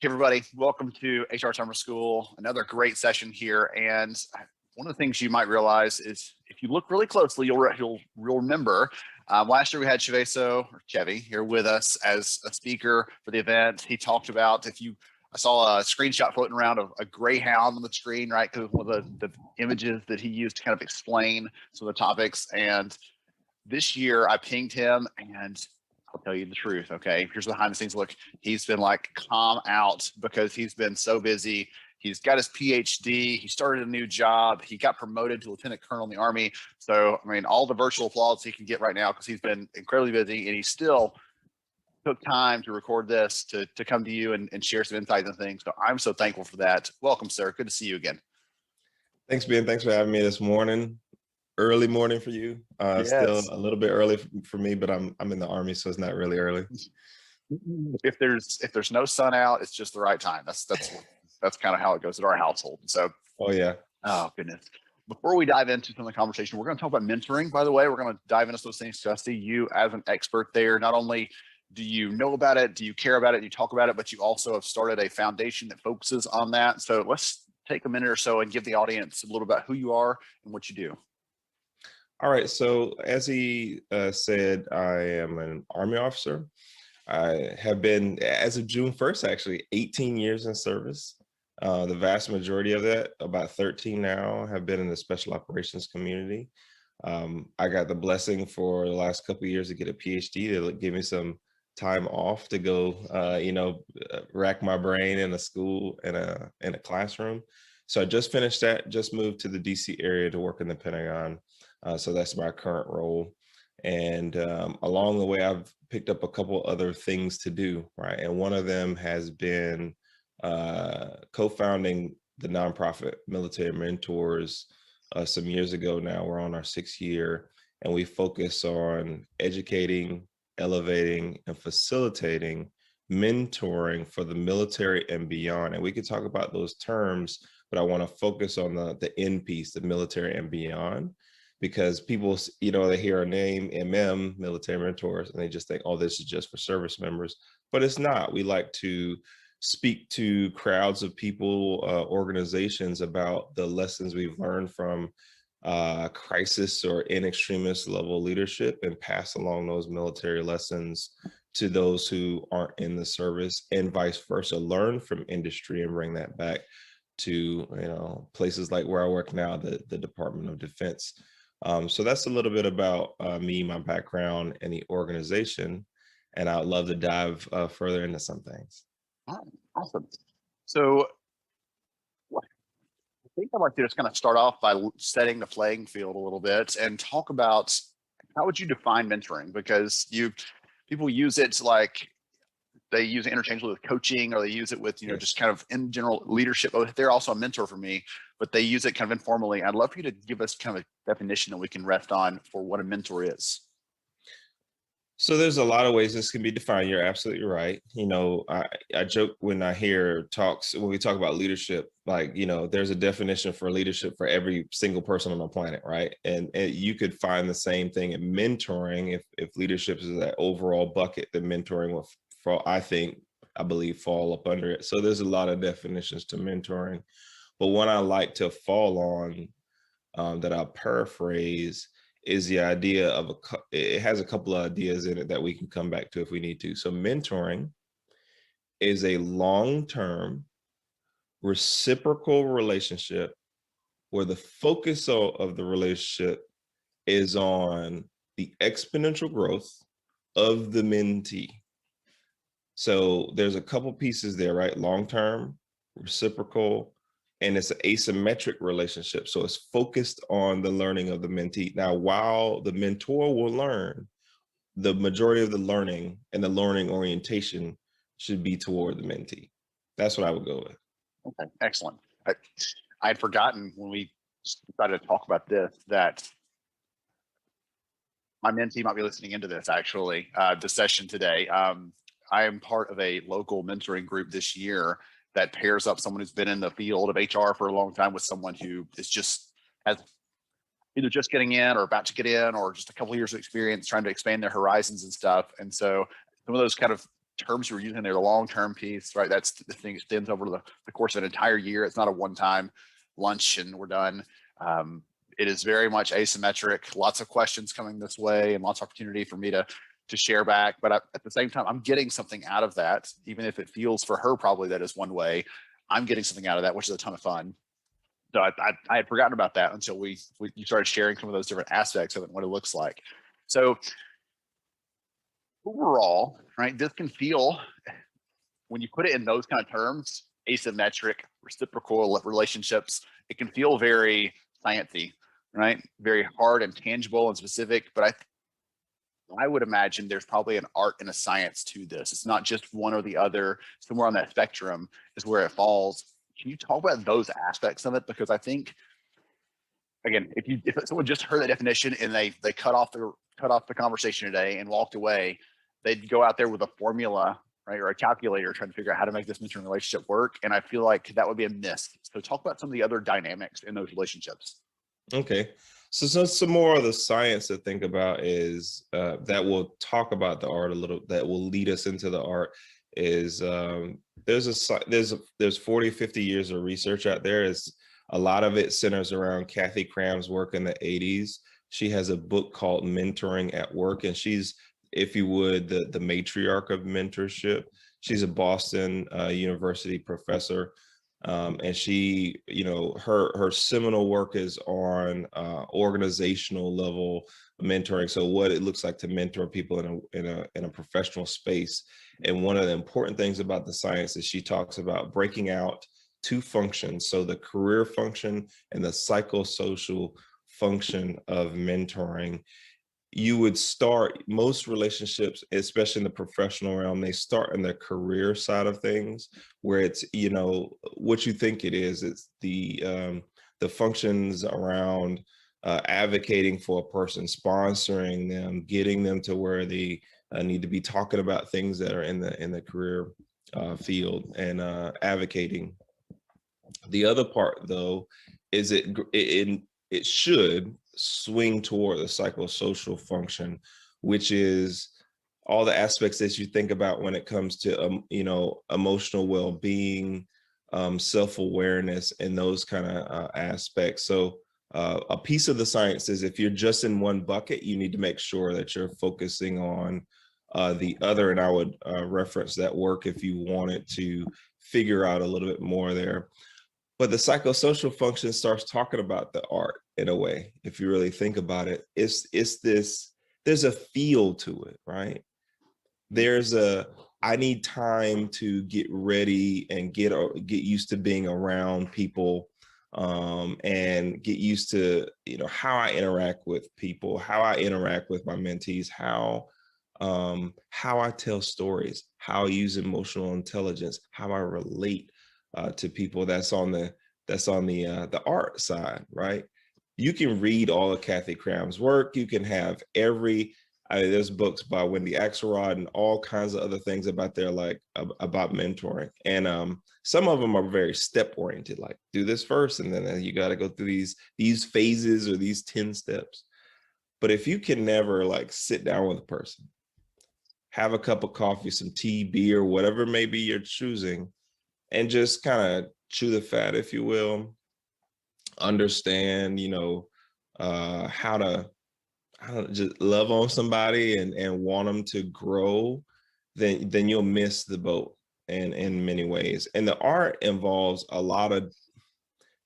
Hey everybody, welcome to HR Summer School. Another great session here. And one of the things you might realize is if you look really closely, you'll remember last year we had Chevy here with us as a speaker for the event. He talked about I saw a screenshot floating around of a greyhound on the screen, right? Because one of the images that he used to kind of explain some of the topics. And this year I pinged him and I'll tell you the truth. Okay. Here's the behind the scenes look. He's been like calm out because he's been so busy. He's got his PhD. He started a new job. He got promoted to lieutenant colonel in the Army. So, I mean, all the virtual applause he can get right now because he's been incredibly busy and he still took time to record this to come to you and share some insights and things. So I'm so thankful for that. Welcome, sir. Good to see you again. Thanks, Ben. Thanks for having me this morning. Early morning for you. Yes. Still a little bit early for me, but I'm in the Army, so it's not really early. If there's no sun out, it's just the right time. That's kind of how it goes in our household. So, Oh yeah. oh goodness. Before we dive into some of the conversation, we're going to talk about mentoring. By the way, we're going to dive into those things. So I see you as an expert there. Not only do you know about it, do you care about it, you talk about it, but you also have started a foundation that focuses on that. So let's take a minute or so and give the audience a little about who you are and what you do. All right. So as he said, I am an Army officer. I have been, as of June 1st, actually 18 years in service. The vast majority of that, about 13 now, have been in the special operations community. I got the blessing for the last couple of years to get a PhD to give me some time off to go, rack my brain in a school, in a classroom. So I just finished that, just moved to the DC area to work in the Pentagon. So that's my current role. And along the way, I've picked up a couple other things to do, right? And one of them has been co-founding the nonprofit Military Mentors some years ago now. We're on our 6th year, and we focus on educating, elevating, and facilitating mentoring for the military and beyond. And we could talk about those terms, but I want to focus on the end piece, the military and beyond, because people, they hear a name, Military Mentors, and they just think, oh, this is just for service members, but it's not. We like to speak to crowds of people, organizations about the lessons we've learned from crisis or in extremist level leadership and pass along those military lessons to those who aren't in the service, and vice versa, learn from industry and bring that back to places like where I work now, the Department of Defense. So that's a little bit about me, my background, and the organization, and I'd love to dive further into some things. Awesome. So I think I'd like to just kind of start off by setting the playing field a little bit and talk about how would you define mentoring? Because people use it like they use it interchangeably with coaching, or they use it with, just kind of in general leadership. They're also a mentor for me, but they use it kind of informally. I'd love for you to give us kind of a definition that we can rest on for what a mentor is. So there's a lot of ways this can be defined. You're absolutely right. I joke when I hear talks, when we talk about leadership, like, there's a definition for leadership for every single person on the planet, right? And you could find the same thing in mentoring if leadership is that overall bucket, that mentoring will, I believe, fall up under it. So there's a lot of definitions to mentoring, but one I like to fall on that I'll paraphrase is the idea of it has a couple of ideas in it that we can come back to if we need to. So mentoring is a long-term reciprocal relationship where the focus of the relationship is on the exponential growth of the mentee. So there's a couple pieces there, right? Long-term, reciprocal, and it's an asymmetric relationship. So it's focused on the learning of the mentee. Now, while the mentor will learn, the majority of the learning and the learning orientation should be toward the mentee. That's what I would go with. Okay, excellent. I had forgotten when we decided to talk about this that my mentee might be listening into this, actually, the session today. I am part of a local mentoring group this year that pairs up someone who's been in the field of HR for a long time with someone who has either just getting in or about to get in, or just a couple of years of experience trying to expand their horizons and stuff. And so some of those kind of terms you're using there, the long-term piece, right? That's the thing that extends over the course of an entire year. It's not a one-time lunch and we're done. It is very much asymmetric, lots of questions coming this way and lots of opportunity for me to share back. But at the same time, I'm getting something out of that, even if it feels for her probably that is one way. I'm getting something out of that, which is a ton of fun. So I had forgotten about that until you started sharing some of those different aspects of it and what it looks like. So overall, right, this can feel, when you put it in those kind of terms, asymmetric, reciprocal relationships, it can feel very sciencey, right? Very hard and tangible and specific. But I would imagine there's probably an art and a science to this. It's not just one or the other. Somewhere on that spectrum is where it falls. Can you talk about those aspects of it? Because I think, again, if someone just heard the definition and they cut off the conversation today and walked away, they'd go out there with a formula, right, or a calculator trying to figure out how to make this mentoring relationship work. And I feel like that would be a miss. So talk about some of the other dynamics in those relationships. Okay. So some more of the science to think about is that we'll talk about the art a little, that will lead us into the art is there's 40, 50 years of research out there. Is a lot of it centers around Kathy Cram's work in the 80s. She has a book called Mentoring at Work, and she's, if you would, the matriarch of mentorship. She's a Boston University professor. And she, her seminal work is on organizational level mentoring. So what it looks like to mentor people in a professional space. And one of the important things about the science is she talks about breaking out two functions. So the career function and the psychosocial function of mentoring. You would start most relationships, especially in the professional realm, they start in the career side of things, where it's, what you think it is. It's the functions around advocating for a person, sponsoring them, getting them to where they need to be talking about things that are in the career field and advocating. The other part, though, is it should swing toward the psychosocial function, which is all the aspects that you think about when it comes to emotional well-being, self-awareness, and those kind of aspects. So a piece of the science is, if you're just in one bucket, you need to make sure that you're focusing on the other. And I would reference that work if you wanted to figure out a little bit more there. But the psychosocial function starts talking about the art in a way. If you really think about it, there's a feel to it, right? I need time to get ready and get used to being around people, and get used to, how I interact with people, how I interact with my mentees, how I tell stories, how I use emotional intelligence, how I relate to people. That's on the art side, right? You can read all of Kathy Cram's work. You can have there's books by Wendy Axelrod and all kinds of other things about about mentoring. And some of them are very step oriented, like do this first, and then you got to go through these phases or these 10 steps. But if you can never sit down with a person, have a cup of coffee, some tea, beer, whatever maybe you're choosing, and just kind of chew the fat, if you will, understand, how to just love on somebody and want them to grow, then you'll miss the boat in many ways. And the art involves a lot of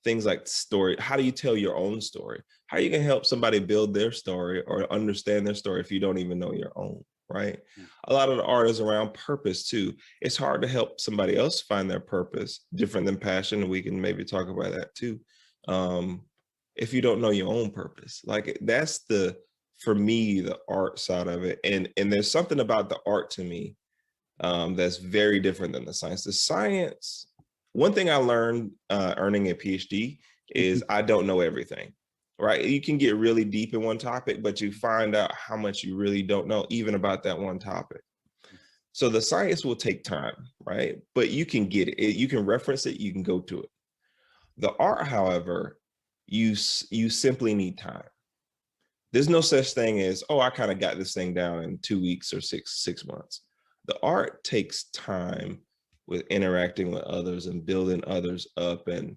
things like story. How do you tell your own story? How are you gonna help somebody build their story or understand their story if you don't even know your own? Right? A lot of the art is around purpose too. It's hard to help somebody else find their purpose, different than passion. And we can maybe talk about that too. If you don't know your own purpose, that's for me, the art side of it. And there's something about the art to me that's very different than the science. The science, one thing I learned earning a PhD is I don't know everything. Right? You can get really deep in one topic, but you find out how much you really don't know even about that one topic. So the science will take time, right? But you can get it. You can reference it. You can go to it. The art, however, you simply need time. There's no such thing as, I kind of got this thing down in 2 weeks or six months. The art takes time with interacting with others and building others up, and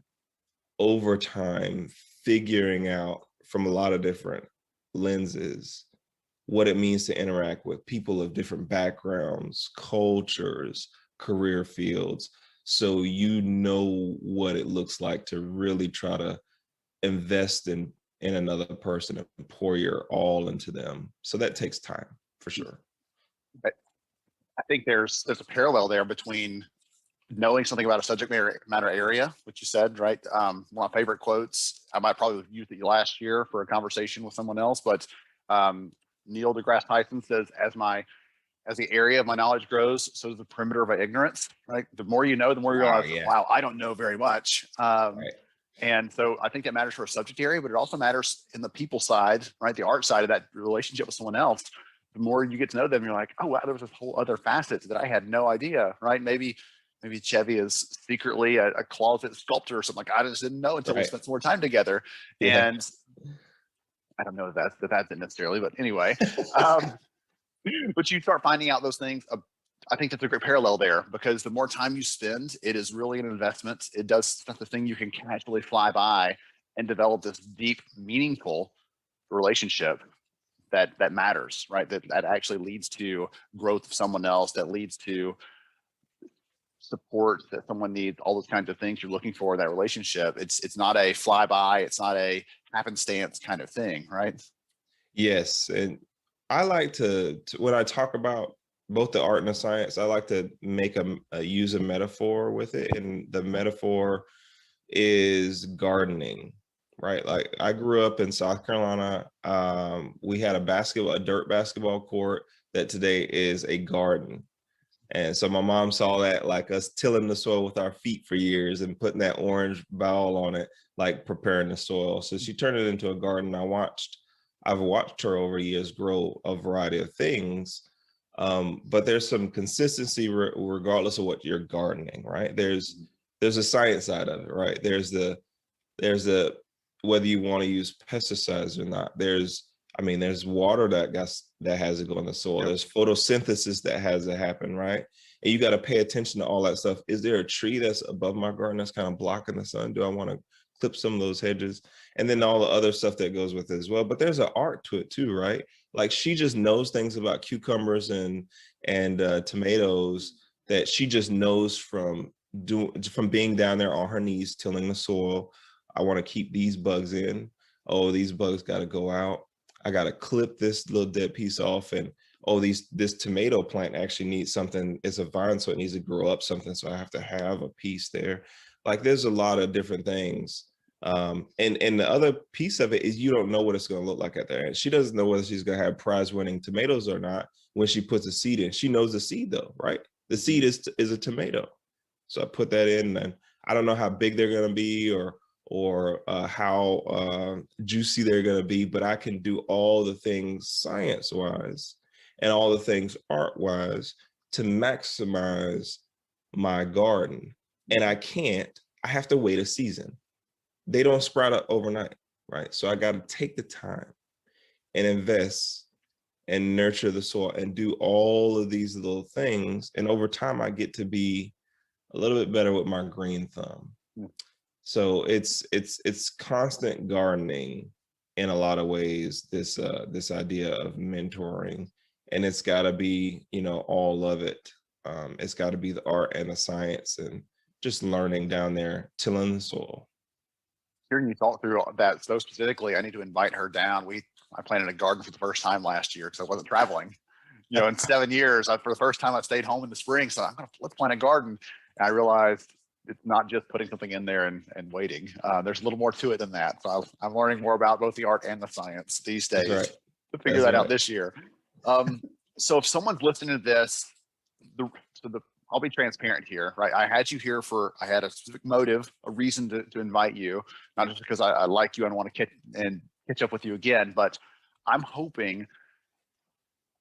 over time figuring out from a lot of different lenses what it means to interact with people of different backgrounds, cultures, career fields. So you know what it looks like to really try to invest in another person and pour your all into them. So that takes time for sure. I think there's a parallel there between knowing something about a subject matter area, which you said, right? One of my favorite quotes, I might probably use it last year for a conversation with someone else, but Neil deGrasse Tyson says, as the area of my knowledge grows, so does the perimeter of my ignorance, right? The more you know, the more you realize, yeah. wow, I don't know very much. Right. And so I think that matters for a subject area, but it also matters in the people side, right? The art side of that relationship with someone else. The more you get to know them, you're like, oh wow, there was this whole other facet that I had no idea, right? Maybe Chevy is secretly a closet sculptor or something. Like I just didn't know until we Right. spent some more time together. Yeah. And I don't know if that's it necessarily, but anyway, but you start finding out those things. I think that's a great parallel there, because the more time you spend, it is really an investment. It does not the thing you can casually fly by and develop this deep, meaningful relationship that matters, right? That actually leads to growth of someone else, that leads to support that someone needs, all those kinds of things you're looking for in that relationship. It's not a flyby, it's not a happenstance kind of thing, right? Yes, and I like to when I talk about both the art and the science, I like to make use a metaphor with it, and the metaphor is gardening, right? Like I grew up in South Carolina. We had a dirt basketball court that today is a garden. And so my mom saw that, like us tilling the soil with our feet for years and putting that orange bowel on it, like preparing the soil. So she turned it into a garden. I've watched her over years grow a variety of things. But there's some consistency regardless of what you're gardening, right? There's a science side of it, right? There's the whether you want to use pesticides or not. There's water that has to go in the soil. Yep. There's photosynthesis that has to happen, right? And you got to pay attention to all that stuff. Is there a tree that's above my garden that's kind of blocking the sun? Do I want to clip some of those hedges? And then all the other stuff that goes with it as well. But there's an art to it too, right? Like she just knows things about cucumbers and tomatoes that she just knows from being down there on her knees tilling the soil. I want to keep these bugs in. Oh, these bugs got to go out. I got to clip this little dead piece off, and this tomato plant actually needs something. It's a vine, so it needs to grow up something. So I have to have a piece there. Like there's a lot of different things. And the other piece of it is you don't know what it's going to look like at the end. She doesn't know whether she's going to have prize-winning tomatoes or not when she puts a seed in. She knows the seed though, right? The seed is a tomato. So I put that in, and I don't know how big they're going to be or how juicy they're going to be, but I can do all the things science-wise and all the things art-wise to maximize my garden. And I have to wait a season. They don't sprout up overnight, right? So I got to take the time and invest and nurture the soil and do all of these little things. And over time, I get to be a little bit better with my green thumb. So it's constant gardening in a lot of ways, this idea of mentoring, and it's got to be, all of it. It's got to be the art and the science and just learning down there, tilling the soil. Hearing you talk through that so specifically, I need to invite her down. I planted a garden for the first time last year because I wasn't traveling. In 7 years, for the first time, I stayed home in the spring. So let's plant a garden. And I realized it's not just putting something in there and waiting. There's a little more to it than that. So I'm learning more about both the art and the science these days to figure that out this year. So if someone's listening to this, I'll be transparent here, right? I had you here I had a specific motive, a reason to invite you, not just because I like you and want to catch up with you again, but I'm hoping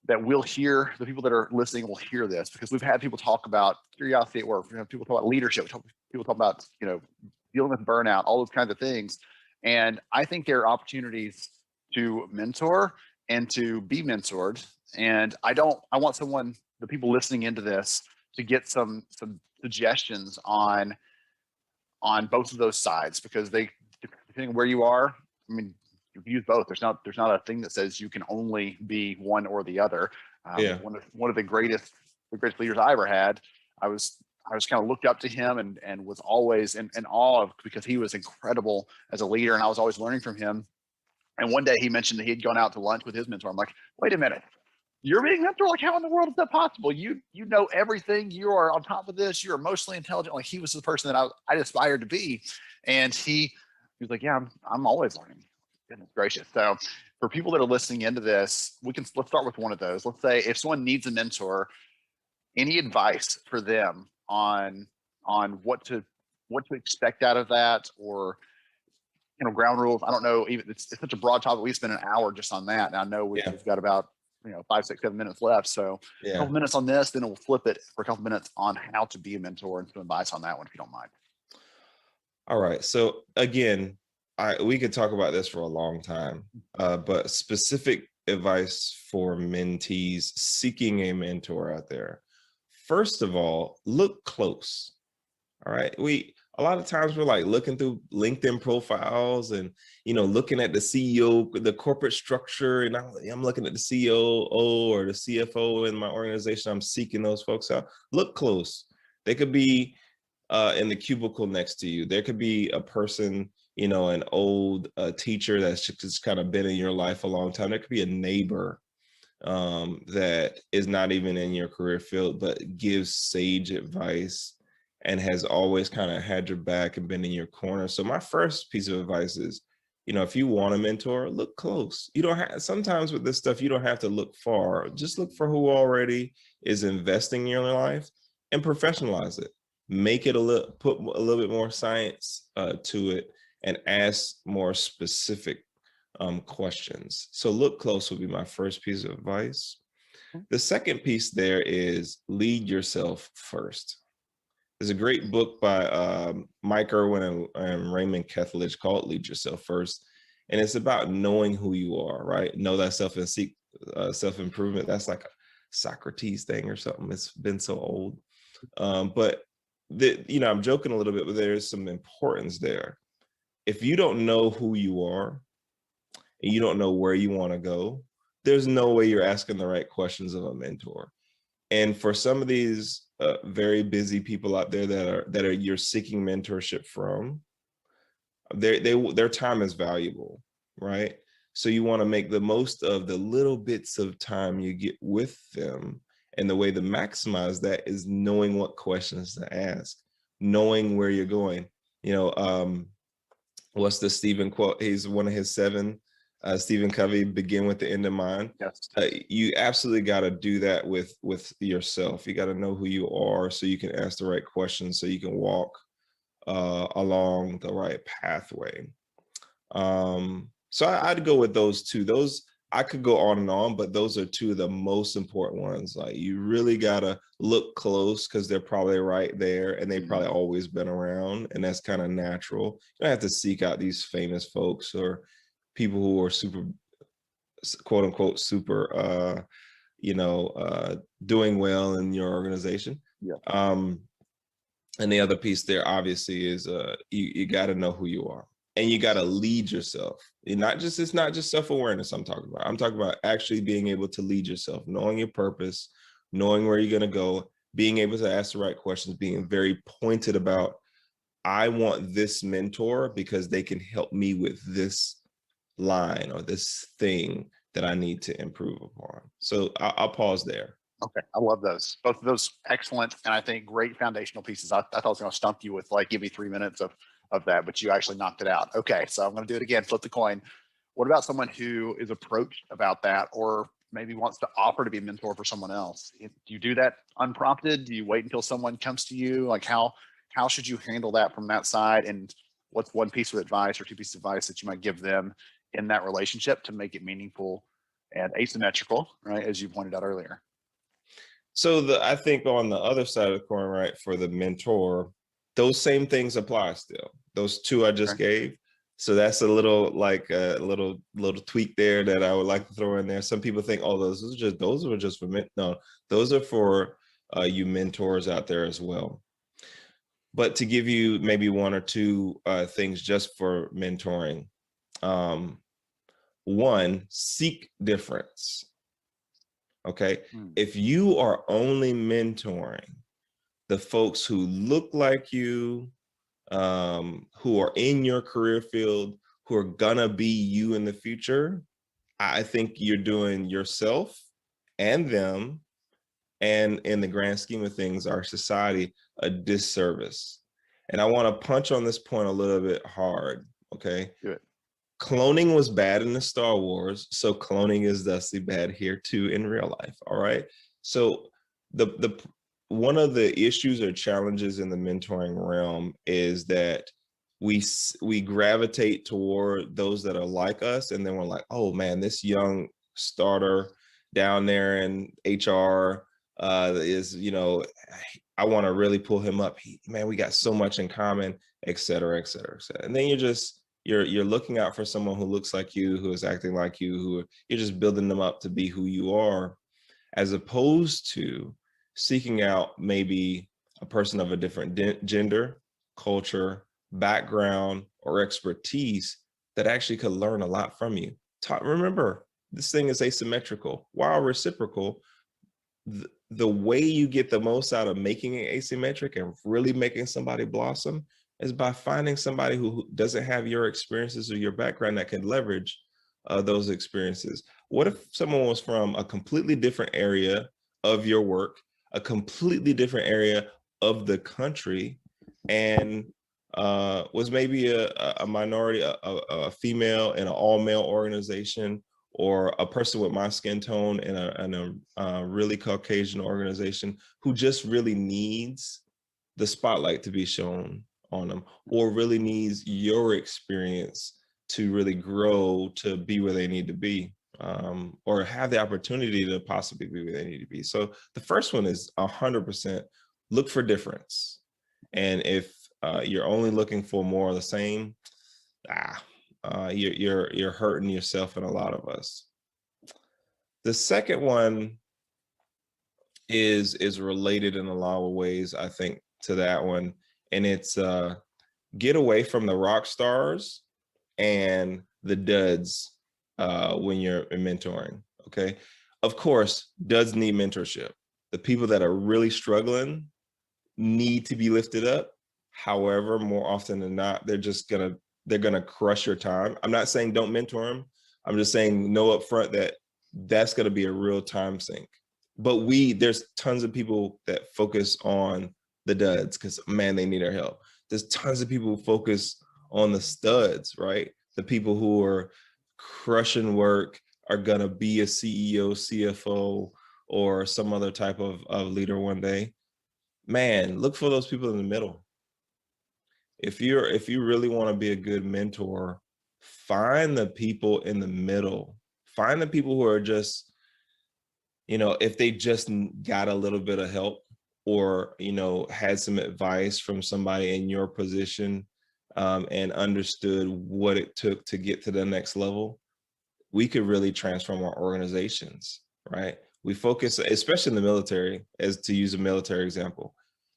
that the people that are listening will hear this, because we've had people talk about curiosity at work. We've had people talk about leadership. People talk about, dealing with burnout, all those kinds of things. And I think there are opportunities to mentor and to be mentored. And I want someone the people listening into this to get some suggestions on both of those sides, because depending on where you are, I mean, you can use both. There's not a thing that says you can only be one or the other. Yeah. One of the greatest leaders I ever had, I was kind of looked up to him and was always in awe of, because he was incredible as a leader, and I was always learning from him. And one day he mentioned that he had gone out to lunch with his mentor. I'm like, wait a minute, you're being mentor? Like, how in the world is that possible? You know everything. You are on top of this. You're emotionally intelligent. Like, he was the person that I aspired to be. And he was like, yeah, I'm always learning. Goodness gracious. So for people that are listening into this, let's start with one of those. Let's say if someone needs a mentor, any advice for them on what to expect out of that, or ground rules? I don't know. Even it's such a broad topic. We spent an hour just on that, and I know we've got about 5, 6, 7 minutes left. So a couple minutes on this, then we'll flip it for a couple minutes on how to be a mentor and some advice on that one, if you don't mind. All right. So again, we could talk about this for a long time, but specific advice for mentees seeking a mentor out there. First of all, look close. All right. A lot of times we're like looking through LinkedIn profiles and, looking at the CEO, the corporate structure, and I'm looking at the COO or the CFO in my organization. I'm seeking those folks out. Look close. They could be in the cubicle next to you. There could be a person, an old teacher that's just kind of been in your life a long time. There could be a neighbor that is not even in your career field, but gives sage advice and has always kind of had your back and been in your corner. So my first piece of advice is, if you want a mentor, look close. You don't have, sometimes with this stuff, you don't have to look far. Just look for who already is investing in your life and professionalize it. Make it put a little bit more science to it, and ask more specific questions. So look close would be my first piece of advice. The second piece there is lead yourself first. There's a great book by Mike Irwin and Raymond Kethledge called Lead Yourself First. And it's about knowing who you are, right? Know that and seek self-improvement. That's like a Socrates thing or something. It's been so old. But I'm joking a little bit, but there's some importance there. If you don't know who you are and you don't know where you want to go, there's no way you're asking the right questions of a mentor. And for some of these very busy people out there that are you're seeking mentorship from, their time is valuable, right? So you want to make the most of the little bits of time you get with them. And the way to maximize that is knowing what questions to ask, knowing where you're going. What's the Stephen quote? He's one of his 7. Stephen Covey, begin with the end in mind. Yes. You absolutely got to do that with yourself. You got to know who you are so you can ask the right questions, so you can walk along the right pathway. So I'd go with those two. Those, I could go on and on, but those are two of the most important ones. Like, you really got to look close because they're probably right there and they've probably always been around, and that's kind of natural. You don't have to seek out these famous folks or people who are super, quote unquote, super, doing well in your organization. Yeah. And the other piece there obviously is you got to know who you are, and you got to lead yourself. It's not just self-awareness I'm talking about. I'm talking about actually being able to lead yourself, knowing your purpose, knowing where you're going to go, being able to ask the right questions, being very pointed about, I want this mentor because they can help me with this line or this thing that I need to improve upon. So I'll pause there. Okay, I love those. Both of those excellent, and I think great foundational pieces. I thought I was going to stump you with like, give me 3 minutes of that, but you actually knocked it out. Okay, so I'm going to do it again, flip the coin. What about someone who is approached about that, or maybe wants to offer to be a mentor for someone else? Do you do that unprompted? Do you wait until someone comes to you? Like, how should you handle that from that side? And what's one piece of advice or 2 pieces of advice that you might give them in that relationship to make it meaningful and asymmetrical, right? As you pointed out earlier. So I think on the other side of the coin, right, for the mentor, those same things apply still. Those 2 I just gave, So that's a little like a little tweak there that I would like to throw in there. Some people think, oh, those are just for men. No, those are for you mentors out there as well. But to give you maybe one or two things just for mentoring. One, seek difference. Okay. If you are only mentoring the folks who look like you, who are in your career field, who are gonna be you in the future, I think you're doing yourself and them, and in the grand scheme of things, our society, a disservice. And I want to punch on this point a little bit hard. Okay. Good. Cloning was bad in the Star Wars, so cloning is thusly bad here too in real life. All right. So the one of the issues or challenges in the mentoring realm is that we gravitate toward those that are like us, and then we're like, oh man, this young starter down there in HR is, you know, I want to really pull him up. Man, we got so much in common, et cetera, et cetera, et cetera. And then you're looking out for someone who looks like you, who is acting like you, who you're just building them up to be who you are, as opposed to seeking out maybe a person of a different gender, culture, background, or expertise that actually could learn a lot from you. Remember, this thing is asymmetrical. While reciprocal, the way you get the most out of making it asymmetric and really making somebody blossom is by finding somebody who doesn't have your experiences or your background that can leverage those experiences. What if someone was from a completely different area of your work, a completely different area of the country, and was maybe a minority, a female in an all-male organization, or a person with my skin tone in a really Caucasian organization who just really needs the spotlight to be shown on them, or really needs your experience to really grow to be where they need to be, or have the opportunity to possibly be where they need to be. So the first one is 100% look for difference. And if you're only looking for more of the same, you're hurting yourself and a lot of us. The second one is related in a lot of ways, I think, to that one, and it's get away from the rock stars and the duds when you're mentoring. Okay, of course, duds need mentorship. The people that are really struggling need to be lifted up. However, more often than not, they're gonna crush your time. I'm not saying don't mentor them. I'm just saying know up front that that's gonna be a real time sink. But there's tons of people that focus on the duds because, man, they need our help. There's tons of people who focus on the studs, right? The people who are crushing work, are gonna be a CEO, CFO, or some other type of leader one day. Man, look for those people in the middle. If you really want to be a good mentor, find the people in the middle. Find the people who are just, you know, if they just got a little bit of help, or, you know, had some advice from somebody in your position, and understood what it took to get to the next level, we could really transform our organizations, right? We focus, especially in the military, as to use a military example,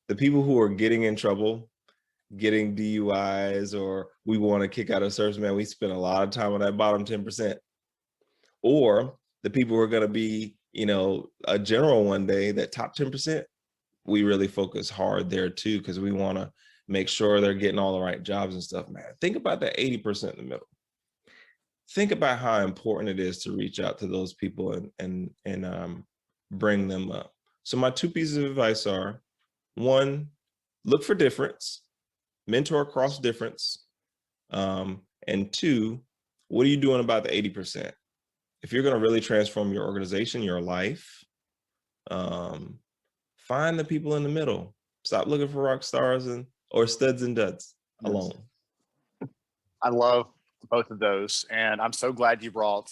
the people who are getting in trouble, getting DUIs, or we want to kick out a service, man, we spend a lot of time on that bottom 10%. Or the people who are going to be, you know, a general one day, that top 10%, we really focus hard there too, because we want to make sure they're getting all the right jobs and stuff, man. Think about that 80% in the middle. Think about how important it is to reach out to those people and bring them up. So my two pieces of advice are: one, look for difference, mentor across difference. And two, what are you doing about the 80%? If you're going to really transform your organization, your life, find the people in the middle. Stop looking for rock stars or studs and duds alone. I love both of those. And I'm so glad you brought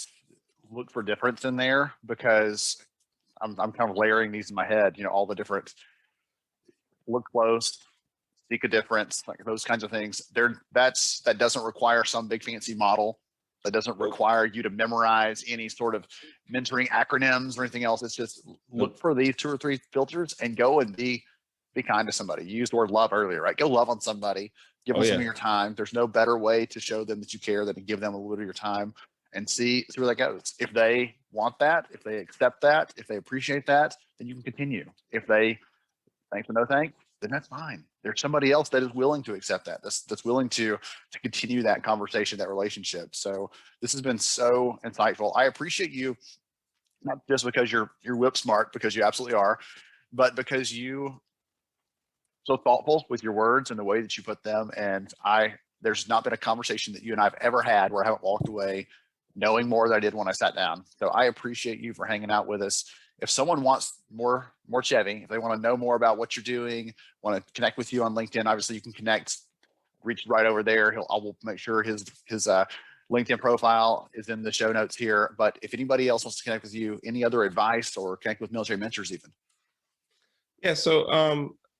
look for difference in there, because I'm kind of layering these in my head, you know, all the different look close, seek a difference, like those kinds of things. That doesn't require some big fancy model. That doesn't require you to memorize any sort of mentoring acronyms or anything else. It's just look for these 2 or 3 filters and go and be kind to somebody. You used the word love earlier, right? Go love on somebody. Give them some of your time. There's no better way to show them that you care than to give them a little bit of your time and see where that goes. If they want that, if they accept that, if they appreciate that, then you can continue. If they thanks but no thanks, then that's fine. There's somebody else that is willing to accept that. That's willing to continue that conversation, that relationship. So this has been so insightful. I appreciate you, not just because you're whip smart, because you absolutely are, but because you so thoughtful with your words and the way that you put them. And there's not been a conversation that you and I've ever had where I haven't walked away knowing more than I did when I sat down. So I appreciate you for hanging out with us. If someone wants more Chevy, if they want to know more about what you're doing, want to connect with you on LinkedIn, obviously you can connect, reach right over there. I will make sure his LinkedIn profile is in the show notes here. But if anybody else wants to connect with you, any other advice or connect with Military Mentors even? Yeah, so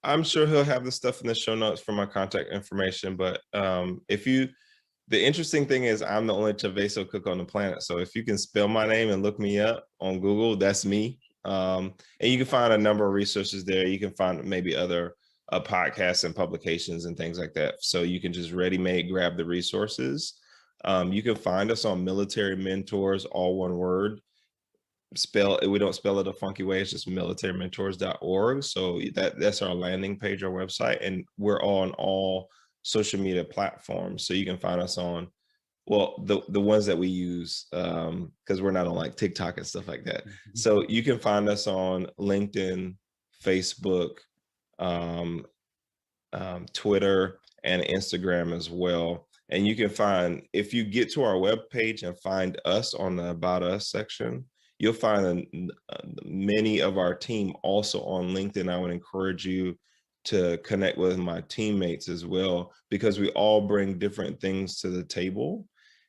I'm sure he'll have the stuff in the show notes for my contact information. But the interesting thing is I'm the only Chaveso cook on the planet. So if you can spell my name and look me up on Google, that's me. And you can find a number of resources there. You can find maybe other podcasts and publications and things like that. So you can just ready-made grab the resources. You can find us on Military Mentors, all one word. We don't spell it a funky way. It's just militarymentors.org. So that's our landing page, our website, and we're on all social media platforms. So you can find us on, well, the ones that we use, because we're not on like TikTok and stuff like that. So you can find us on LinkedIn, Facebook, Twitter, and Instagram as well. And you can find, if you get to our webpage and find us on the About Us section, you'll find many of our team also on LinkedIn. I would encourage you to connect with my teammates as well, because we all bring different things to the table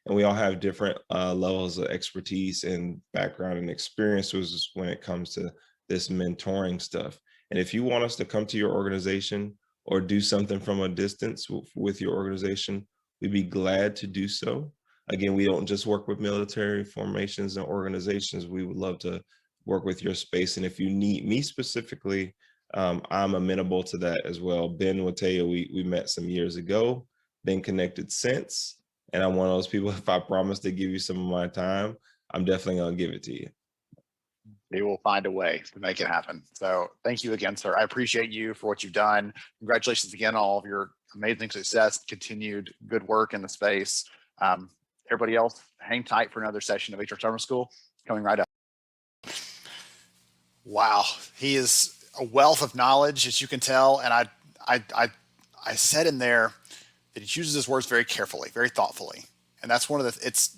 and we all have different levels of expertise and background and experiences when it comes to this mentoring stuff. And if you want us to come to your organization or do something from a distance with your organization, we'd be glad to do so. Again, we don't just work with military formations and organizations. We would love to work with your space. And if you need me specifically, I'm amenable to that as well. Ben will tell you, we met some years ago, been connected since. And I'm one of those people, if I promise to give you some of my time, I'm definitely gonna give it to you. We will find a way to make it happen. So thank you again, sir. I appreciate you for what you've done. Congratulations again on all of your amazing success, continued good work in the space. Everybody else, hang tight for another session of HR Summer School coming right up. Wow, he is a wealth of knowledge, as you can tell. And I said in there that he chooses his words very carefully, very thoughtfully. And that's one of the,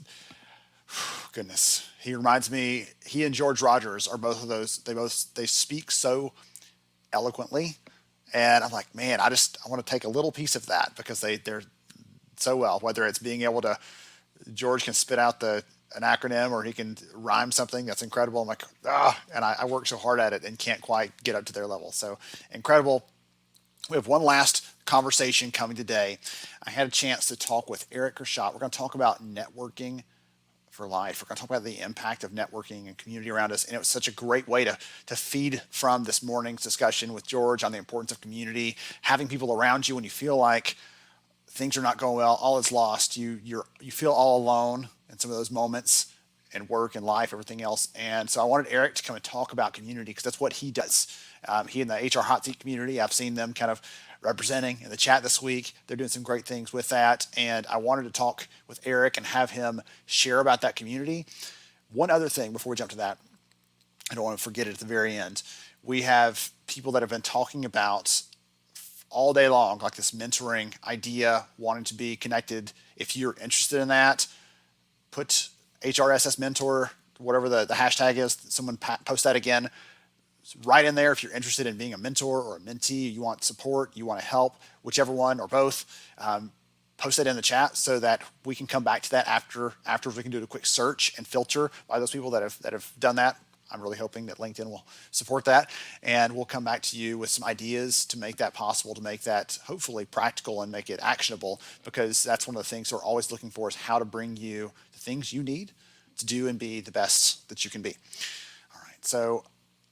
goodness. He reminds me, he and George Rogers are both of those, they speak so eloquently. And I'm like, man, I want to take a little piece of that, because they're so well, whether it's being able to, George can spit out an acronym or he can rhyme something that's incredible. I'm like, and I work so hard at it and can't quite get up to their level. So incredible. We have one last conversation coming today. I had a chance to talk with Eric Gershaw. We're going to talk about networking for life. We're going to talk about the impact of networking and community around us. And it was such a great way to feed from this morning's discussion with George on the importance of community, having people around you when you feel like things are not going well, all is lost. You feel all alone in some of those moments in work and life, everything else. And so I wanted Eric to come and talk about community, because that's what he does. He and the HR Hot Seat community, I've seen them kind of representing in the chat this week. They're doing some great things with that. And I wanted to talk with Eric and have him share about that community. One other thing before we jump to that, I don't want to forget it at the very end. We have people that have been talking about all day long, like this mentoring idea, wanting to be connected. If you're interested in that, put HRSS mentor, whatever the hashtag is, someone post that again, right in there. If you're interested in being a mentor or a mentee, you want support, you want to help, whichever one or both, post that in the chat so that we can come back to that afterwards. We can do a quick search and filter by those people that have done that. I'm really hoping that LinkedIn will support that. And we'll come back to you with some ideas to make that possible, to make that hopefully practical and make it actionable, because that's one of the things we're always looking for, is how to bring you the things you need to do and be the best that you can be. All right. So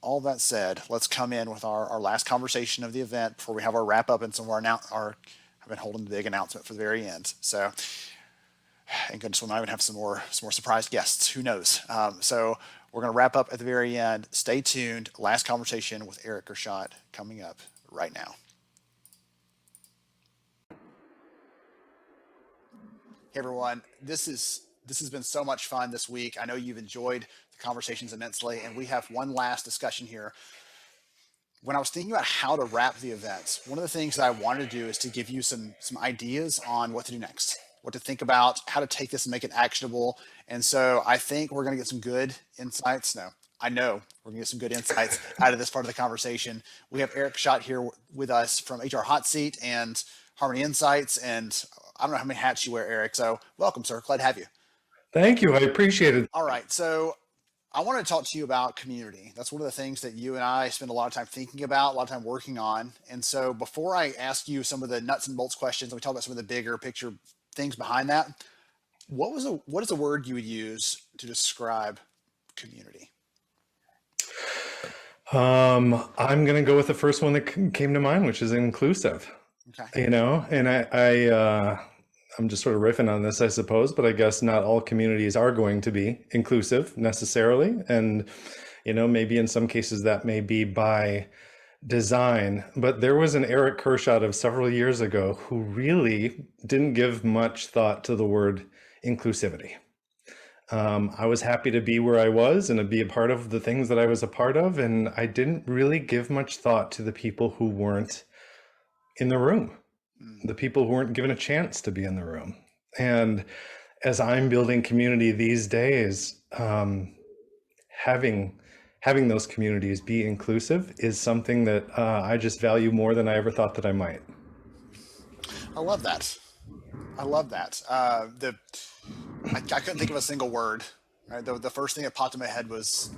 all that said, let's come in with our last conversation of the event before we have our wrap up and some of I've been holding the big announcement for the very end. So, and goodness, we might even have some more surprise guests. Who knows? So we're going to wrap up at the very end. Stay tuned. Last conversation with Eric Gershot coming up right now. Hey everyone, this has been so much fun this week. I know you've enjoyed the conversations immensely, and we have one last discussion here. When I was thinking about how to wrap the events, one of the things that I wanted to do is to give you some ideas on what to do next, what to think about, how to take this and make it actionable. And so I think we're going to get some good insights. No, I know we're going to get some good insights out of this part of the conversation. We have Eric Gershot here with us from HR Hot Seat and Harmony Insights. And I don't know how many hats you wear, Eric. So welcome, sir. Glad to have you. Thank you. I appreciate it. All right. So I want to talk to you about community. That's one of the things that you and I spend a lot of time thinking about, a lot of time working on. And so before I ask you some of the nuts and bolts questions, and we talk about some of the bigger picture things behind that, what is a word you would use to describe community? I'm going to go with the first one that came to mind, which is inclusive. Okay. And I'm just sort of riffing on this, I suppose, but I guess not all communities are going to be inclusive necessarily. And, maybe in some cases that may be by design. But there was an Eric Gershot of several years ago who really didn't give much thought to the word inclusivity. I was happy to be where I was and to be a part of the things that I was a part of. And I didn't really give much thought to the people who weren't in the room, the people who weren't given a chance to be in the room. And as I'm building community these days, having those communities be inclusive is something that I just value more than I ever thought that I might. I love that. I couldn't think of a single word. Right? The first thing that popped in my head was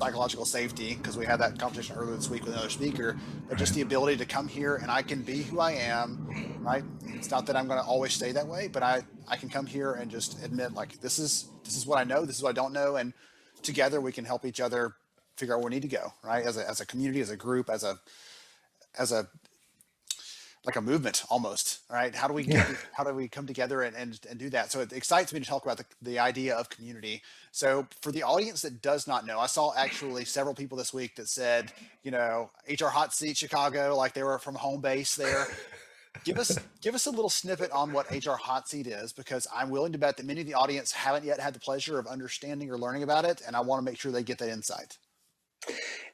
psychological safety, because we had that conversation earlier this week with another speaker. But just the ability to come here and I can be who I am. Right? It's not that I'm going to always stay that way, but I can come here and just admit, like, this is what I know, this is what I don't know, and together we can help each other figure out where we need to go. Right? As a community, as a group, as a like a movement almost, right? How do we come together and do that? So it excites me to talk about the idea of community. So for the audience that does not know, I saw actually several people this week that said, HR Hot Seat Chicago, like they were from home base there. Give us a little snippet on what HR Hot Seat is, because I'm willing to bet that many of the audience haven't yet had the pleasure of understanding or learning about it, and I want to make sure they get that insight.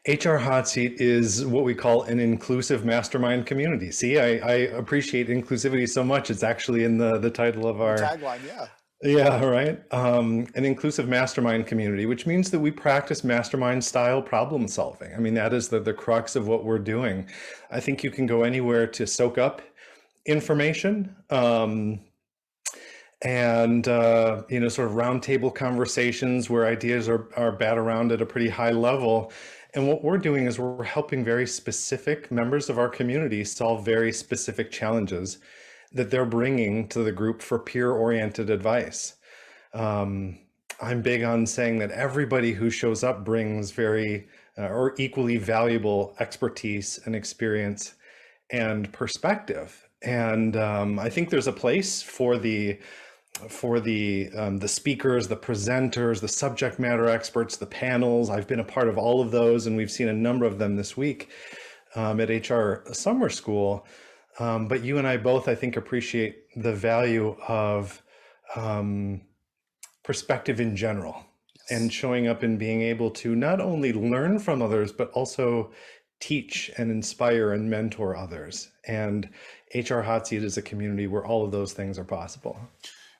HR Hot Seat is what we call an inclusive mastermind community. See, I appreciate inclusivity so much. It's actually in the title of our tagline. Yeah. Yeah, right. An inclusive mastermind community, which means that we practice mastermind style problem solving. I mean, that is the crux of what we're doing. I think you can go anywhere to soak up information, and sort of roundtable conversations where ideas are bat around at a pretty high level. And what we're doing is we're helping very specific members of our community solve very specific challenges that they're bringing to the group for peer-oriented advice. I'm big on saying that everybody who shows up brings very or equally valuable expertise and experience and perspective. And I think there's a place for the speakers, the presenters, the subject matter experts, the panels. I've been a part of all of those, and we've seen a number of them this week at HR Summer School. But you and I both, I think, appreciate the value of perspective in general, and showing up and being able to not only learn from others, but also teach and inspire and mentor others. And HR Hot Seat is a community where all of those things are possible.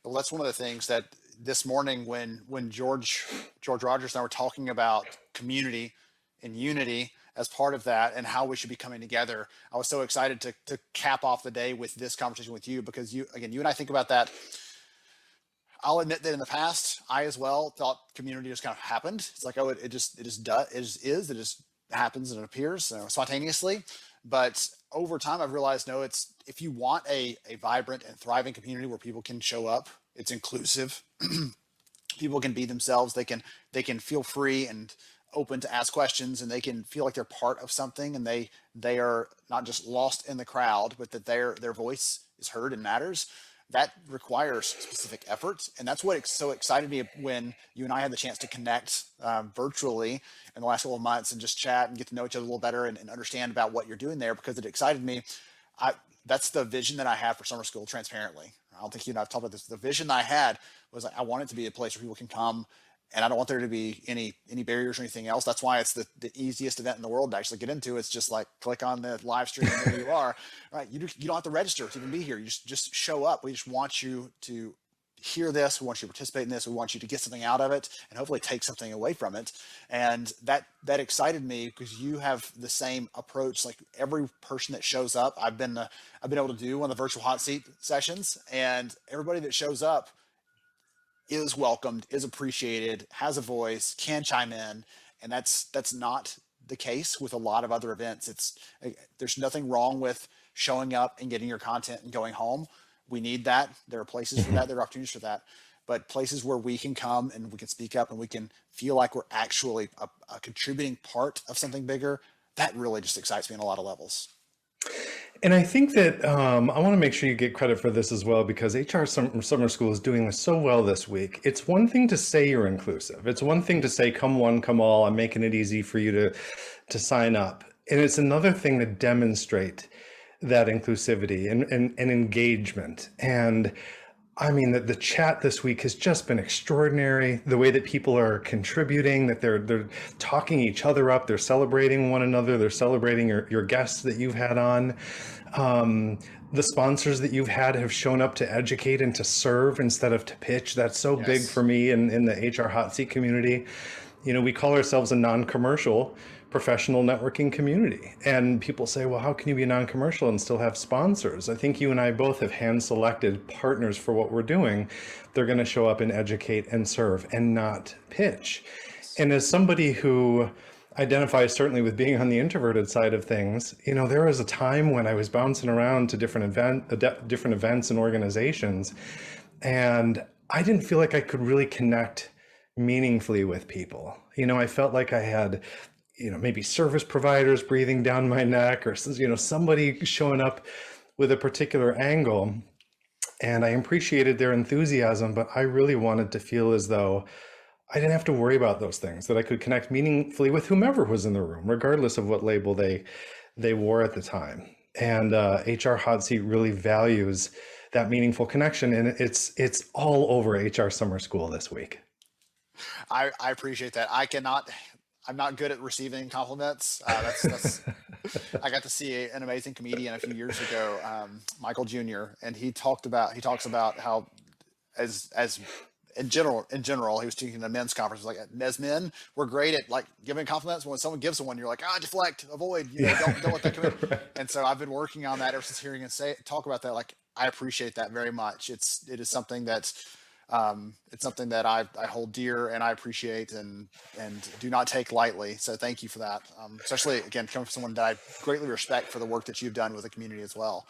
Well, that's one of the things that this morning when George Rogers and I were talking about community and unity as part of that and how we should be coming together, I was so excited to cap off the day with this conversation with you, because you and I think about that. I'll admit that in the past, I as well thought community just kind of happened. It's like, oh, it just does, it just happens and it appears spontaneously. But over time, I've realized, no, it's, if you want a vibrant and thriving community where people can show up, it's inclusive. People can be themselves. They can feel free and open to ask questions, and they can feel like they're part of something, and they are not just lost in the crowd, but that their voice is heard and matters. That requires specific effort, and that's what so excited me when you and I had the chance to connect virtually in the last couple of months and just chat and get to know each other a little better, and understand about what you're doing there, because it excited me. That's the vision that I have for summer school, transparently. I don't think you and I've talked about this. The vision that I had was, like, I want it to be a place where people can come, and I don't want there to be any barriers or anything else. That's why it's the easiest event in the world to actually get into. It's just like, click on the live stream and there you are. Right? You don't have to register to even be here. You just show up. We just want you to hear this. We want you to participate in this. We want you to get something out of it and hopefully take something away from it. And that excited me, because you have the same approach. Like, every person that shows up, I've been able to do one of the virtual hot seat sessions, and everybody that shows up is welcomed, is appreciated, has a voice, can chime in. And that's not the case with a lot of other events. There's nothing wrong with showing up and getting your content and going home. We need that. There are places for that. There are opportunities for that. But places where we can come and we can speak up and we can feel like we're actually a contributing part of something bigger, that really just excites me on a lot of levels. And I think that I want to make sure you get credit for this as well, because HR Summer School is doing this so well this week. It's one thing to say you're inclusive. It's one thing to say, come one, come all, I'm making it easy for you to sign up. And it's another thing to demonstrate that inclusivity and engagement. And I mean, the chat this week has just been extraordinary. The way that people are contributing, that they're talking each other up, they're celebrating one another, they're celebrating your guests that you've had on. The sponsors that you've had have shown up to educate and to serve instead of to pitch. That's so big for me in the HR hot seat community. You know, we call ourselves a non-commercial professional networking community. And people say, well, how can you be non-commercial and still have sponsors? I think you and I both have hand-selected partners for what we're doing. They're going to show up and educate and serve and not pitch. And as somebody who identifies certainly with being on the introverted side of things, you know, there was a time when I was bouncing around to different events and organizations, and I didn't feel like I could really connect meaningfully with people. You know, I felt like I had, you know, maybe service providers breathing down my neck, or, you know, somebody showing up with a particular angle. And I appreciated their enthusiasm, but I really wanted to feel as though I didn't have to worry about those things, that I could connect meaningfully with whomever was in the room, regardless of what label they wore at the time. And HR Hot Seat really values that meaningful connection, and it's all over HR Summer School this week. I appreciate that. I'm not good at receiving compliments. That's I got to see an amazing comedian a few years ago, Michael Jr., and he talks about how as in general, he was speaking at a men's conference, like, as men, we're great at, like, giving compliments. When someone gives someone, you're like, deflect, avoid, you know, don't let that come in. Right. And so I've been working on that ever since hearing him talk about that. Like, I appreciate that very much. It is something that's, it's something that I hold dear and I appreciate and do not take lightly. So thank you for that. Especially, again, coming from someone that I greatly respect for the work that you've done with the community as well.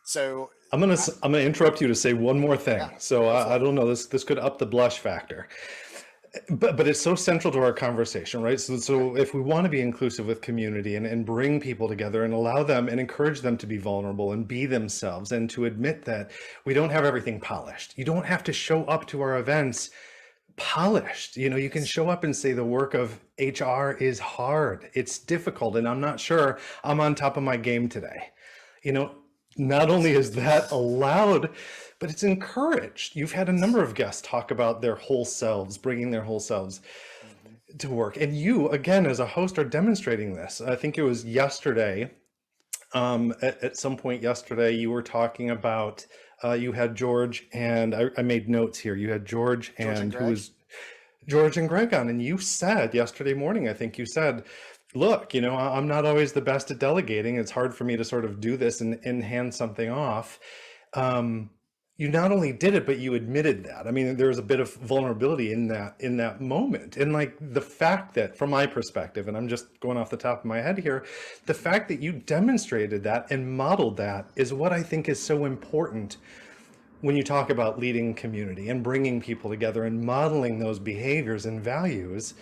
So I'm gonna interrupt you to say one more thing. Yeah, so I don't know, this could up the blush factor, but it's so central to our conversation, right? So if we want to be inclusive with community and bring people together and allow them and encourage them to be vulnerable and be themselves, and to admit that we don't have everything polished. You don't have to show up to our events polished. You know, you can show up and say the work of HR is hard, it's difficult, and I'm not sure I'm on top of my game today. You know, not only is that allowed, but it's encouraged. You've had a number of guests talk about their whole selves, bringing their whole selves to work. And you, again, as a host, are demonstrating this. I think it was yesterday, at some point yesterday, you were talking about, you had George, and I made notes here. You had George and who was George and Greg on, and you said yesterday morning, I think you said, look, you know, I'm not always the best at delegating. It's hard for me to sort of do this and hand something off. you not only did it, but you admitted that. I mean, there was a bit of vulnerability in that moment. And like the fact that, from my perspective, and I'm just going off the top of my head here, the fact that you demonstrated that and modeled that is what I think is so important when you talk about leading community and bringing people together and modeling those behaviors and values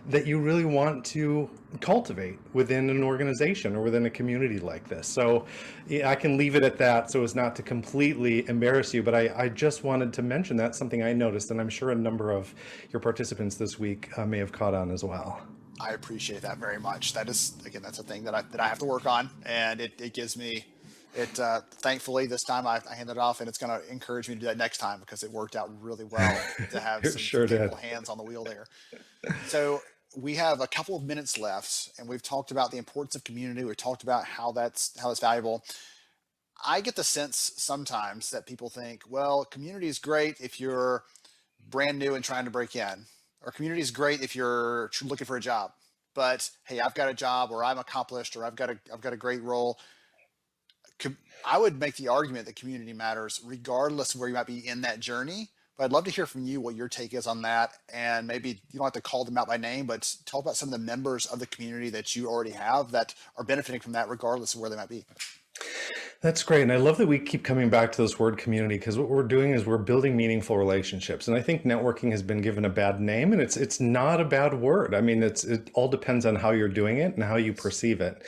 that you really want to cultivate within an organization or within a community like this. So yeah, I can leave it at that so as not to completely embarrass you, but I just wanted to mention that's something I noticed, and I'm sure a number of your participants this week may have caught on as well. I appreciate that very much. That is, again, that's a thing that I have to work on, and it gives me, thankfully this time I handed it off, and it's going to encourage me to do that next time because it worked out really well to have some Sure did. capable hands on the wheel there. So we have a couple of minutes left, and we've talked about the importance of community. We've talked about how that's valuable. I get the sense sometimes that people think, well, community is great if you're brand new and trying to break in, or community is great if you're looking for a job. But hey, I've got a job, or I'm accomplished, or I've got a great role. I would make the argument that community matters regardless of where you might be in that journey. But I'd love to hear from you what your take is on that. And maybe you don't have to call them out by name, but tell about some of the members of the community that you already have that are benefiting from that regardless of where they might be. That's great. And I love that we keep coming back to this word community, because what we're doing is we're building meaningful relationships. And I think networking has been given a bad name, and it's not a bad word. I mean, it all depends on how you're doing it and how you perceive it.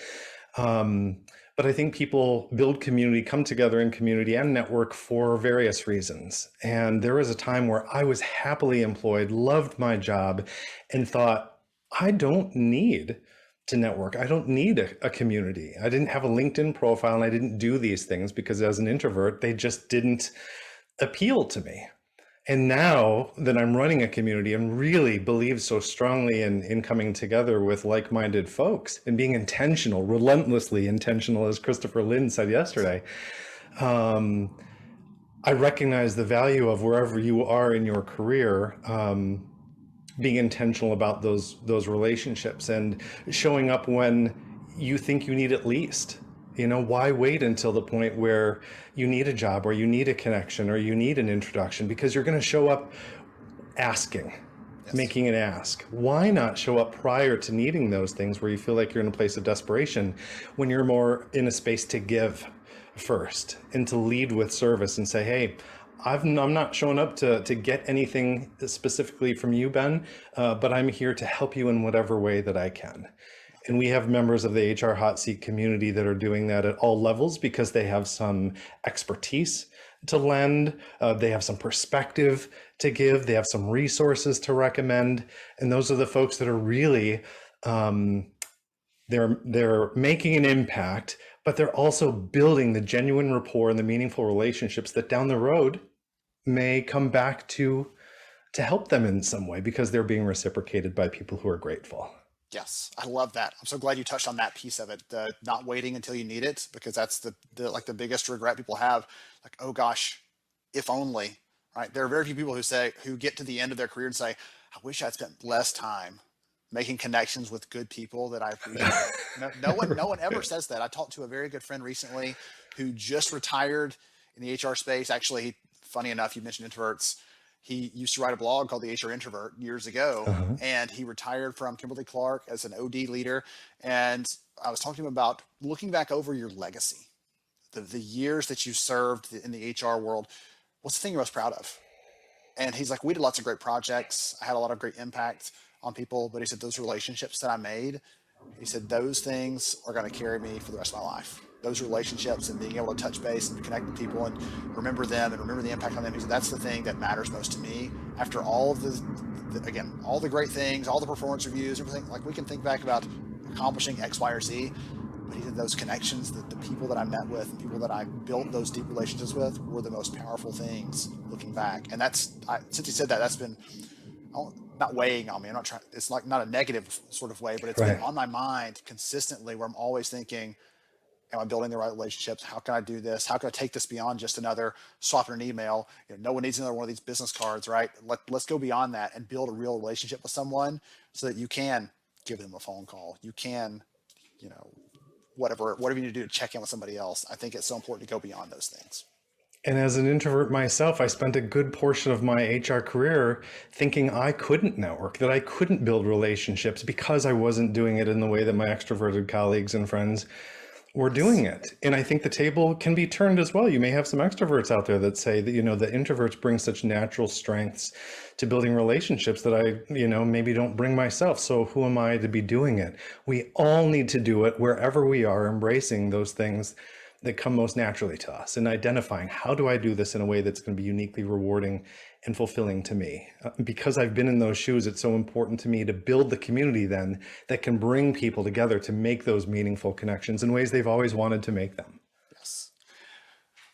But I think people build community, come together in community and network for various reasons. And there was a time where I was happily employed, loved my job, and thought, I don't need to network. I don't need a community. I didn't have a LinkedIn profile, and I didn't do these things because as an introvert, they just didn't appeal to me. And now that I'm running a community and really believe so strongly in coming together with like-minded folks and being intentional, relentlessly intentional, as Christopher Lynn said yesterday, I recognize the value of wherever you are in your career, being intentional about those relationships and showing up when you think you need it least. You know, why wait until the point where you need a job or you need a connection or you need an introduction? Because you're going to show up asking, making an ask. Why not show up prior to needing those things where you feel like you're in a place of desperation, when you're more in a space to give first and to lead with service and say, hey, I'm not showing up to get anything specifically from you, Ben, but I'm here to help you in whatever way that I can. And we have members of the HR Hot Seat community that are doing that at all levels because they have some expertise to lend, they have some perspective to give, they have some resources to recommend, and those are the folks that are really they're making an impact, but they're also building the genuine rapport and the meaningful relationships that down the road may come back to help them in some way because they're being reciprocated by people who are grateful. Yes, I love that. I'm so glad you touched on that piece of it, not waiting until you need it, because that's the like the biggest regret people have. Like, oh gosh, if only, right? There are very few people who get to the end of their career and say, I wish I'd spent less time making connections with good people that I appreciate. No one ever says that. I talked to a very good friend recently who just retired in the HR space. Actually, funny enough, you mentioned introverts. He used to write a blog called The HR Introvert years ago, and he retired from Kimberly-Clark as an OD leader. And I was talking to him about looking back over your legacy, the years that you served in the HR world. What's the thing you're most proud of? And he's like, we did lots of great projects. I had a lot of great impact on people, but he said, those relationships that I made, he said, those things are going to carry me for the rest of my life. Those relationships and being able to touch base and connect with people and remember them and remember the impact on them. He said, that's the thing that matters most to me. After all of again, all the great things, all the performance reviews, everything, like we can think back about accomplishing X, Y, or Z, but he said those connections, the people that I met with and people that I built those deep relationships with were the most powerful things looking back. And since he said that, that's been not weighing on me. I'm not trying, it's like not a negative sort of way, but it's been on my mind consistently where I'm always thinking, am I building the right relationships? How can I do this? How can I take this beyond just another swapping an email? No one needs another one of these business cards, right? Let's go beyond that and build a real relationship with someone so that you can give them a phone call. You can, whatever you need to do to check in with somebody else. I think it's so important to go beyond those things. And as an introvert myself, I spent a good portion of my HR career thinking I couldn't network, that I couldn't build relationships because I wasn't doing it in the way that my extroverted colleagues and friends were doing it. And I think the table can be turned as well. You may have some extroverts out there that say that, the introverts bring such natural strengths to building relationships that I, maybe don't bring myself. So who am I to be doing it? We all need to do it wherever we are, embracing those things that come most naturally to us and identifying, how do I do this in a way that's going to be uniquely rewarding and fulfilling to me? Because I've been in those shoes, it's so important to me to build the community then that can bring people together to make those meaningful connections in ways they've always wanted to make them. Yes.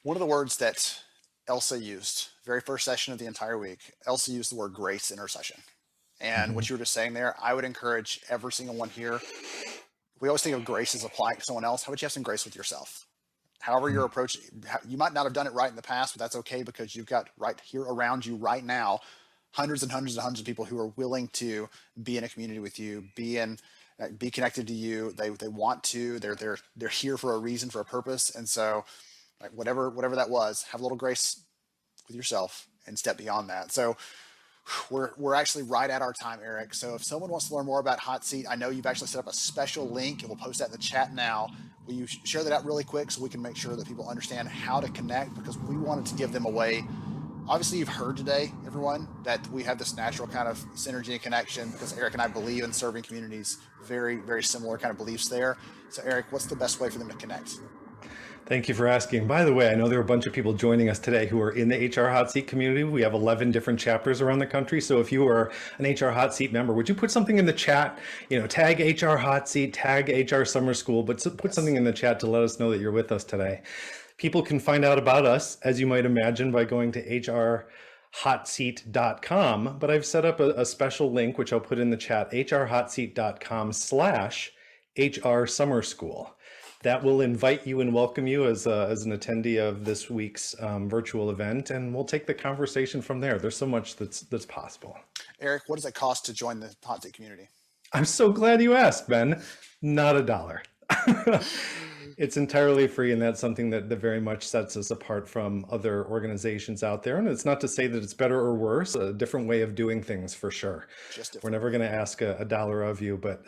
One of the words that Elsa used, very first session of the entire week, Elsa used the word grace in her session. And what you were just saying there, I would encourage every single one here. We always think of grace as applying to someone else. How about you have some grace with yourself? However you're approaching, you might not have done it right in the past, but that's okay, because you've got right here around you right now hundreds and hundreds and hundreds of people who are willing to be in a community with you, be connected to you. They want to. They're here for a reason, for a purpose, and so like whatever that was, have a little grace with yourself and step beyond that. So we're actually right at our time, Eric. So if someone wants to learn more about Hot Seat, I know you've actually set up a special link, and we'll post that in the chat now. Will you share that out really quick so we can make sure that people understand how to connect? Because we wanted to give them a way. Obviously, you've heard today, everyone, that we have this natural kind of synergy and connection because Eric and I believe in serving communities. Very, very similar kind of beliefs there. So Eric, what's the best way for them to connect? Thank you for asking. By the way, I know there are a bunch of people joining us today who are in the HR Hot Seat community. We have 11 different chapters around the country. So if you are an HR Hot Seat member, would you put something in the chat, tag HR Hot Seat, tag HR Summer School, but put something in the chat to let us know that you're with us today. People can find out about us, as you might imagine, by going to hrhotseat.com, but I've set up a special link, which I'll put in the chat, hrhotseat.com/HR Summer School. That will invite you and welcome you as an attendee of this week's virtual event, and we'll take the conversation from there. There's so much that's possible. Eric, what does it cost to join the Hot Seat community? I'm so glad you asked, Ben. Not $1. It's entirely free, and that's something that very much sets us apart from other organizations out there. And it's not to say that it's better or worse, a different way of doing things for sure. We're never going to ask a dollar of you, but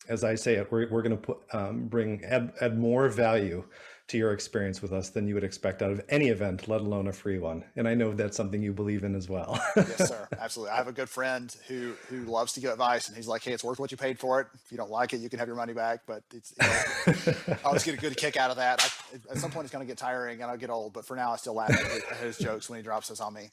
as I say it, we're going to add more value to your experience with us than you would expect out of any event, let alone a free one. And I know that's something you believe in as well. Yes, sir. Absolutely. I have a good friend who loves to give advice, and he's like, hey, it's worth what you paid for it. If you don't like it, you can have your money back. But I always get a good kick out of that. At some point, it's going to get tiring and I'll get old. But for now, I still laugh at his jokes when he drops those on me.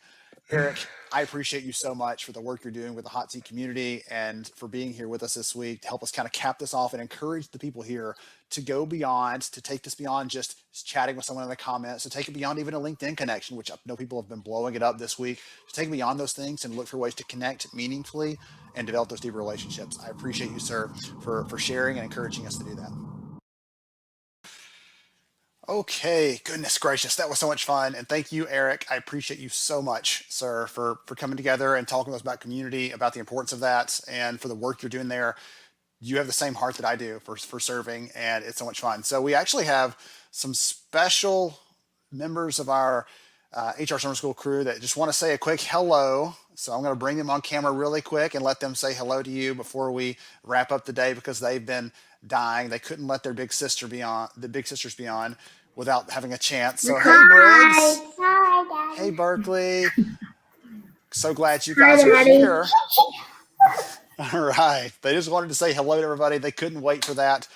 Eric, I appreciate you so much for the work you're doing with the Hot Seat community and for being here with us this week to help us kind of cap this off and encourage the people here to go beyond, to take this beyond just chatting with someone in the comments, to take it beyond even a LinkedIn connection, which I know people have been blowing it up this week, to take it beyond those things and look for ways to connect meaningfully and develop those deeper relationships. I appreciate you, sir, for sharing and encouraging us to do that. Okay, goodness gracious, that was so much fun. And thank you, Eric. I appreciate you so much, sir, for coming together and talking to us about community, about the importance of that, and for the work you're doing there. You have the same heart that I do for serving, and it's so much fun. So we actually have some special members of our HR Summer School crew that just want to say a quick hello. So I'm going to bring them on camera really quick and let them say hello to you before we wrap up the day, because they've been dying. They couldn't let their big sisters be on without having a chance. So hey, Briggs. Hi, Hey, Berkeley. So glad you guys are here. All right. They just wanted to say hello to everybody. They couldn't wait for that.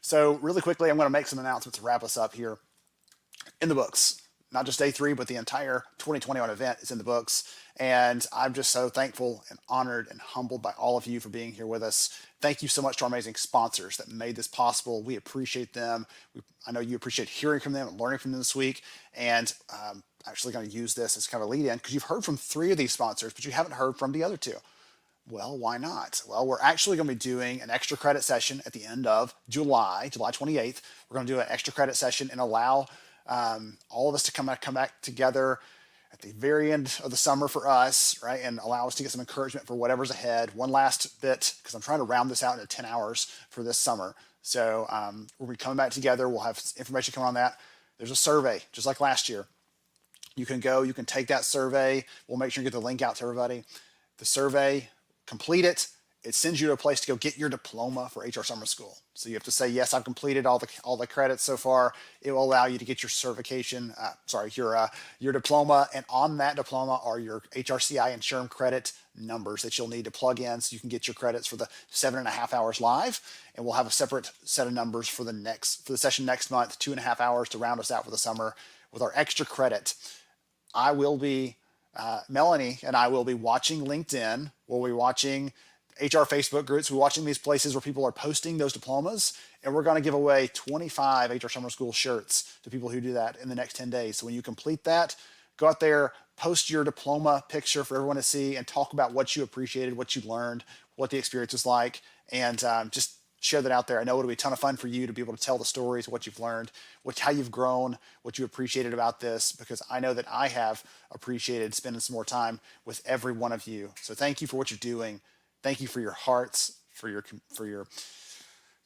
So really quickly, I'm going to make some announcements to wrap us up here. In the books, not just day 3, but the entire 2021 event is in the books. And I'm just so thankful and honored and humbled by all of you for being here with us. Thank you so much to our amazing sponsors that made this possible. We appreciate them. I know you appreciate hearing from them and learning from them this week. And I'm actually going to use this as kind of a lead in, because you've heard from 3 of these sponsors, but you haven't heard from the other 2. Well, why not? Well, we're actually going to be doing an extra credit session at the end of July 28th. We're going to do an extra credit session and allow all of us to come back together at the very end of the summer for us, right? And allow us to get some encouragement for whatever's ahead. One last bit, because I'm trying to round this out into 10 hours for this summer. So we'll be coming back together. We'll have information coming on that. There's a survey, just like last year. You can go, you can take that survey. We'll make sure you get the link out to everybody. The survey, complete it. It sends you to a place to go get your diploma for HR Summer School. So you have to say, yes, I've completed all the credits so far. It will allow you to get your certification, your diploma. And on that diploma are your HRCI and SHRM credit numbers that you'll need to plug in so you can get your credits for the 7.5 hours live. And we'll have a separate set of numbers for the session next month, 2.5 hours to round us out for the summer with our extra credit. I will be, Melanie and I will be watching LinkedIn. We'll be watching HR Facebook groups. We're watching these places where people are posting those diplomas, and we're going to give away 25 HR Summer School shirts to people who do that in the next 10 days. So when you complete that, go out there, post your diploma picture for everyone to see, and talk about what you appreciated, what you learned, what the experience was like, and just share that out there. I know it'll be a ton of fun for you to be able to tell the stories, what you've learned, how you've grown, what you appreciated about this, because I know that I have appreciated spending some more time with every one of you. So thank you for what you're doing. Thank you for your hearts, for your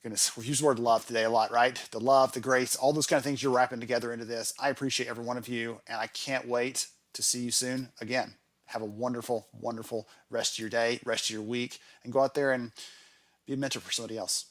goodness. We've used the word love today a lot, right? The love, the grace, all those kind of things you're wrapping together into this. I appreciate every one of you, and I can't wait to see you soon again. Have a wonderful, wonderful rest of your day, rest of your week, and go out there and be a mentor for somebody else.